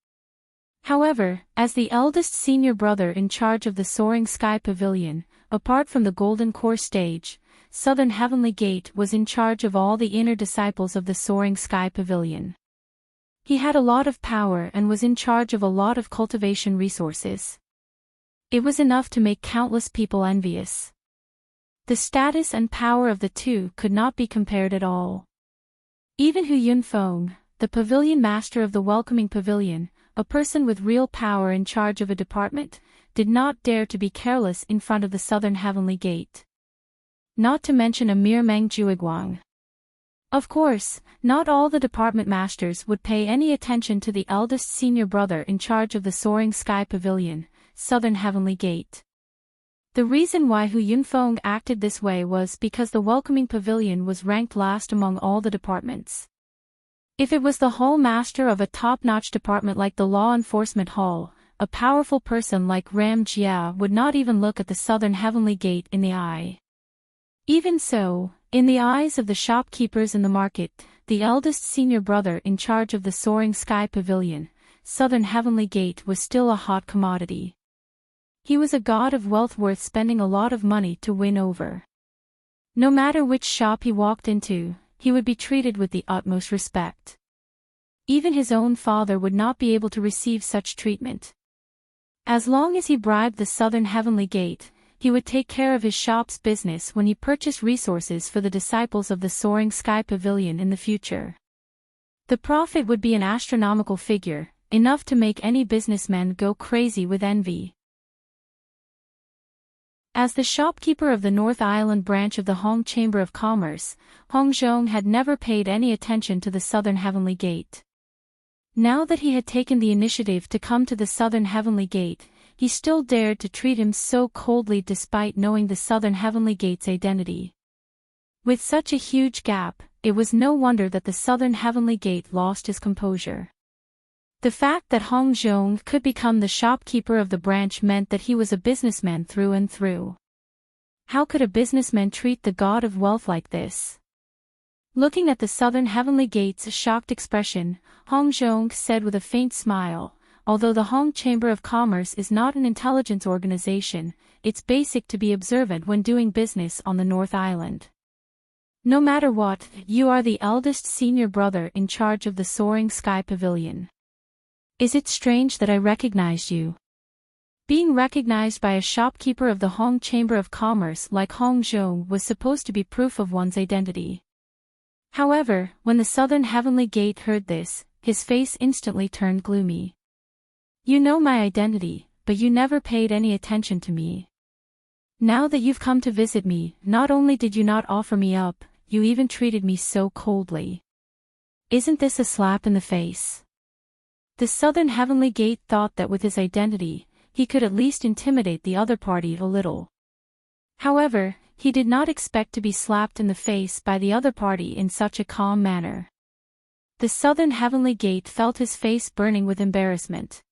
However, as the eldest senior brother in charge of the Soaring Sky Pavilion, apart from the Golden Core stage, Southern Heavenly Gate was in charge of all the inner disciples of the Soaring Sky Pavilion. He had a lot of power and was in charge of a lot of cultivation resources. It was enough to make countless people envious. The status and power of the two could not be compared at all. Even Hu Yunfeng, the pavilion master of the Welcoming Pavilion, a person with real power in charge of a department, did not dare to be careless in front of the Southern Heavenly Gate. Not to mention a mere Meng Juiguang. Of course, not all the department masters would pay any attention to the eldest senior brother in charge of the Soaring Sky Pavilion, Southern Heavenly Gate. The reason why Hu Yunfeng acted this way was because the Welcoming Pavilion was ranked last among all the departments. If it was the hall master of a top-notch department like the Law Enforcement Hall, a powerful person like Ram Jia would not even look at the Southern Heavenly Gate in the eye. Even so, in the eyes of the shopkeepers in the market, the eldest senior brother in charge of the Soaring Sky Pavilion, Southern Heavenly Gate was still a hot commodity. He was a god of wealth worth spending a lot of money to win over. No matter which shop he walked into, he would be treated with the utmost respect. Even his own father would not be able to receive such treatment. As long as he bribed the Southern Heavenly Gate, he would take care of his shop's business when he purchased resources for the disciples of the Soaring Sky Pavilion in the future. The profit would be an astronomical figure, enough to make any businessman go crazy with envy. As the shopkeeper of the North Island branch of the Hong Chamber of Commerce, Hong Zhong had never paid any attention to the Southern Heavenly Gate. Now that he had taken the initiative to come to the Southern Heavenly Gate, he still dared to treat him so coldly despite knowing the Southern Heavenly Gate's identity. With such a huge gap, it was no wonder that the southern heavenly gate lost his composure. The fact that Hong Zhong could become the shopkeeper of the branch meant that he was a businessman through and through. How could a businessman treat the god of wealth like this? Looking at the southern heavenly gate's shocked expression, Hong Zhong said with a faint smile, although the Hong Chamber of Commerce is not an intelligence organization, it's basic to be observant when doing business on the North Island. No matter what, you are the eldest senior brother in charge of the Soaring Sky Pavilion. Is it strange that I recognized you? Being recognized by a shopkeeper of the Hong Chamber of Commerce like Hong Zhong was supposed to be proof of one's identity. However, when the southern heavenly gate heard this, his face instantly turned gloomy. You know my identity, but you never paid any attention to me. Now that you've come to visit me, not only did you not offer me up, you even treated me so coldly. Isn't this a slap in the face? The southern heavenly gate thought that with his identity, he could at least intimidate the other party a little. However, he did not expect to be slapped in the face by the other party in such a calm manner. The southern heavenly gate felt his face burning with embarrassment.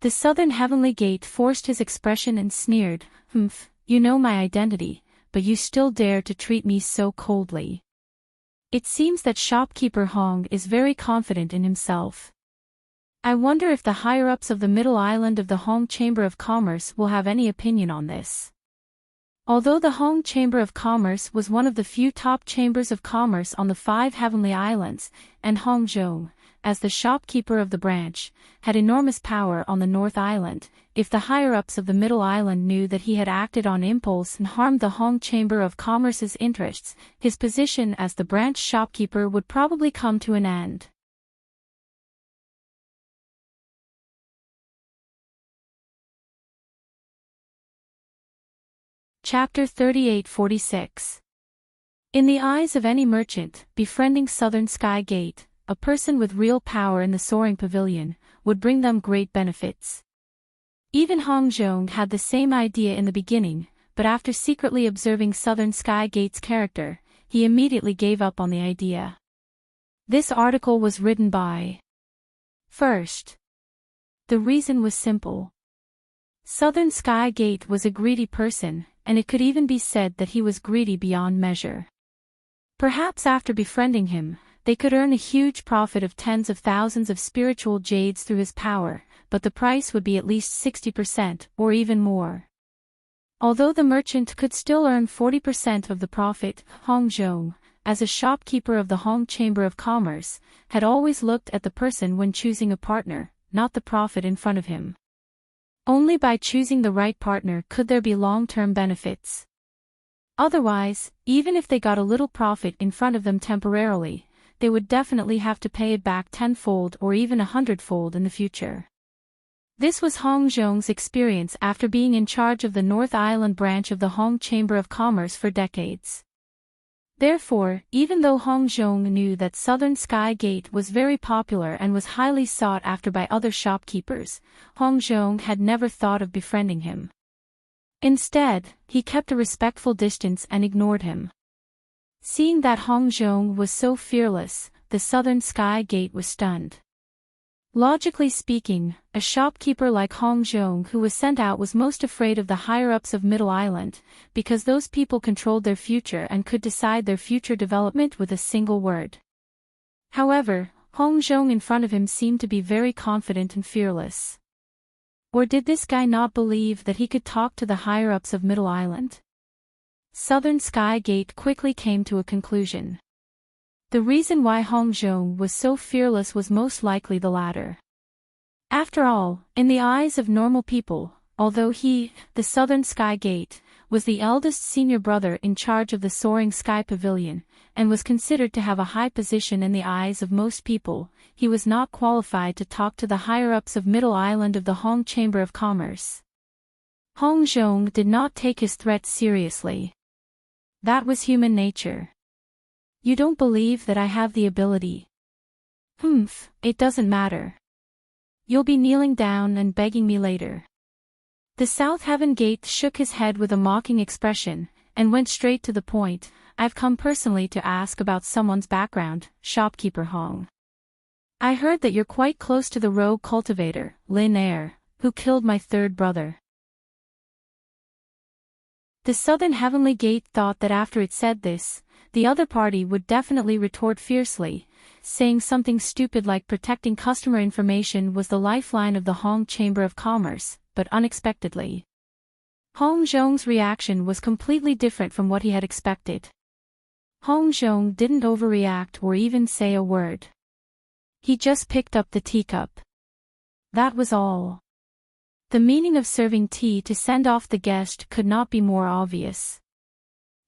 The southern heavenly gate forced his expression and sneered, you know my identity, but you still dare to treat me so coldly. It seems that shopkeeper Hong is very confident in himself. I wonder if the higher-ups of the Middle Island of the Hong Chamber of Commerce will have any opinion on this. Although the Hong Chamber of Commerce was one of the few top chambers of commerce on the 5 heavenly islands, and Hong Zhong, as the shopkeeper of the branch, had enormous power on the North Island, if the higher-ups of the Middle Island knew that he had acted on impulse and harmed the Hong Chamber of Commerce's interests, his position as the branch shopkeeper would probably come to an end. Chapter 38-46. In the eyes of any merchant, befriending Southern Sky Gate, a person with real power in the Soaring Pavilion, would bring them great benefits. Even Hong Zhong had the same idea in the beginning, but after secretly observing Southern Sky Gate's character, he immediately gave up on the idea. This article was written by First. The reason was simple. Southern Sky Gate was a greedy person, and it could even be said that he was greedy beyond measure. Perhaps after befriending him, they could earn a huge profit of tens of thousands of spiritual jades through his power, but the price would be at least 60% or even more. Although the merchant could still earn 40% of the profit, Hong Zhong, as a shopkeeper of the Hong Chamber of Commerce, had always looked at the person when choosing a partner, not the profit in front of him. Only by choosing the right partner could there be long-term benefits. Otherwise, even if they got a little profit in front of them temporarily, they would definitely have to pay it back tenfold or even 100-fold in the future. This was Hong Zhong's experience after being in charge of the North Island branch of the Hong Chamber of Commerce for decades. Therefore, even though Hong Zhong knew that Southern Sky Gate was very popular and was highly sought after by other shopkeepers, Hong Zhong had never thought of befriending him. Instead, he kept a respectful distance and ignored him. Seeing that Hong Zhong was so fearless, the Southern Sky Gate was stunned. Logically speaking, a shopkeeper like Hong Zhong who was sent out was most afraid of the higher-ups of Middle Island, because those people controlled their future and could decide their future development with a single word. However, Hong Zhong in front of him seemed to be very confident and fearless. Or did this guy not believe that he could talk to the higher-ups of Middle Island? Southern Sky Gate quickly came to a conclusion. The reason why Hong Zhong was so fearless was most likely the latter. After all, in the eyes of normal people, although he, the Southern Sky Gate, was the eldest senior brother in charge of the Soaring Sky Pavilion, and was considered to have a high position in the eyes of most people, he was not qualified to talk to the higher-ups of Middle Island of the Hong Chamber of Commerce. Hong Zhong did not take his threat seriously. That was human nature. You don't believe that I have the ability? It doesn't matter. You'll be kneeling down and begging me later. The South Heaven Gate shook his head with a mocking expression, and went straight to the point. I've come personally to ask about someone's background, shopkeeper Hong. I heard that you're quite close to the rogue cultivator, Lin Air, who killed my third brother. The Southern Heavenly Gate thought that after it said this, the other party would definitely retort fiercely, saying something stupid like protecting customer information was the lifeline of the Hong Chamber of Commerce, but unexpectedly, Hong Zhong's reaction was completely different from what he had expected. Hong Zhong didn't overreact or even say a word. He just picked up the teacup. That was all. The meaning of serving tea to send off the guest could not be more obvious.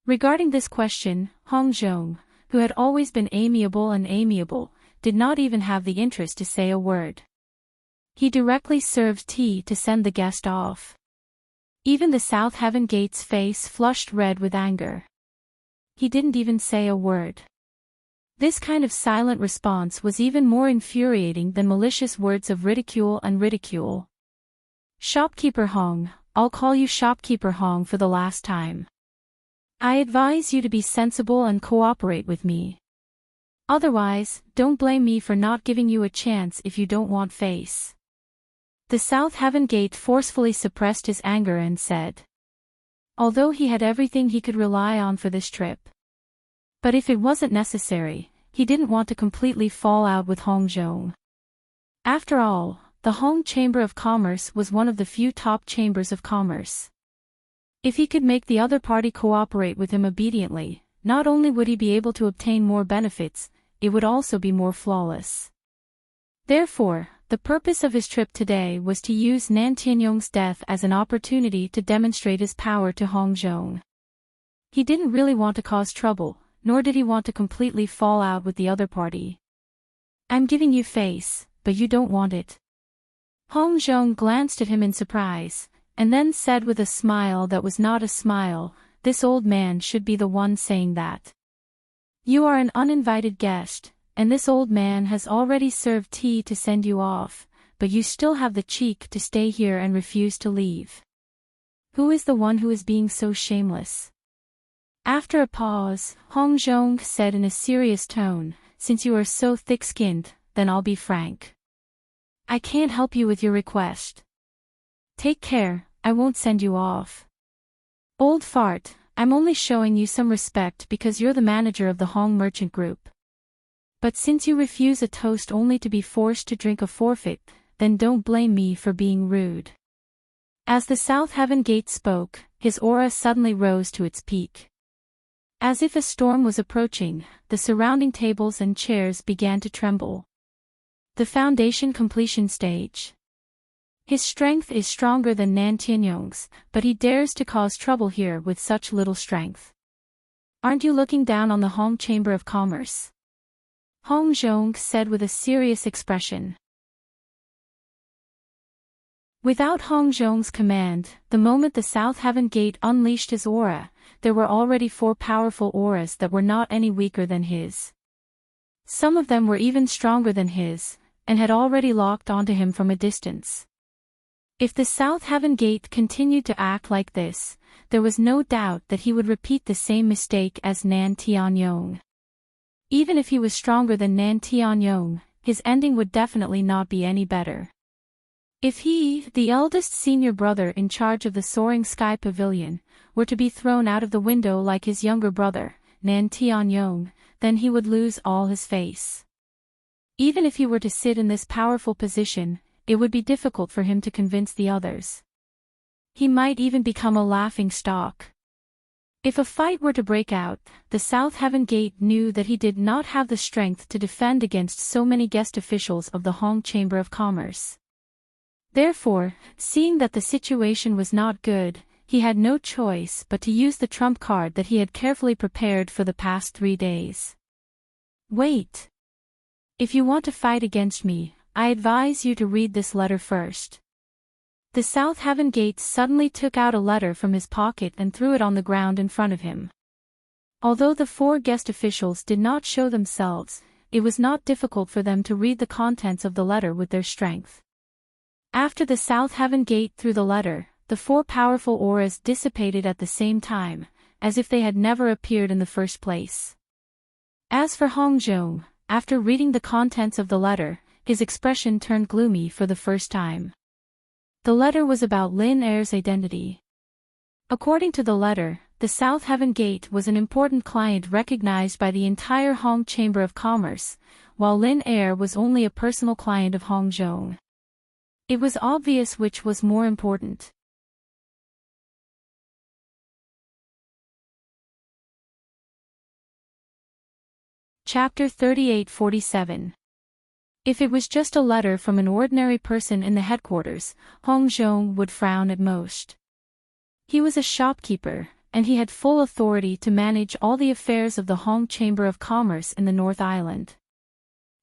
Regarding this question, Hong Zhong, who had always been amiable, did not even have the interest to say a word. He directly served tea to send the guest off. Even the South Heaven Gate's face flushed red with anger. He didn't even say a word. This kind of silent response was even more infuriating than malicious words of ridicule. Shopkeeper Hong, I'll call you Shopkeeper Hong for the last time. I advise you to be sensible and cooperate with me. Otherwise, don't blame me for not giving you a chance if you don't want face. The South Heaven Gate forcefully suppressed his anger and said, although he had everything he could rely on for this trip. But if it wasn't necessary, he didn't want to completely fall out with Hong Zhong. After all, the Hong Chamber of Commerce was one of the few top chambers of commerce. If he could make the other party cooperate with him obediently, not only would he be able to obtain more benefits, it would also be more flawless. Therefore, the purpose of his trip today was to use Nan Tianyong's death as an opportunity to demonstrate his power to Hong Zhong. He didn't really want to cause trouble, nor did he want to completely fall out with the other party. I'm giving you face, but you don't want it. Hong Zhong glanced at him in surprise, and then said with a smile that was not a smile, this old man should be the one saying that. You are an uninvited guest, and this old man has already served tea to send you off, but you still have the cheek to stay here and refuse to leave. Who is the one who is being so shameless? After a pause, Hong Zhong said in a serious tone, since you are so thick-skinned, then I'll be frank. I can't help you with your request. Take care, I won't send you off. Old fart, I'm only showing you some respect because you're the manager of the Hong Merchant Group. But since you refuse a toast only to be forced to drink a forfeit, then don't blame me for being rude. As the South Heaven Gate spoke, his aura suddenly rose to its peak. As if a storm was approaching, the surrounding tables and chairs began to tremble. The foundation completion stage. His strength is stronger than Nan Tianyong's, but he dares to cause trouble here with such little strength. Aren't you looking down on the Hong Chamber of Commerce? Hong Zhong said with a serious expression. Without Hong Zhong's command, the moment the South Heaven Gate unleashed his aura, there were already 4 powerful auras that were not any weaker than his. Some of them were even stronger than his, and had already locked onto him from a distance. If the South Heaven Gate continued to act like this, there was no doubt that he would repeat the same mistake as Nan Tianyong. Even if he was stronger than Nan Tianyong, his ending would definitely not be any better. If he, the eldest senior brother in charge of the Soaring Sky Pavilion, were to be thrown out of the window like his younger brother, Nan Tianyong, then he would lose all his face. Even if he were to sit in this powerful position, it would be difficult for him to convince the others. He might even become a laughing stock. If a fight were to break out, the South Heaven Gate knew that he did not have the strength to defend against so many guest officials of the Hong Chamber of Commerce. Therefore, seeing that the situation was not good, he had no choice but to use the trump card that he had carefully prepared for the past 3 days. Wait. If you want to fight against me, I advise you to read this letter first. The South Heaven Gate suddenly took out a letter from his pocket and threw it on the ground in front of him. Although the 4 guest officials did not show themselves, it was not difficult for them to read the contents of the letter with their strength. After the South Heaven Gate threw the letter, the 4 powerful auras dissipated at the same time, as if they had never appeared in the first place. As for Hong Zhong, after reading the contents of the letter, his expression turned gloomy for the first time. The letter was about Lin Er's identity. According to the letter, the South Heaven Gate was an important client recognized by the entire Hong Chamber of Commerce, while Lin Er was only a personal client of Hong Zhong. It was obvious which was more important. Chapter 38-47. If it was just a letter from an ordinary person in the headquarters, Hong Zhong would frown at most. He was a shopkeeper, and he had full authority to manage all the affairs of the Hong Chamber of Commerce in the North Island.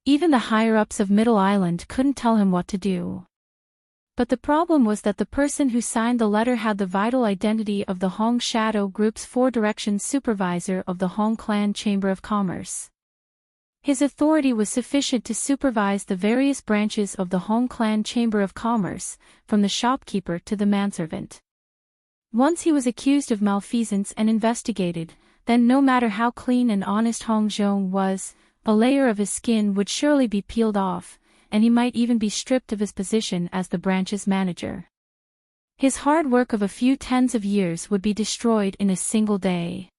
Even the higher-ups of Middle Island couldn't tell him what to do. But the problem was that the person who signed the letter had the vital identity of the Hong Shadow Group's Four Directions supervisor of the Hong Clan Chamber of Commerce. His authority was sufficient to supervise the various branches of the Hong Clan Chamber of Commerce, from the shopkeeper to the manservant. Once he was accused of malfeasance and investigated, then no matter how clean and honest Hong Zhong was, a layer of his skin would surely be peeled off, and he might even be stripped of his position as the branch's manager. His hard work of a few tens of years would be destroyed in a single day.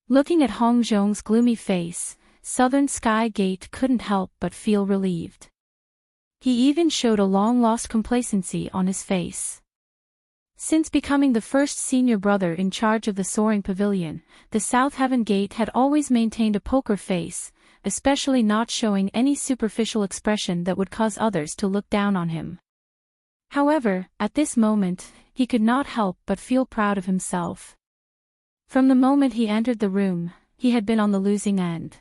Looking at Hong Zhong's gloomy face, Southern Sky Gate couldn't help but feel relieved. He even showed a long-lost complacency on his face. Since becoming the first senior brother in charge of the Soaring Pavilion, the South Heaven Gate had always maintained a poker face, especially not showing any superficial expression that would cause others to look down on him. However, at this moment, he could not help but feel proud of himself. From the moment he entered the room, he had been on the losing end.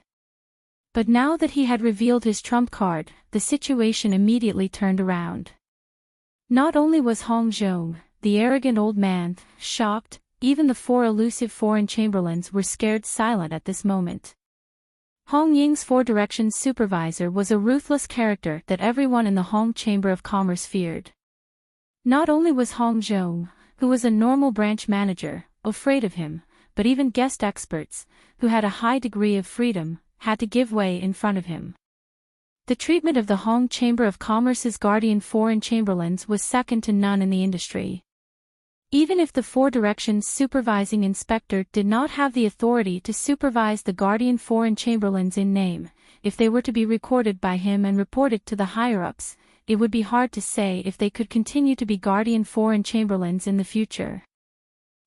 But now that he had revealed his trump card, the situation immediately turned around. Not only was Hong Zhong, the arrogant old man, shocked, even the four elusive foreign chamberlains were scared silent at this moment. Hong Ying's Four Directions supervisor was a ruthless character that everyone in the Hong Chamber of Commerce feared. Not only was Hong Zhong, who was a normal branch manager, afraid of him, but even guest experts, who had a high degree of freedom, had to give way in front of him. The treatment of the Hong Chamber of Commerce's guardian foreign chamberlains was second to none in the industry. Even if the Four Directions supervising inspector did not have the authority to supervise the guardian foreign chamberlains in name, if they were to be recorded by him and reported to the higher-ups, it would be hard to say if they could continue to be guardian foreign chamberlains in the future.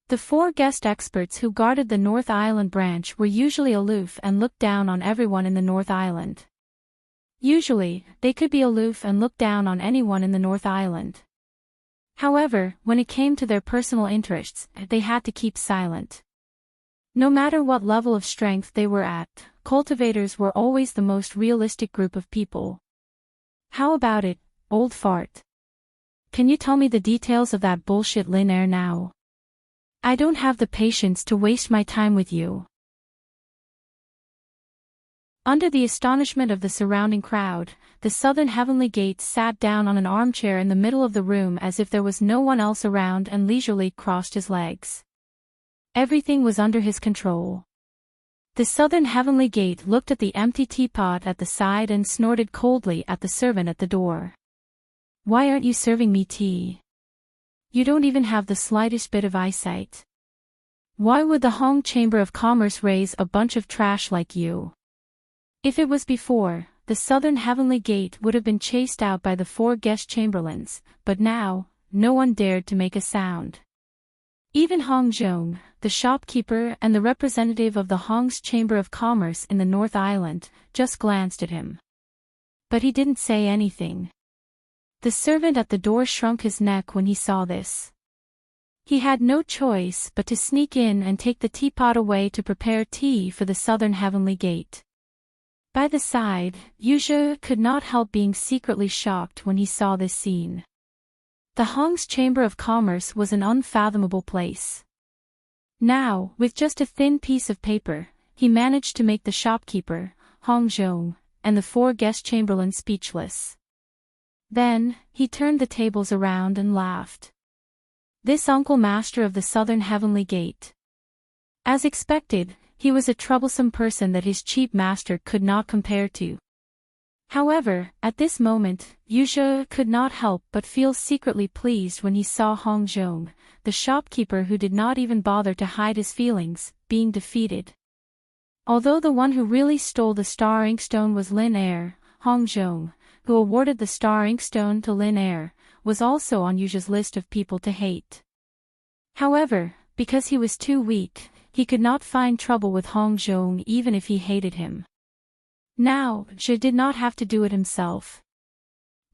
The four guest experts who guarded the North Island branch were usually aloof and looked down on everyone in the North Island. Usually, they could be aloof and look down on anyone in the North Island. However, when it came to their personal interests, they had to keep silent. No matter what level of strength they were at, cultivators were always the most realistic group of people. How about it, old fart? Can you tell me the details of that bullshit Lin Er now? I don't have the patience to waste my time with you. Under the astonishment of the surrounding crowd, the Southern Heavenly Gate sat down on an armchair in the middle of the room as if there was no one else around and leisurely crossed his legs. Everything was under his control. The Southern Heavenly Gate looked at the empty teapot at the side and snorted coldly at the servant at the door. Why aren't you serving me tea? You don't even have the slightest bit of eyesight. Why would the Hong Chamber of Commerce raise a bunch of trash like you? If it was before, the Southern Heavenly Gate would have been chased out by the four guest chamberlains, but now, no one dared to make a sound. Even Hong Zhong, the shopkeeper and the representative of the Hong's Chamber of Commerce in the North Island, just glanced at him. But he didn't say anything. The servant at the door shrunk his neck when he saw this. He had no choice but to sneak in and take the teapot away to prepare tea for the Southern Heavenly Gate. By the side, Yuzhe could not help being secretly shocked when he saw this scene. The Hong's Chamber of Commerce was an unfathomable place. Now, with just a thin piece of paper, he managed to make the shopkeeper, Hong Zhong, and the four guest chamberlains speechless. Then, he turned the tables around and laughed. This uncle master of the Southern Heavenly Gate. As expected, he was a troublesome person that his cheap master could not compare to. However, at this moment, Yuzhe could not help but feel secretly pleased when he saw Hong Zhong, the shopkeeper who did not even bother to hide his feelings, being defeated. Although the one who really stole the star inkstone was Lin Er, Hong Zhong, who awarded the star inkstone to Lin Er, was also on Yuzhe's list of people to hate. However, because he was too weak, he could not find trouble with Hong Zhong even if he hated him. Now, Zhe did not have to do it himself.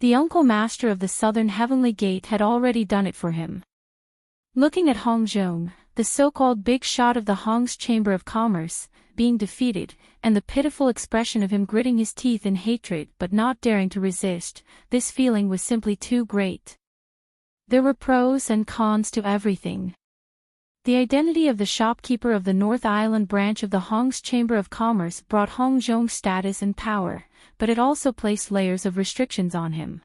The uncle master of the southern heavenly gate had already done it for him. Looking at Hong Zhong, the so-called big shot of the Hong's Chamber of Commerce, being defeated, and the pitiful expression of him gritting his teeth in hatred but not daring to resist, this feeling was simply too great. There were pros and cons to everything. The identity of the shopkeeper of the North Island branch of the Hong's Chamber of Commerce brought Hong Zhong's status and power, but it also placed layers of restrictions on him.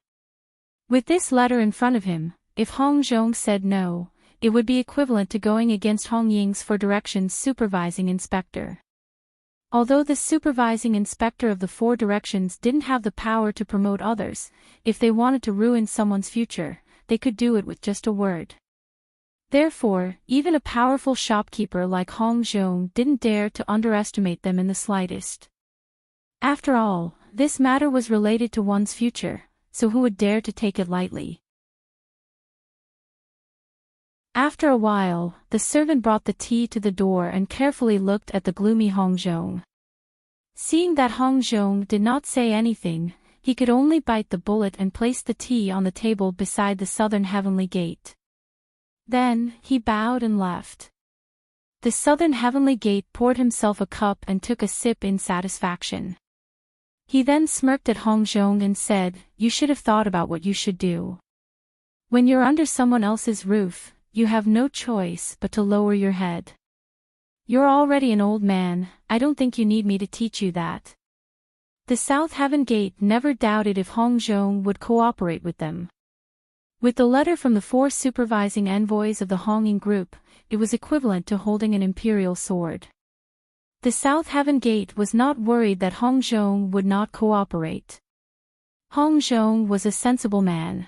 With this letter in front of him, if Hong Zhong said no, it would be equivalent to going against Hong Ying's for directions supervising inspector. Although the supervising inspector of the four directions didn't have the power to promote others, if they wanted to ruin someone's future, they could do it with just a word. Therefore, even a powerful shopkeeper like Hong Zhong didn't dare to underestimate them in the slightest. After all, this matter was related to one's future, so who would dare to take it lightly? After a while, the servant brought the tea to the door and carefully looked at the gloomy Hong Zhong. Seeing that Hong Zhong did not say anything, he could only bite the bullet and place the tea on the table beside the southern heavenly gate. Then, he bowed and left. The southern heavenly gate poured himself a cup and took a sip in satisfaction. He then smirked at Hong Zhong and said, "You should have thought about what you should do. When you're under someone else's roof, you have no choice but to lower your head. You're already an old man, I don't think you need me to teach you that." The South Heaven Gate never doubted if Hong Zhong would cooperate with them. With the letter from the four supervising envoys of the Honging group, it was equivalent to holding an imperial sword. The South Heaven Gate was not worried that Hong Zhong would not cooperate. Hong Zhong was a sensible man.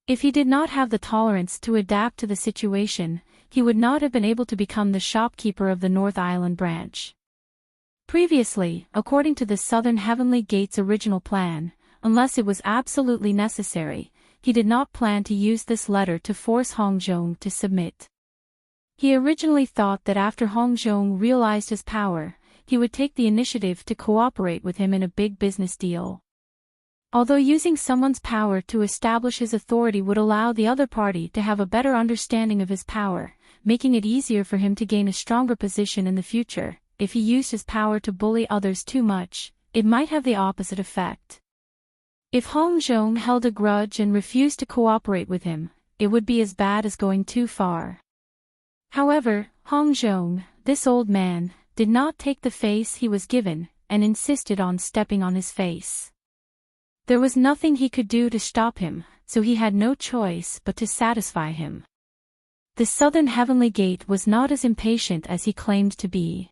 If he did not have the tolerance to adapt to the situation, he would not have been able to become the shopkeeper of the North Island branch. Previously, according to the Southern Heavenly Gate's original plan, unless it was absolutely necessary, he did not plan to use this letter to force Hong Zhong to submit. He originally thought that after Hong Zhong realized his power, he would take the initiative to cooperate with him in a big business deal. Although using someone's power to establish his authority would allow the other party to have a better understanding of his power, making it easier for him to gain a stronger position in the future, if he used his power to bully others too much, it might have the opposite effect. If Hong Zhong held a grudge and refused to cooperate with him, it would be as bad as going too far. However, Hong Zhong, this old man, did not take the face he was given, and insisted on stepping on his face. There was nothing he could do to stop him, so he had no choice but to satisfy him. The Southern Heavenly Gate was not as impatient as he claimed to be.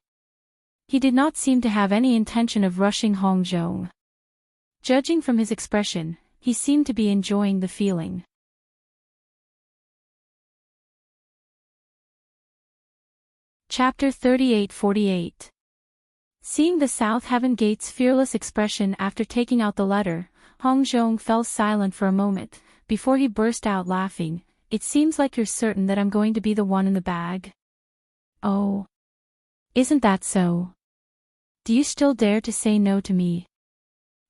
He did not seem to have any intention of rushing Hong Zhong. Judging from his expression, he seemed to be enjoying the feeling. Chapter 38-48. Seeing the South Heaven Gate's fearless expression after taking out the letter, Hong Zhong fell silent for a moment, before he burst out laughing. "It seems like you're certain that I'm going to be the one in the bag." "Oh. Isn't that so? Do you still dare to say no to me?"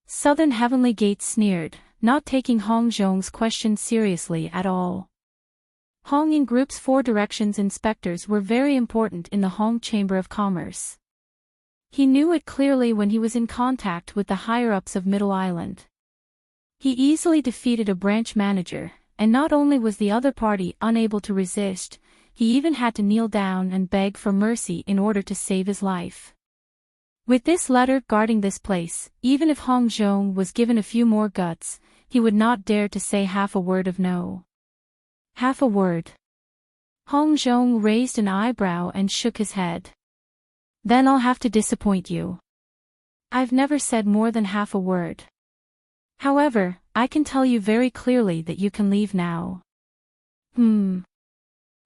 Southern Heavenly Gate sneered, not taking Hong Zhong's question seriously at all. Honging Group's four directions inspectors were very important in the Hong Chamber of Commerce. He knew it clearly when he was in contact with the higher-ups of Middle Island. He easily defeated a branch manager, and not only was the other party unable to resist, he even had to kneel down and beg for mercy in order to save his life. With this letter guarding this place, even if Hong Zhong was given a few more guts, he would not dare to say half a word of no. Half a word. Hong Zhong raised an eyebrow and shook his head. Then I'll have to disappoint you. I've never said more than half a word. However, I can tell you very clearly that you can leave now.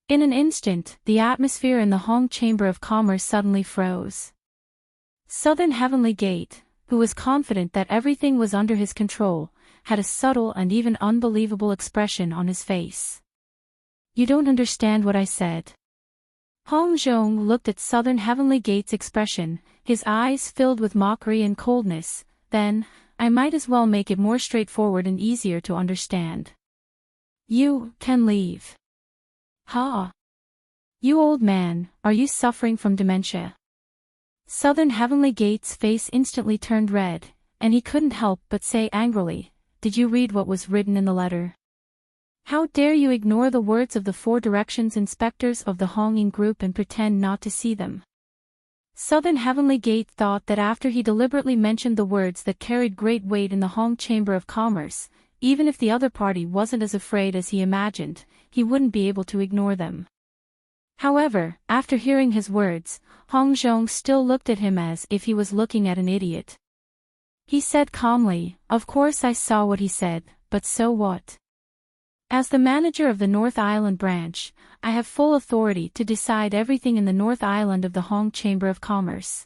In an instant, the atmosphere in the Hong Chamber of Commerce suddenly froze. Southern Heavenly Gate, who was confident that everything was under his control, had a subtle and even unbelievable expression on his face. You don't understand what I said. Hong Zhong looked at Southern Heavenly Gate's expression, his eyes filled with mockery and coldness. Then, I might as well make it more straightforward and easier to understand. You can leave. Ha! You old man, are you suffering from dementia? Southern Heavenly Gate's face instantly turned red, and he couldn't help but say angrily, Did you read what was written in the letter? How dare you ignore the words of the Four Directions inspectors of the Honging Group and pretend not to see them? Southern Heavenly Gate thought that after he deliberately mentioned the words that carried great weight in the Hong Chamber of Commerce, even if the other party wasn't as afraid as he imagined, he wouldn't be able to ignore them. However, after hearing his words, Hong Zhong still looked at him as if he was looking at an idiot. He said calmly, Of course I saw what he said, but so what? As the manager of the North Island branch, I have full authority to decide everything in the North Island of the Hong Chamber of Commerce.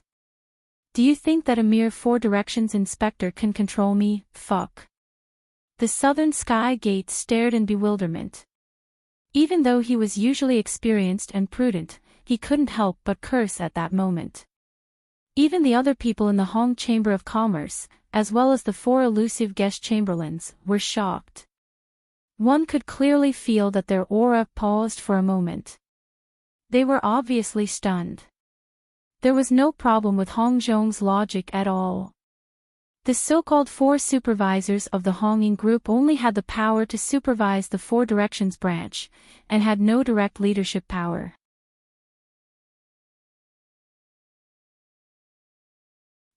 Do you think that a mere Four Directions inspector can control me? Fuck. The Southern Sky Gate stared in bewilderment. Even though he was usually experienced and prudent, he couldn't help but curse at that moment. Even the other people in the Hong Chamber of Commerce, as well as the four elusive guest chamberlains, were shocked. One could clearly feel that their aura paused for a moment. They were obviously stunned. There was no problem with Hong Zhong's logic at all. The so-called four supervisors of the Honging Group only had the power to supervise the Four Directions branch, and had no direct leadership power.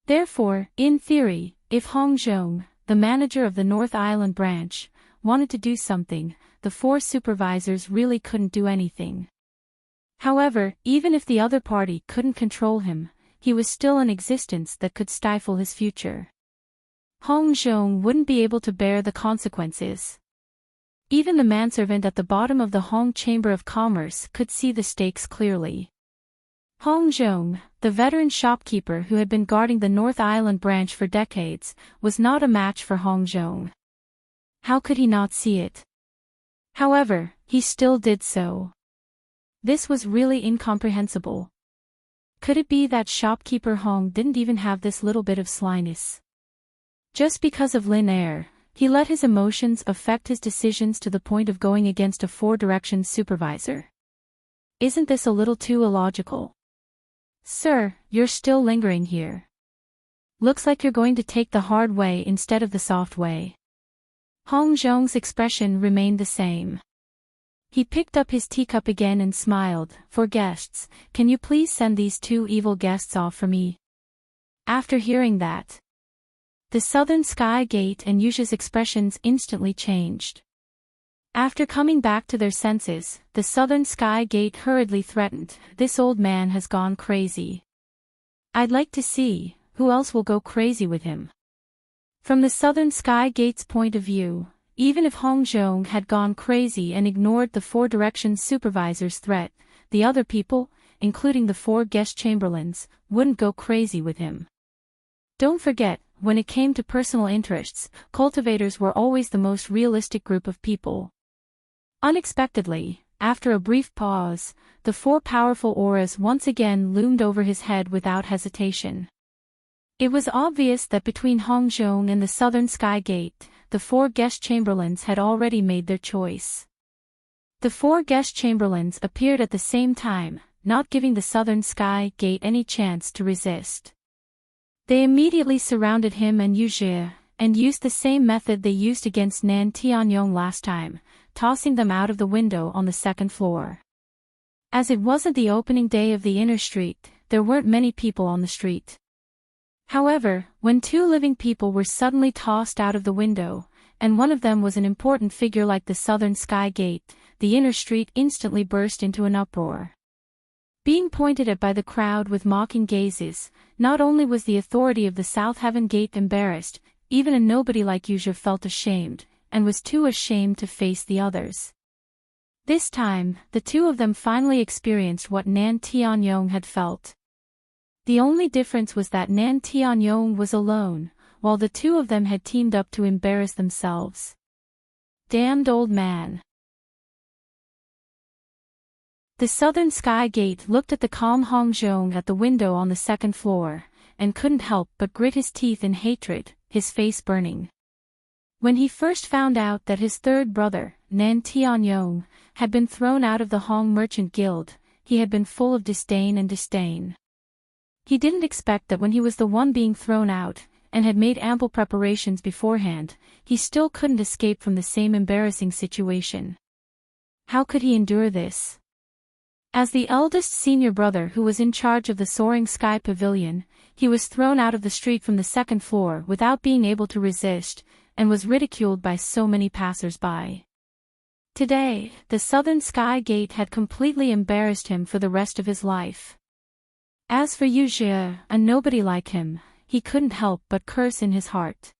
Therefore, in theory, if Hong Zhong, the manager of the North Island branch, wanted to do something, the four supervisors really couldn't do anything. However, even if the other party couldn't control him, he was still in existence that could stifle his future. Hong Zhong wouldn't be able to bear the consequences. Even the manservant at the bottom of the Hong Chamber of Commerce could see the stakes clearly. Hong Zhong, the veteran shopkeeper who had been guarding the North Island branch for decades, was not a match for Hong Zhong. How could he not see it? However, he still did so. This was really incomprehensible. Could it be that shopkeeper Hong didn't even have this little bit of slyness? Just because of Lin Air, he let his emotions affect his decisions to the point of going against a Four Directions supervisor. Isn't this a little too illogical? Sir, you're still lingering here. Looks like you're going to take the hard way instead of the soft way. Hong Zhong's expression remained the same. He picked up his teacup again and smiled. For guests, can you please send these two evil guests off for me? After hearing that, the Southern Sky Gate and Yusha's expressions instantly changed. After coming back to their senses, the Southern Sky Gate hurriedly threatened, This old man has gone crazy. I'd like to see, who else will go crazy with him? From the Southern Sky Gate's point of view, even if Hong Zhong had gone crazy and ignored the Four Directions supervisor's threat, the other people, including the four guest chamberlains, wouldn't go crazy with him. Don't forget, when it came to personal interests, cultivators were always the most realistic group of people. Unexpectedly, after a brief pause, the four powerful auras once again loomed over his head without hesitation. It was obvious that between Hong Zhong and the Southern Sky Gate, the four guest chamberlains had already made their choice. The four guest chamberlains appeared at the same time, not giving the Southern Sky Gate any chance to resist. They immediately surrounded him and Yu Zhe, and used the same method they used against Nan Tianyong last time, tossing them out of the window on the second floor. As it wasn't the opening day of the inner street, there weren't many people on the street. However, when two living people were suddenly tossed out of the window, and one of them was an important figure like the southern sky gate, the inner street instantly burst into an uproar. Being pointed at by the crowd with mocking gazes, not only was the authority of the South Heaven Gate embarrassed, even a nobody like Yuja felt ashamed, and was too ashamed to face the others. This time, the two of them finally experienced what Nan Tianyong had felt. The only difference was that Nan Tianyong was alone, while the two of them had teamed up to embarrass themselves. Damned old man. The southern sky gate looked at the calm Hongzhong at the window on the second floor, and couldn't help but grit his teeth in hatred, his face burning. When he first found out that his third brother, Nan Tianyong, had been thrown out of the Hong Merchant Guild, he had been full of disdain and disdain. He didn't expect that when he was the one being thrown out, and had made ample preparations beforehand, he still couldn't escape from the same embarrassing situation. How could he endure this? As the eldest senior brother who was in charge of the Soaring Sky Pavilion, he was thrown out of the street from the second floor without being able to resist, and was ridiculed by so many passers-by. Today, the Southern Sky Gate had completely embarrassed him for the rest of his life. As for Yu Jie, a nobody like him, he couldn't help but curse in his heart.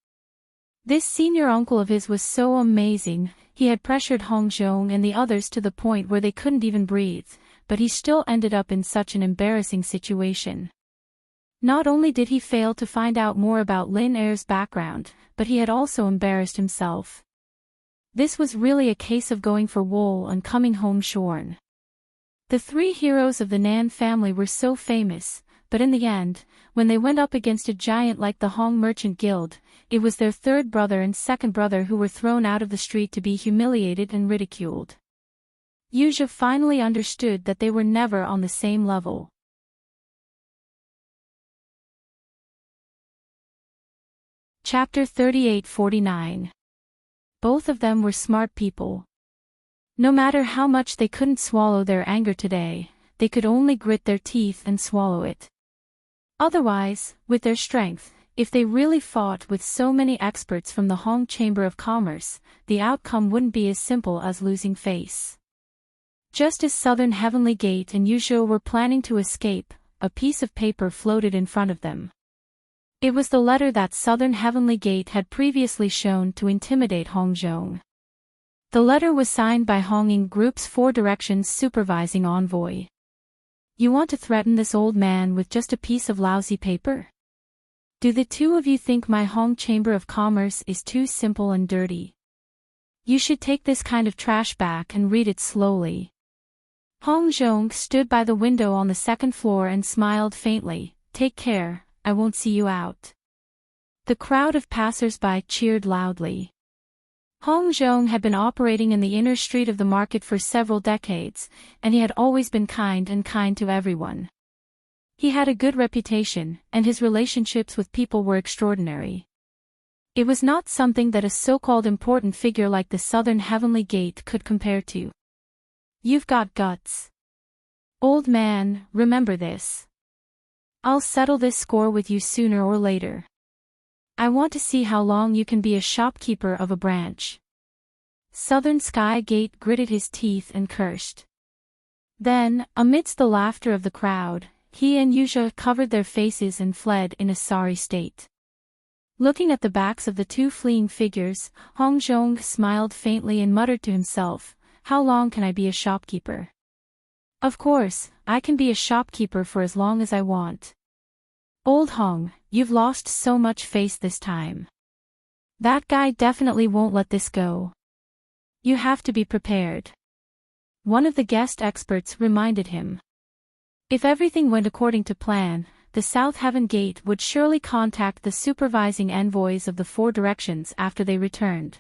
This senior uncle of his was so amazing, he had pressured Hongzhong and the others to the point where they couldn't even breathe, but he still ended up in such an embarrassing situation. Not only did he fail to find out more about Lin Er's background, but he had also embarrassed himself. This was really a case of going for wool and coming home shorn. The three heroes of the Nan family were so famous, but in the end, when they went up against a giant like the Hong Merchant Guild, it was their third brother and second brother who were thrown out of the street to be humiliated and ridiculed. Yuja finally understood that they were never on the same level. Chapter 38-49. Both of them were smart people. No matter how much they couldn't swallow their anger today, they could only grit their teeth and swallow it. Otherwise, with their strength, if they really fought with so many experts from the Hong Chamber of Commerce, the outcome wouldn't be as simple as losing face. Just as Southern Heavenly Gate and Yuzhou were planning to escape, a piece of paper floated in front of them. It was the letter that Southern Heavenly Gate had previously shown to intimidate Hongzhong. The letter was signed by Honging Group's Four Directions supervising envoy. You want to threaten this old man with just a piece of lousy paper? Do the two of you think my Hong Chamber of Commerce is too simple and dirty? You should take this kind of trash back and read it slowly. Hongzhong stood by the window on the second floor and smiled faintly. Take care, I won't see you out. The crowd of passers-by cheered loudly. Hongzhong had been operating in the inner street of the market for several decades, and he had always been kind to everyone. He had a good reputation, and his relationships with people were extraordinary. It was not something that a so-called important figure like the Southern Heavenly Gate could compare to. You've got guts. Old man, remember this. I'll settle this score with you sooner or later. I want to see how long you can be a shopkeeper of a branch. Southern Sky Gate gritted his teeth and cursed. Then, amidst the laughter of the crowd, he and Yuzha covered their faces and fled in a sorry state. Looking at the backs of the two fleeing figures, Hongzhong smiled faintly and muttered to himself, how long can I be a shopkeeper? Of course, I can be a shopkeeper for as long as I want. Old Hong, you've lost so much face this time. That guy definitely won't let this go. You have to be prepared. One of the guest experts reminded him. If everything went according to plan, the South Heaven Gate would surely contact the supervising envoys of the Four Directions after they returned.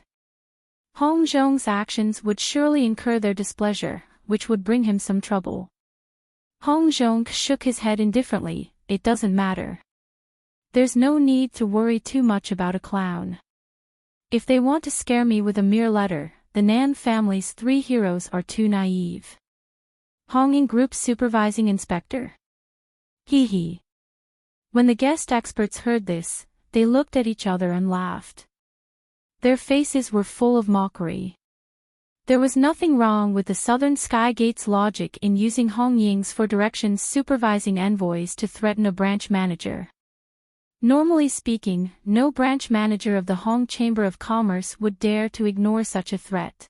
Hongzhong's actions would surely incur their displeasure, which would bring him some trouble. Hongzhong shook his head indifferently. It doesn't matter. There's no need to worry too much about a clown. If they want to scare me with a mere letter, the Nan family's three heroes are too naive. Honging Group Supervising Inspector? Hee hee. When the guest experts heard this, they looked at each other and laughed. Their faces were full of mockery. There was nothing wrong with the Southern Sky Gate's logic in using Hong Ying's for directions supervising envoys to threaten a branch manager. Normally speaking, no branch manager of the Hong Chamber of Commerce would dare to ignore such a threat.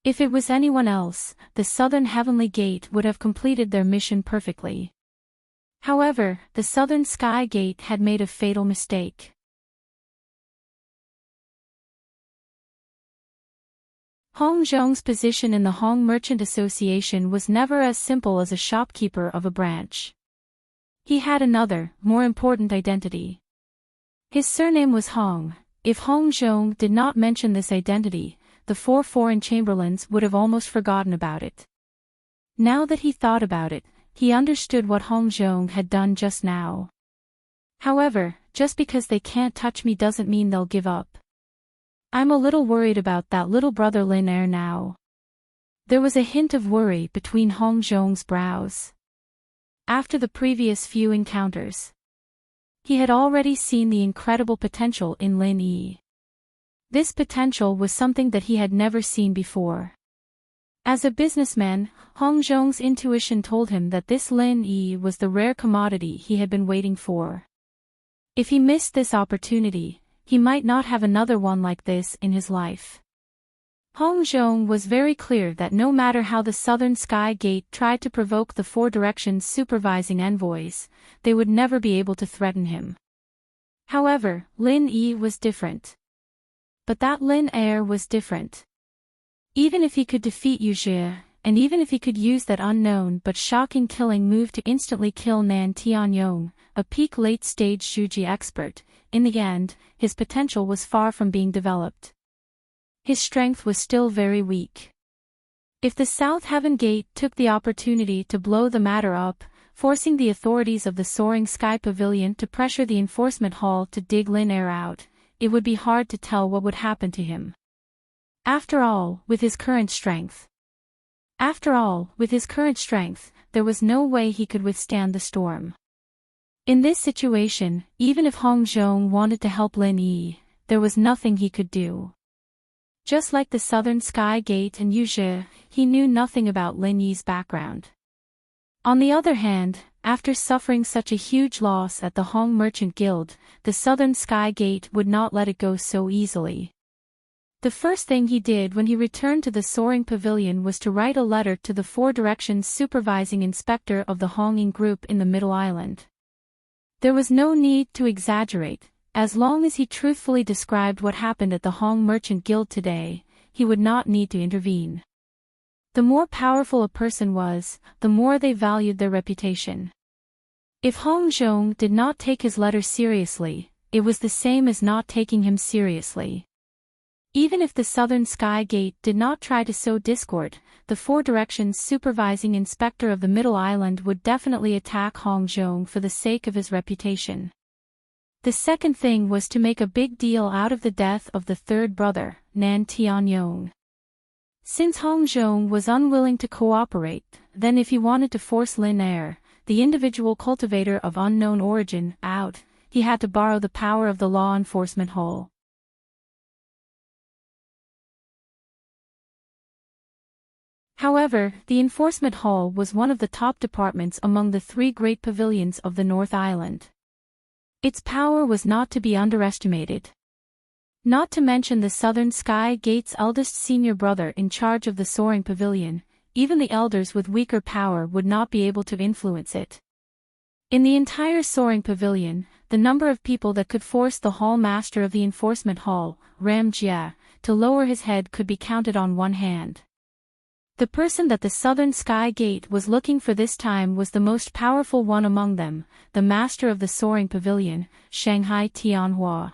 If it was anyone else, the Southern Heavenly Gate would have completed their mission perfectly. However, the Southern Sky Gate had made a fatal mistake. Hong Zhong's position in the Hong Merchant Association was never as simple as a shopkeeper of a branch. He had another, more important identity. His surname was Hong. If Hong Zhong did not mention this identity, the 4 foreign chamberlains would have almost forgotten about it. Now that he thought about it, he understood what Hong Zhong had done just now. However, just because they can't touch me doesn't mean they'll give up. I'm a little worried about that little brother Lin Er now. There was a hint of worry between Hong Zhong's brows. After the previous few encounters, he had already seen the incredible potential in Lin Yi. This potential was something that he had never seen before. As a businessman, Hong Zhong's intuition told him that this Lin Yi was the rare commodity he had been waiting for. If he missed this opportunity, he might not have another one like this in his life. Hong Zhong was very clear that no matter how the Southern Sky Gate tried to provoke the 4 directions supervising envoys, they would never be able to threaten him. However, Lin Yi was different. But that Lin Er was different. Even if he could defeat Yu Zhe, and even if he could use that unknown but shocking killing move to instantly kill Nan Tianyong, a peak late-stage Shuji expert, in the end, his potential was far from being developed. His strength was still very weak. If the South Heaven Gate took the opportunity to blow the matter up, forcing the authorities of the Soaring Sky Pavilion to pressure the enforcement hall to dig Lin Er out, it would be hard to tell what would happen to him. After all, with his current strength, there was no way he could withstand the storm. In this situation, even if Hong Zhong wanted to help Lin Yi, there was nothing he could do. Just like the Southern Sky Gate and Yu Zhe, he knew nothing about Lin Yi's background. On the other hand, after suffering such a huge loss at the Hong Merchant Guild, the Southern Sky Gate would not let it go so easily. The first thing he did when he returned to the Soaring Pavilion was to write a letter to the 4 directions supervising inspector of the Honging Group in the Middle Island. There was no need to exaggerate. As long as he truthfully described what happened at the Hong Merchant Guild today, he would not need to intervene. The more powerful a person was, the more they valued their reputation. If Hong Zhong did not take his letter seriously, it was the same as not taking him seriously. Even if the Southern Sky Gate did not try to sow discord, the 4 directions supervising inspector of the Middle Island would definitely attack Hong Zhong for the sake of his reputation. The second thing was to make a big deal out of the death of the 3rd brother, Nan Tianyong. Since Hong Zhong was unwilling to cooperate, then if he wanted to force Lin Er, the individual cultivator of unknown origin, out, he had to borrow the power of the law enforcement hall. However, the enforcement hall was one of the top departments among the 3 great pavilions of the North Island. Its power was not to be underestimated. Not to mention the Southern Sky Gate's eldest senior brother in charge of the Soaring Pavilion, even the elders with weaker power would not be able to influence it. In the entire Soaring Pavilion, the number of people that could force the hall master of the enforcement hall, Ram Jia, to lower his head could be counted on one hand. The person that the Southern Sky Gate was looking for this time was the most powerful one among them, the master of the Soaring Pavilion, Shanghai Tianhua.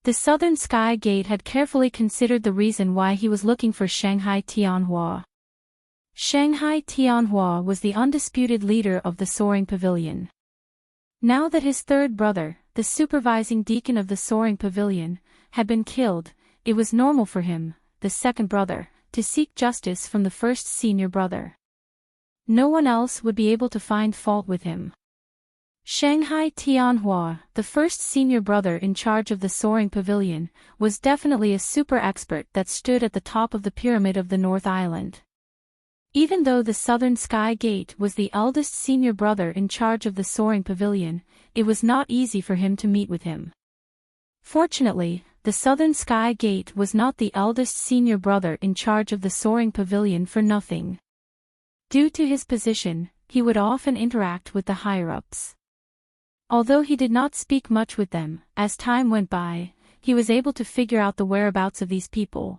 The Southern Sky Gate had carefully considered the reason why he was looking for Shanghai Tianhua. Shanghai Tianhua was the undisputed leader of the Soaring Pavilion. Now that his 3rd brother, the supervising deacon of the Soaring Pavilion, had been killed, it was normal for him, the 2nd brother, to seek justice from the 1st senior brother. No one else would be able to find fault with him. Shanghai Tianhua, the first senior brother in charge of the soaring pavilion, was definitely a super expert that stood at the top of the pyramid of the North Island. Even though the Southern Sky Gate was the eldest senior brother in charge of the soaring pavilion, it was not easy for him to meet with him. Fortunately, the Southern Sky Gate was not the eldest senior brother in charge of the soaring pavilion for nothing. Due to his position, he would often interact with the higher-ups. Although he did not speak much with them, as time went by, he was able to figure out the whereabouts of these people.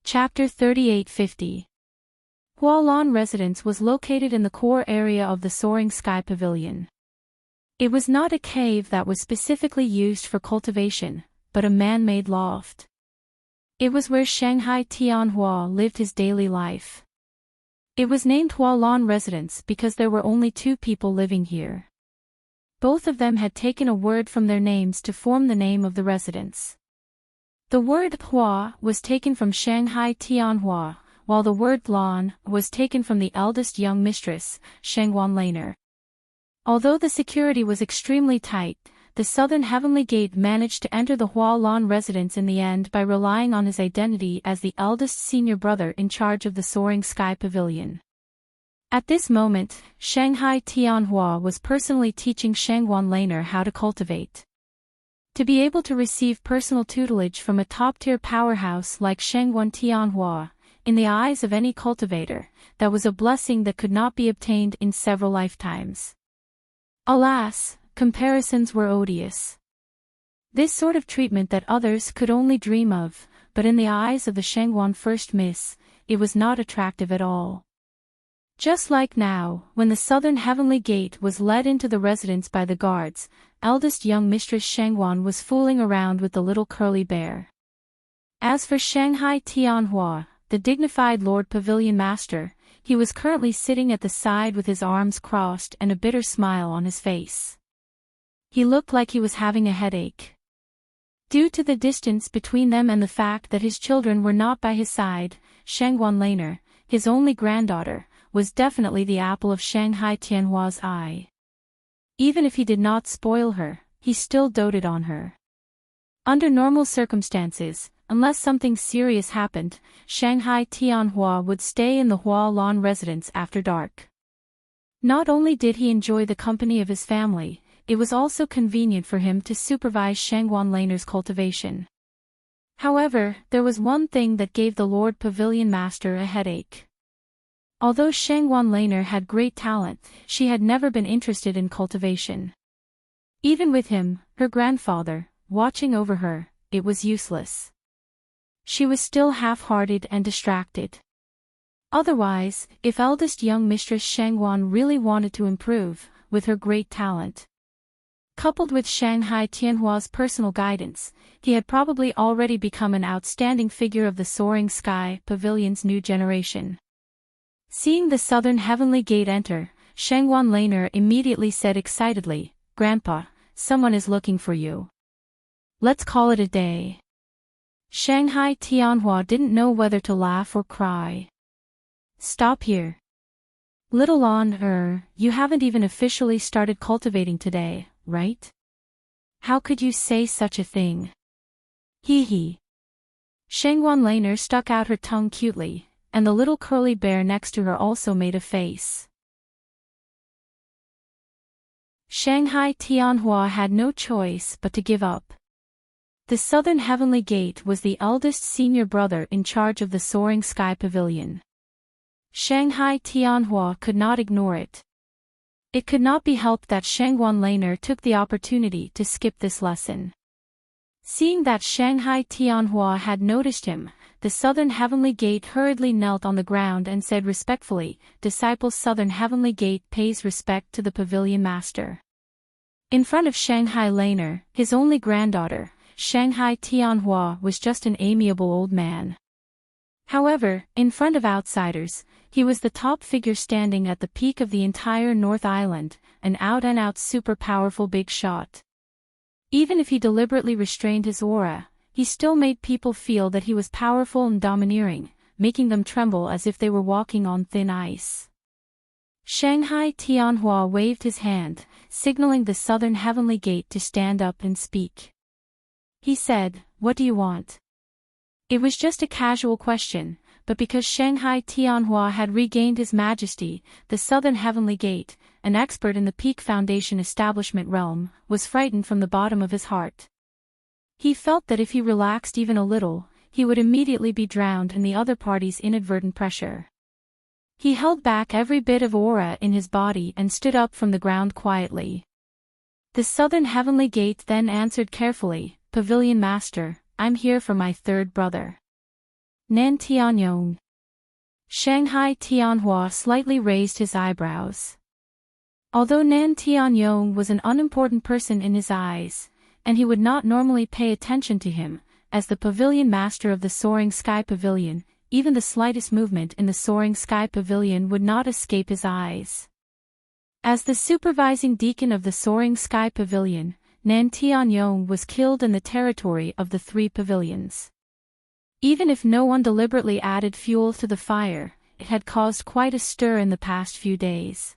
Chapter 3850. Hualan Residence was located in the core area of the Soaring Sky Pavilion. It was not a cave that was specifically used for cultivation, but a man-made loft. It was where Shanghai Tianhua lived his daily life. It was named Hualan Residence because there were only 2 people living here. Both of them had taken a word from their names to form the name of the residence. The word Hua was taken from Shanghai Tianhua, while the word Lan was taken from the eldest young mistress, Shangwan Laner. Although the security was extremely tight, the Southern Heavenly Gate managed to enter the Hualan residence in the end by relying on his identity as the eldest senior brother in charge of the Soaring Sky Pavilion. At this moment, Shanghai Tianhua was personally teaching Shangwan Laner how to cultivate. To be able to receive personal tutelage from a top-tier powerhouse like Shangwan Tianhua, in the eyes of any cultivator, that was a blessing that could not be obtained in several lifetimes. Alas, comparisons were odious. This sort of treatment that others could only dream of, but in the eyes of the Shangwan First Miss, it was not attractive at all. Just like now, when the Southern Heavenly Gate was led into the residence by the guards, eldest young Mistress Shangwan was fooling around with the little curly bear. As for Shanghai Tianhua, the dignified Lord Pavilion Master, he was currently sitting at the side with his arms crossed and a bitter smile on his face. He looked like he was having a headache. Due to the distance between them and the fact that his children were not by his side, Shangwan Laner, his only granddaughter, was definitely the apple of Shanghai Tianhua's eye. Even if he did not spoil her, he still doted on her. Under normal circumstances, unless something serious happened, Shanghai Tianhua would stay in the Hualan residence after dark. Not only did he enjoy the company of his family, it was also convenient for him to supervise Shangwan Laner's cultivation. However, there was one thing that gave the Lord Pavilion Master a headache. Although Shangwan Laner had great talent, she had never been interested in cultivation. Even with him, her grandfather, watching over her, it was useless. She was still half-hearted and distracted. Otherwise, if eldest young Mistress Shangwan really wanted to improve, with her great talent, coupled with Shanghai Tianhua's personal guidance, he had probably already become an outstanding figure of the Soaring Sky Pavilion's new generation. Seeing the Southern Heavenly Gate enter, Shangwan Laner immediately said excitedly, "Grandpa, someone is looking for you. Let's call it a day." Shanghai Tianhua didn't know whether to laugh or cry. "Stop here. Little Lan, you haven't even officially started cultivating today, right? How could you say such a thing? Hee hee." Shangwan Laner stuck out her tongue cutely, and the little curly bear next to her also made a face. Shanghai Tianhua had no choice but to give up. The Southern Heavenly Gate was the eldest senior brother in charge of the Soaring Sky Pavilion. Shanghai Tianhua could not ignore it. It could not be helped that Shangwan Laner took the opportunity to skip this lesson. Seeing that Shanghai Tianhua had noticed him, the Southern Heavenly Gate hurriedly knelt on the ground and said respectfully, "Disciple Southern Heavenly Gate pays respect to the Pavilion Master." In front of Shanghai Laner, his only granddaughter, Shanghai Tianhua was just an amiable old man. However, in front of outsiders, he was the top figure standing at the peak of the entire North Island, an out-and-out super powerful big shot. Even if he deliberately restrained his aura, he still made people feel that he was powerful and domineering, making them tremble as if they were walking on thin ice. Shanghai Tianhua waved his hand, signaling the southern heavenly gate to stand up and speak. He said, "What do you want?" It was just a casual question, but because Shanghai Tianhua had regained his majesty, the southern heavenly gate, an expert in the Peak Foundation establishment realm, was frightened from the bottom of his heart. He felt that if he relaxed even a little, he would immediately be drowned in the other party's inadvertent pressure. He held back every bit of aura in his body and stood up from the ground quietly. The southern heavenly gate then answered carefully, "Pavilion Master, I'm here for my third brother. Nan Tianyong." Shanghai Tianhua slightly raised his eyebrows. Although Nan Tianyong was an unimportant person in his eyes, and he would not normally pay attention to him, as the Pavilion Master of the Soaring Sky Pavilion, even the slightest movement in the Soaring Sky Pavilion would not escape his eyes. As the supervising deacon of the Soaring Sky Pavilion, Nan Tianyong was killed in the territory of the three pavilions. Even if no one deliberately added fuel to the fire, it had caused quite a stir in the past few days.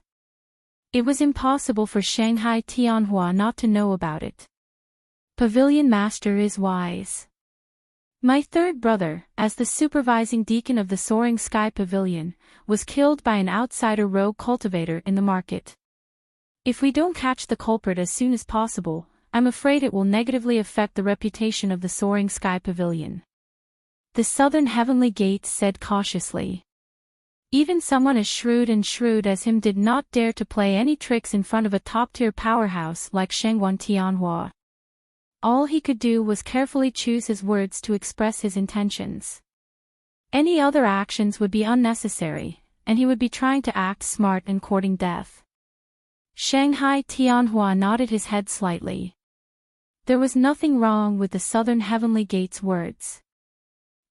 It was impossible for Shanghai Tianhua not to know about it. Pavilion Master is wise. My third brother, as the supervising deacon of the Soaring Sky Pavilion, was killed by an outsider rogue cultivator in the market. If we don't catch the culprit as soon as possible, I'm afraid it will negatively affect the reputation of the Soaring Sky Pavilion. The Southern Heavenly Gate said cautiously. Even someone as shrewd as him did not dare to play any tricks in front of a top-tier powerhouse like Shengguan Tianhua. All he could do was carefully choose his words to express his intentions. Any other actions would be unnecessary, and he would be trying to act smart and courting death. Shanghai Tianhua nodded his head slightly. There was nothing wrong with the Southern Heavenly Gate's words.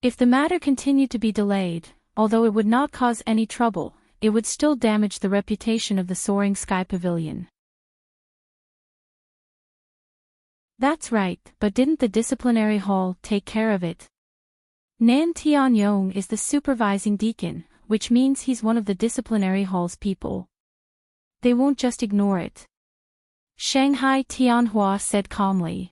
If the matter continued to be delayed, although it would not cause any trouble, it would still damage the reputation of the Soaring Sky Pavilion. That's right, but didn't the disciplinary hall take care of it? Nan Tianyong is the supervising deacon, which means he's one of the disciplinary hall's people. They won't just ignore it. Shanghai Tianhua said calmly.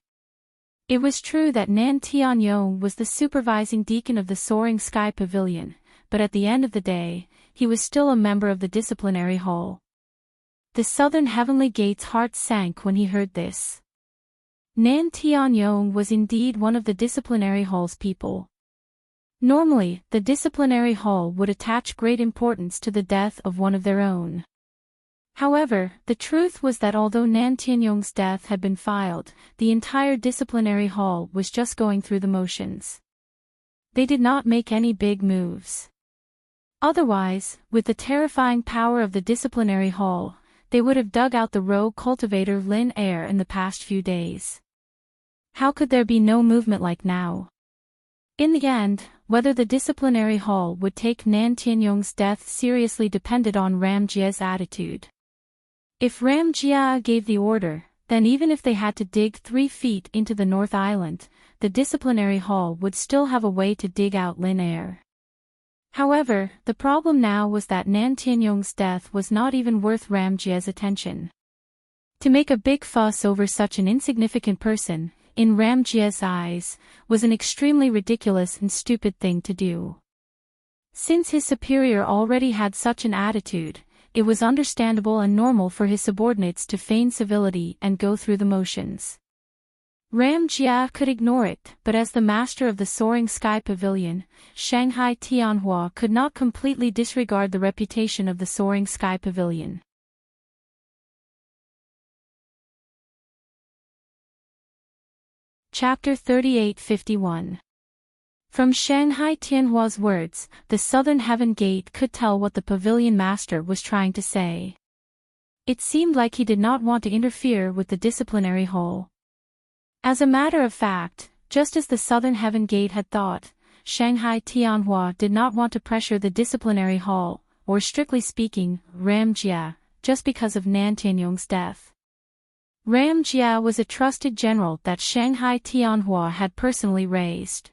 It was true that Nan Tianyong was the supervising deacon of the Soaring Sky Pavilion, but at the end of the day, he was still a member of the disciplinary hall. The Southern Heavenly Gate's heart sank when he heard this. Nan Tianyong was indeed one of the disciplinary hall's people. Normally, the disciplinary hall would attach great importance to the death of one of their own. However, the truth was that although Nan Tianyong's death had been filed, the entire disciplinary hall was just going through the motions. They did not make any big moves. Otherwise, with the terrifying power of the disciplinary hall, they would have dug out the rogue cultivator Lin Air in the past few days. How could there be no movement like now? In the end, whether the disciplinary hall would take Nan Tianyong's death seriously depended on Ram Jia's attitude. If Ram Jia gave the order, then even if they had to dig 3 feet into the North Island, the disciplinary hall would still have a way to dig out Lin Air. However, the problem now was that Nan Tianyong's death was not even worth Ram Jia's attention. To make a big fuss over such an insignificant person, in Ram Jia's eyes, was an extremely ridiculous and stupid thing to do. Since his superior already had such an attitude, it was understandable and normal for his subordinates to feign civility and go through the motions. Ram Jia could ignore it, but as the master of the Soaring Sky Pavilion, Shanghai Tianhua could not completely disregard the reputation of the Soaring Sky Pavilion. Chapter 3851. From Shanghai Tianhua's words, the Southern Heaven Gate could tell what the Pavilion Master was trying to say. It seemed like he did not want to interfere with the disciplinary hall. As a matter of fact, just as the Southern Heaven Gate had thought, Shanghai Tianhua did not want to pressure the disciplinary hall, or strictly speaking, Ram Jia, just because of Nan Tianyong's death. Ram Jia was a trusted general that Shanghai Tianhua had personally raised.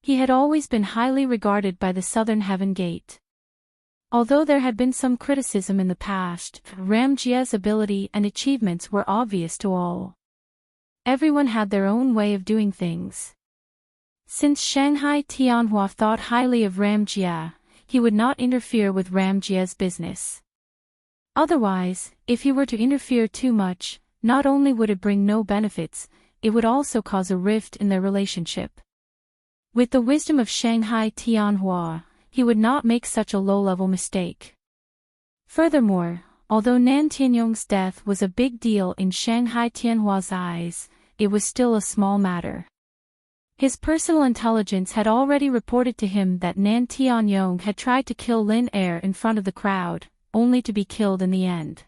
He had always been highly regarded by the Southern Heaven Gate. Although there had been some criticism in the past, Ramjia's ability and achievements were obvious to all. Everyone had their own way of doing things. Since Shanghai Tianhua thought highly of Ramjia, he would not interfere with Ramjia's business. Otherwise, if he were to interfere too much, not only would it bring no benefits, it would also cause a rift in their relationship. With the wisdom of Shanghai Tianhua, he would not make such a low-level mistake. Furthermore, although Nan Tianyong's death was a big deal in Shanghai Tianhua's eyes, it was still a small matter. His personal intelligence had already reported to him that Nan Tianyong had tried to kill Lin Er in front of the crowd, only to be killed in the end.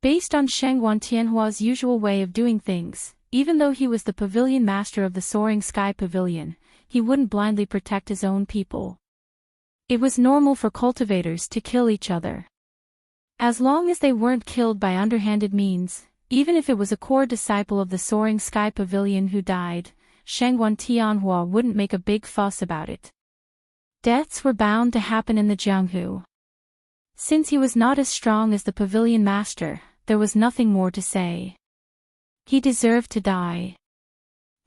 Based on Shangguan Tianhua's usual way of doing things, even though he was the pavilion master of the Soaring Sky Pavilion, he wouldn't blindly protect his own people. It was normal for cultivators to kill each other. As long as they weren't killed by underhanded means, even if it was a core disciple of the Soaring Sky Pavilion who died, Shangguan Tianhua wouldn't make a big fuss about it. Deaths were bound to happen in the Jianghu. Since he was not as strong as the pavilion master, there was nothing more to say. He deserved to die.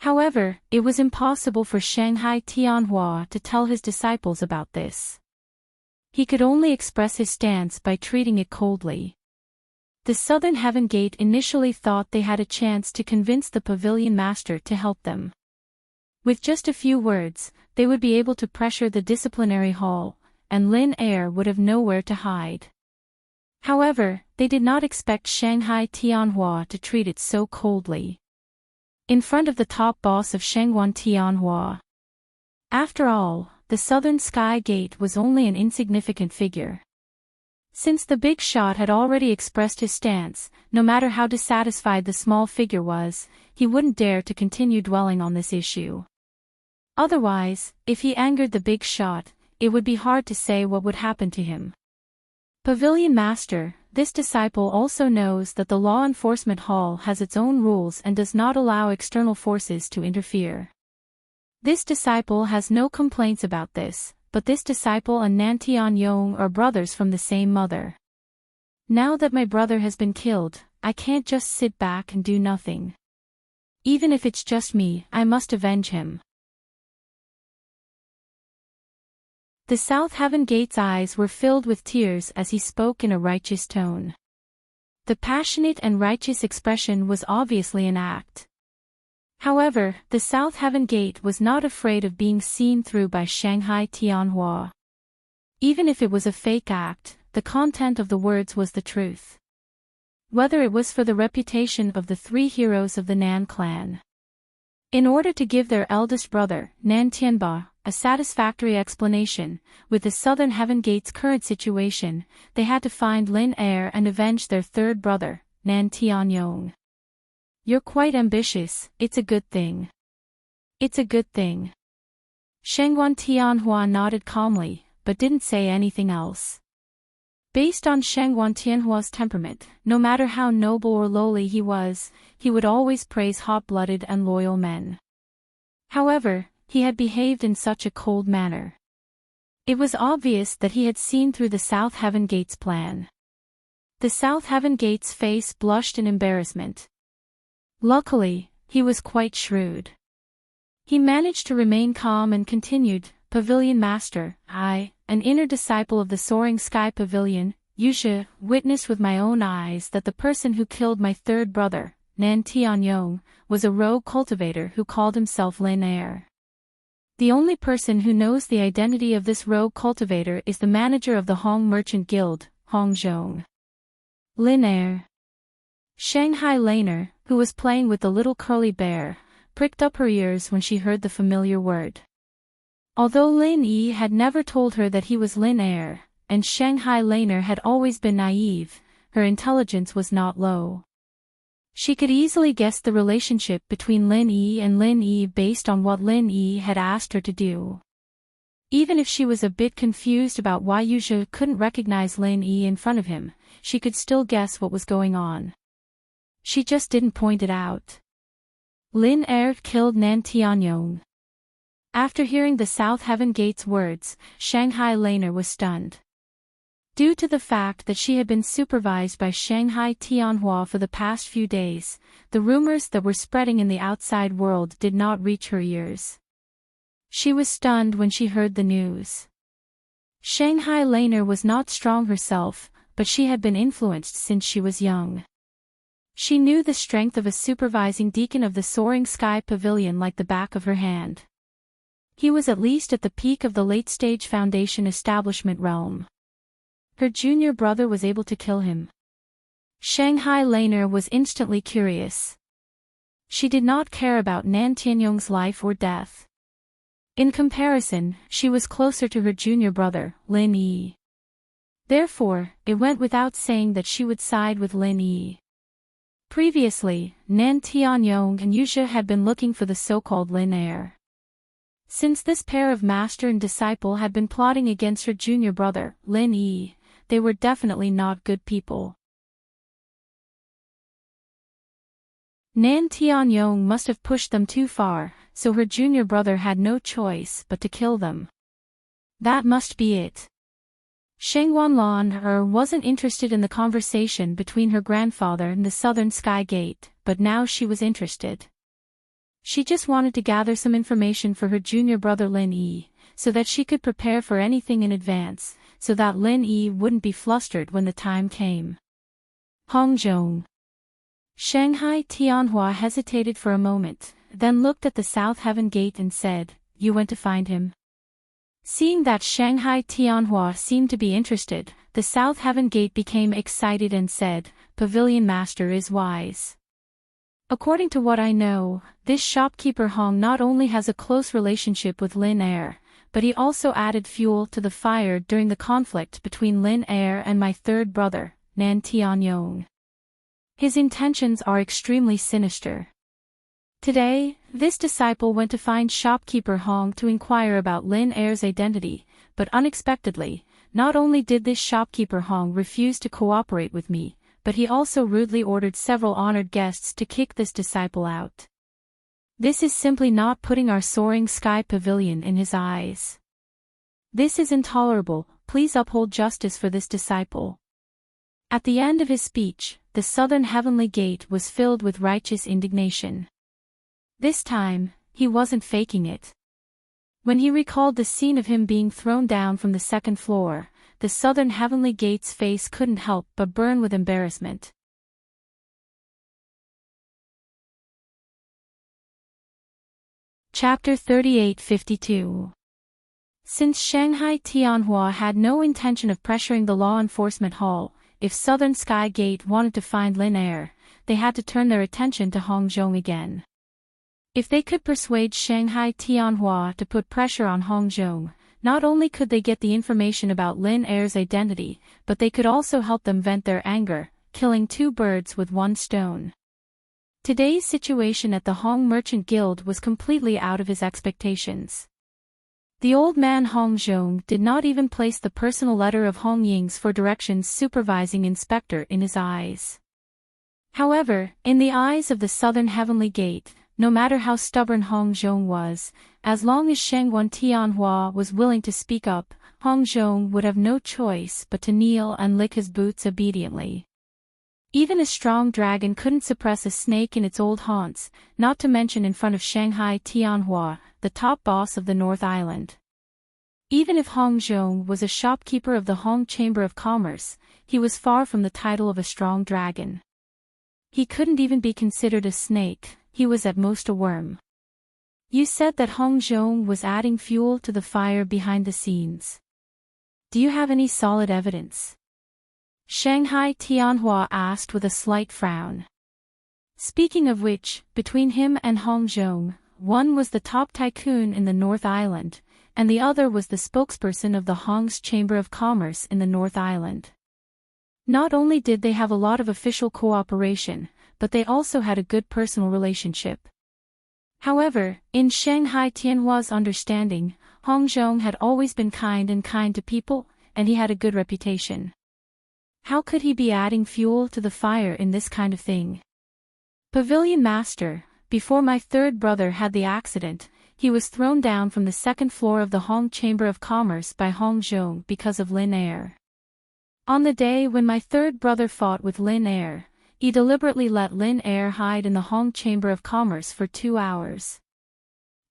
However, it was impossible for Shanghai Tianhua to tell his disciples about this. He could only express his stance by treating it coldly. The Southern Heaven Gate initially thought they had a chance to convince the pavilion master to help them. With just a few words, they would be able to pressure the disciplinary hall, and Lin Er would have nowhere to hide. However, they did not expect Shanghai Tianhua to treat it so coldly. In front of the top boss of Shangguan Tianhua. After all, the Southern Sky Gate was only an insignificant figure. Since the big shot had already expressed his stance, no matter how dissatisfied the small figure was, he wouldn't dare to continue dwelling on this issue. Otherwise, if he angered the big shot, it would be hard to say what would happen to him. Pavilion Master, this disciple also knows that the law enforcement hall has its own rules and does not allow external forces to interfere. This disciple has no complaints about this, but this disciple and Nan Tianyong are brothers from the same mother. Now that my brother has been killed, I can't just sit back and do nothing. Even if it's just me, I must avenge him. The South Heaven Gate's eyes were filled with tears as he spoke in a righteous tone. The passionate and righteous expression was obviously an act. However, the South Heaven Gate was not afraid of being seen through by Shanghai Tianhua. Even if it was a fake act, the content of the words was the truth. Whether it was for the reputation of the three heroes of the Nan clan. In order to give their eldest brother, Nan Tianba, a satisfactory explanation, with the Southern Heaven Gate's current situation, they had to find Lin Er and avenge their third brother, Nan Tianyong. You're quite ambitious, it's a good thing. It's a good thing. Shangguan Tianhua nodded calmly, but didn't say anything else. Based on Shangguan Tianhua's temperament, no matter how noble or lowly he was, he would always praise hot-blooded and loyal men. However, he had behaved in such a cold manner. It was obvious that he had seen through the South Heaven Gate's plan. The South Heaven Gate's face blushed in embarrassment. Luckily, he was quite shrewd. He managed to remain calm and continued, Pavilion Master, I, an inner disciple of the Soaring Sky Pavilion, Yusha, witnessed with my own eyes that the person who killed my third brother, Nan Tianyong, was a rogue cultivator who called himself Lin Er. The only person who knows the identity of this rogue cultivator is the manager of the Hong Merchant Guild, Hong Zhong. Lin Er. Shanghai Laner, who was playing with the little curly bear, pricked up her ears when she heard the familiar word. Although Lin Yi had never told her that he was Lin Er, and Shanghai Laner had always been naive, her intelligence was not low. She could easily guess the relationship between Lin Yi and Lin Yi based on what Lin Yi had asked her to do. Even if she was a bit confused about why Yuzha couldn't recognize Lin Yi in front of him, she could still guess what was going on. She just didn't point it out. Lin Er killed Nan Tianyong. After hearing the South Heaven Gate's words, Shanghai Laner was stunned. Due to the fact that she had been supervised by Shanghai Tianhua for the past few days, the rumors that were spreading in the outside world did not reach her ears. She was stunned when she heard the news. Shanghai Laner was not strong herself, but she had been influenced since she was young. She knew the strength of a supervising deacon of the Soaring Sky Pavilion like the back of her hand. He was at least at the peak of the late-stage Foundation establishment realm. Her junior brother was able to kill him. Shanghai Laner was instantly curious. She did not care about Nan Tianyong's life or death. In comparison, she was closer to her junior brother, Lin Yi. Therefore, it went without saying that she would side with Lin Yi. Previously, Nan Tianyong and Yuzha had been looking for the so-called Lin heir. Since this pair of master and disciple had been plotting against her junior brother, Lin Yi, they were definitely not good people. Nan Tianyong must have pushed them too far, so her junior brother had no choice but to kill them. That must be it. Sheng Wanlan wasn't interested in the conversation between her grandfather and the Southern Sky Gate, but now she was interested. She just wanted to gather some information for her junior brother Lin Yi, so that she could prepare for anything in advance, so that Lin Yi wouldn't be flustered when the time came. Hongzhong. Shanghai Tianhua hesitated for a moment, then looked at the South Heaven Gate and said, "You went to find him?" Seeing that Shanghai Tianhua seemed to be interested, the South Heaven Gate became excited and said, "Pavilion Master is wise. According to what I know, this shopkeeper Hong not only has a close relationship with Lin Air, but he also added fuel to the fire during the conflict between Lin Air and my third brother, Nan Tianyong. His intentions are extremely sinister." Today, this disciple went to find shopkeeper Hong to inquire about Lin Air's identity, but unexpectedly, not only did this shopkeeper Hong refuse to cooperate with me, but he also rudely ordered several honored guests to kick this disciple out. This is simply not putting our Soaring Sky Pavilion in his eyes. This is intolerable. Please uphold justice for this disciple. At the end of his speech, the Southern Heavenly Gate was filled with righteous indignation. This time, he wasn't faking it. When he recalled the scene of him being thrown down from the second floor, the Southern Heavenly Gate's face couldn't help but burn with embarrassment. Chapter 3852. Since Shanghai Tianhua had no intention of pressuring the law enforcement hall, if Southern Sky Gate wanted to find Lin Air, they had to turn their attention to Hongzhong again. If they could persuade Shanghai Tianhua to put pressure on Hongzhong, not only could they get the information about Lin Air's identity, but they could also help them vent their anger, killing two birds with one stone. Today's situation at the Hong Merchant Guild was completely out of his expectations. The old man Hongzhong did not even place the personal letter of Hong Ying's for directions supervising inspector in his eyes. However, in the eyes of the Southern Heavenly Gate, no matter how stubborn Hongzhong was, as long as Shengwan Tianhua was willing to speak up, Hongzhong would have no choice but to kneel and lick his boots obediently. Even a strong dragon couldn't suppress a snake in its old haunts, not to mention in front of Shanghai Tianhua, the top boss of the North Island. Even if Hongzhong was a shopkeeper of the Hong Chamber of Commerce, he was far from the title of a strong dragon. He couldn't even be considered a snake, he was at most a worm. You said that Hongzhong was adding fuel to the fire behind the scenes. Do you have any solid evidence? Shanghai Tianhua asked with a slight frown. Speaking of which, between him and Hongzhong, one was the top tycoon in the North Island, and the other was the spokesperson of the Hong's Chamber of Commerce in the North Island. Not only did they have a lot of official cooperation, but they also had a good personal relationship. However, in Shanghai Tianhua's understanding, Hongzhong had always been kind to people, and he had a good reputation. How could he be adding fuel to the fire in this kind of thing? Pavilion Master, before my third brother had the accident, he was thrown down from the second floor of the Hong Chamber of Commerce by Hong Zhong because of Lin Er. On the day when my third brother fought with Lin Er, he deliberately let Lin Er hide in the Hong Chamber of Commerce for 2 hours.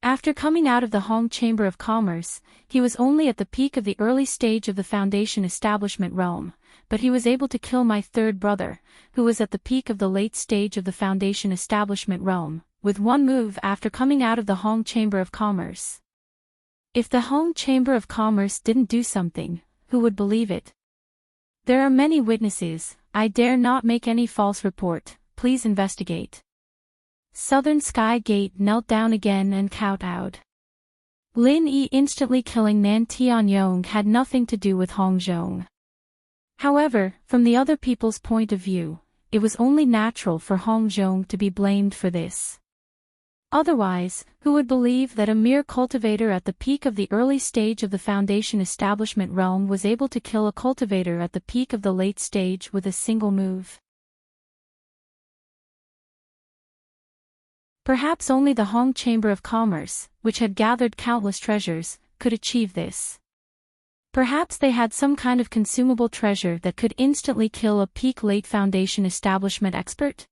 After coming out of the Hong Chamber of Commerce, he was only at the peak of the early stage of the Foundation establishment realm, but he was able to kill my third brother, who was at the peak of the late stage of the Foundation establishment realm, with one move after coming out of the Hong Chamber of Commerce. If the Hong Chamber of Commerce didn't do something, who would believe it? There are many witnesses, I dare not make any false report, please investigate. Southern Sky Gate knelt down again and kowtowed. Lin Yi instantly killing Nan Tianyong had nothing to do with Hong Zhong. However, from the other people's point of view, it was only natural for Hong Zhong to be blamed for this. Otherwise, who would believe that a mere cultivator at the peak of the early stage of the Foundation establishment realm was able to kill a cultivator at the peak of the late stage with a single move? Perhaps only the Hong Chamber of Commerce, which had gathered countless treasures, could achieve this. Perhaps they had some kind of consumable treasure that could instantly kill a peak late Foundation establishment expert?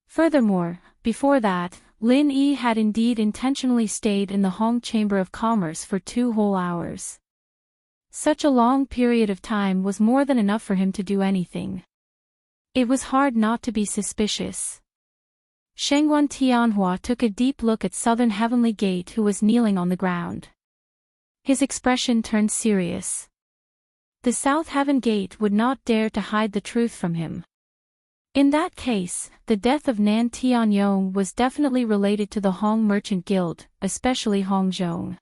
Furthermore, before that, Lin Yi had indeed intentionally stayed in the Hong Chamber of Commerce for 2 whole hours. Such a long period of time was more than enough for him to do anything. It was hard not to be suspicious. Shengguan Tianhua took a deep look at Southern Heavenly Gate, who was kneeling on the ground. His expression turned serious. The South Heaven Gate would not dare to hide the truth from him. In that case, the death of Nan Tianyong was definitely related to the Hong Merchant Guild, especially Hong Zhong.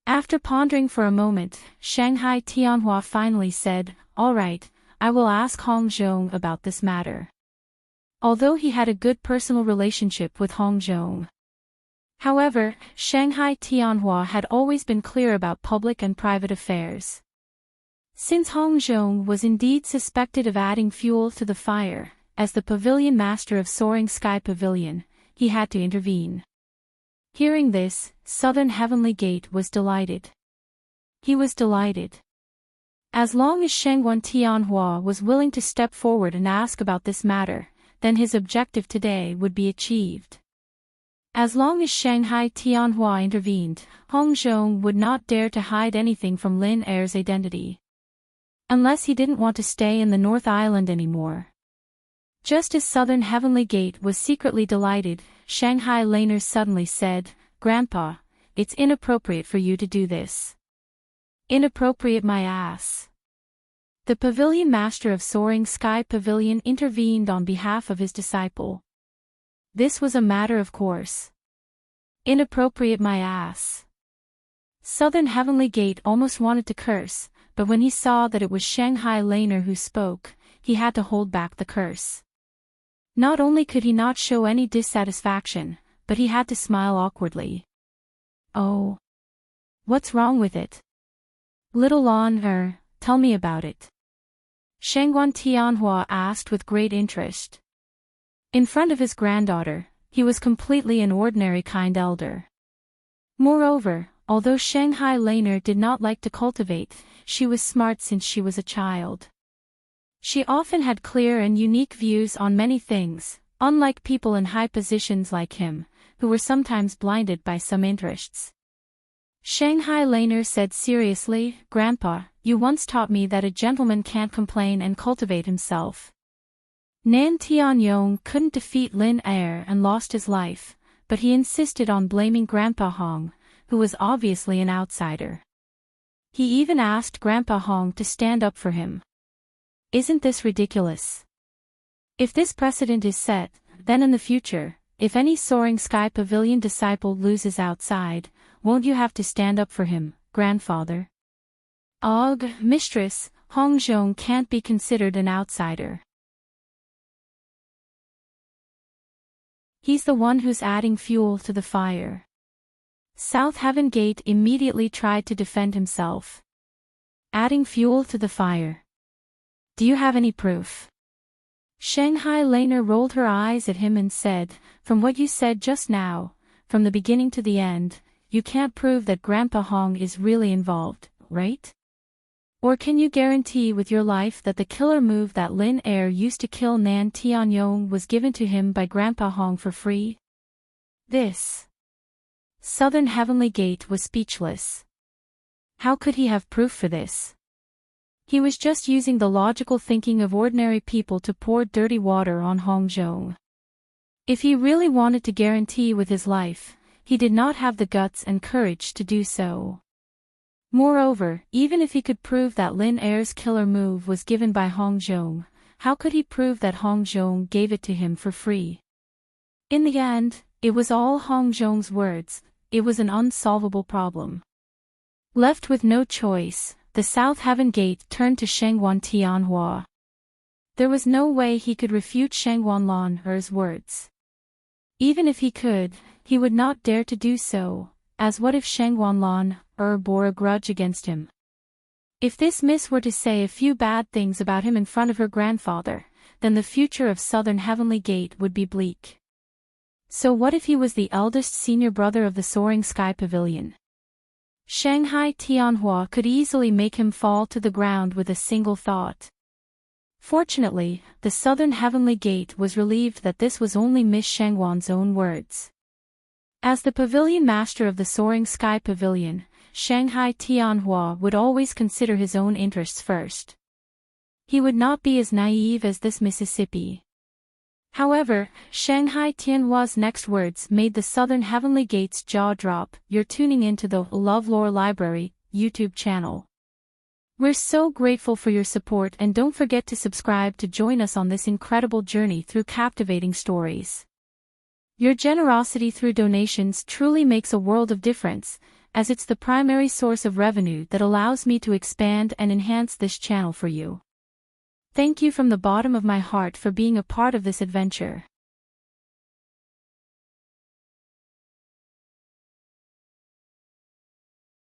After pondering for a moment, Shanghai Tianhua finally said, "All right, I will ask Hong Zhong about this matter." Although he had a good personal relationship with Hong Zhong. However, Shanghai Tianhua had always been clear about public and private affairs. Since Hong Zhong was indeed suspected of adding fuel to the fire, as the pavilion master of Soaring Sky Pavilion, he had to intervene. Hearing this, Southern Heavenly Gate was delighted. He was delighted. As long as Shengguan Tianhua was willing to step forward and ask about this matter, then his objective today would be achieved. As long as Shanghai Tianhua intervened, Hong Zhong would not dare to hide anything from Lin Er's identity. Unless he didn't want to stay in the North Island anymore. Just as Southern Heavenly Gate was secretly delighted, Shanghai Laner suddenly said, "Grandpa, it's inappropriate for you to do this." Inappropriate my ass. The pavilion master of Soaring Sky Pavilion intervened on behalf of his disciple. This was a matter of course. Inappropriate my ass. Southern Heavenly Gate almost wanted to curse, but when he saw that it was Shanghai Laner who spoke, he had to hold back the curse. Not only could he not show any dissatisfaction, but he had to smile awkwardly. "Oh. What's wrong with it? Little Lon, tell me about it." Shengguan Tianhua asked with great interest. In front of his granddaughter, he was completely an ordinary kind elder. Moreover, although Shanghai Laner did not like to cultivate, she was smart since she was a child. She often had clear and unique views on many things, unlike people in high positions like him, who were sometimes blinded by some interests. Shanghai Laner said seriously, "Grandpa, you once taught me that a gentleman can't complain and cultivate himself." Nan Tianyong couldn't defeat Lin Er and lost his life, but he insisted on blaming Grandpa Hong, who was obviously an outsider. He even asked Grandpa Hong to stand up for him. Isn't this ridiculous? If this precedent is set, then in the future, if any Soaring Sky Pavilion disciple loses outside, won't you have to stand up for him, grandfather? Ugh, mistress, Hong Zhong can't be considered an outsider. He's the one who's adding fuel to the fire. South Heaven Gate immediately tried to defend himself. Adding fuel to the fire. Do you have any proof? Shanghai Laner rolled her eyes at him and said, "From what you said just now, from the beginning to the end, you can't prove that Grandpa Hong is really involved, right? Or can you guarantee with your life that the killer move that Lin Er used to kill Nan Tianyong was given to him by Grandpa Hong for free? This Southern Heavenly Gate was speechless. How could he have proof for this? He was just using the logical thinking of ordinary people to pour dirty water on Hong Zhong. If he really wanted to guarantee with his life, he did not have the guts and courage to do so. Moreover, even if he could prove that Lin Er's killer move was given by Hong Zhong, how could he prove that Hong Zhong gave it to him for free? In the end, it was all Hong Zhong's words. It was an unsolvable problem. Left with no choice, the South Heaven Gate turned to Shengwan Tianhua. There was no way he could refute Shengwan Lan Er's words. Even if he could, he would not dare to do so, as what if Shengwan Lan Er bore a grudge against him? If this miss were to say a few bad things about him in front of her grandfather, then the future of Southern Heavenly Gate would be bleak. So what if he was the eldest senior brother of the Soaring Sky Pavilion? Shanghai Tianhua could easily make him fall to the ground with a single thought. Fortunately, the Southern Heavenly Gate was relieved that this was only Miss Shengwan's own words. As the pavilion master of the Soaring Sky Pavilion, Shanghai Tianhua would always consider his own interests first. He would not be as naive as this Mississippi. However, Shanghai Tianhua's next words made the Southern Heavenly Gate's jaw drop. You're tuning into the LoveLore Library YouTube channel. We're so grateful for your support, and don't forget to subscribe to join us on this incredible journey through captivating stories. Your generosity through donations truly makes a world of difference, as it's the primary source of revenue that allows me to expand and enhance this channel for you. Thank you from the bottom of my heart for being a part of this adventure.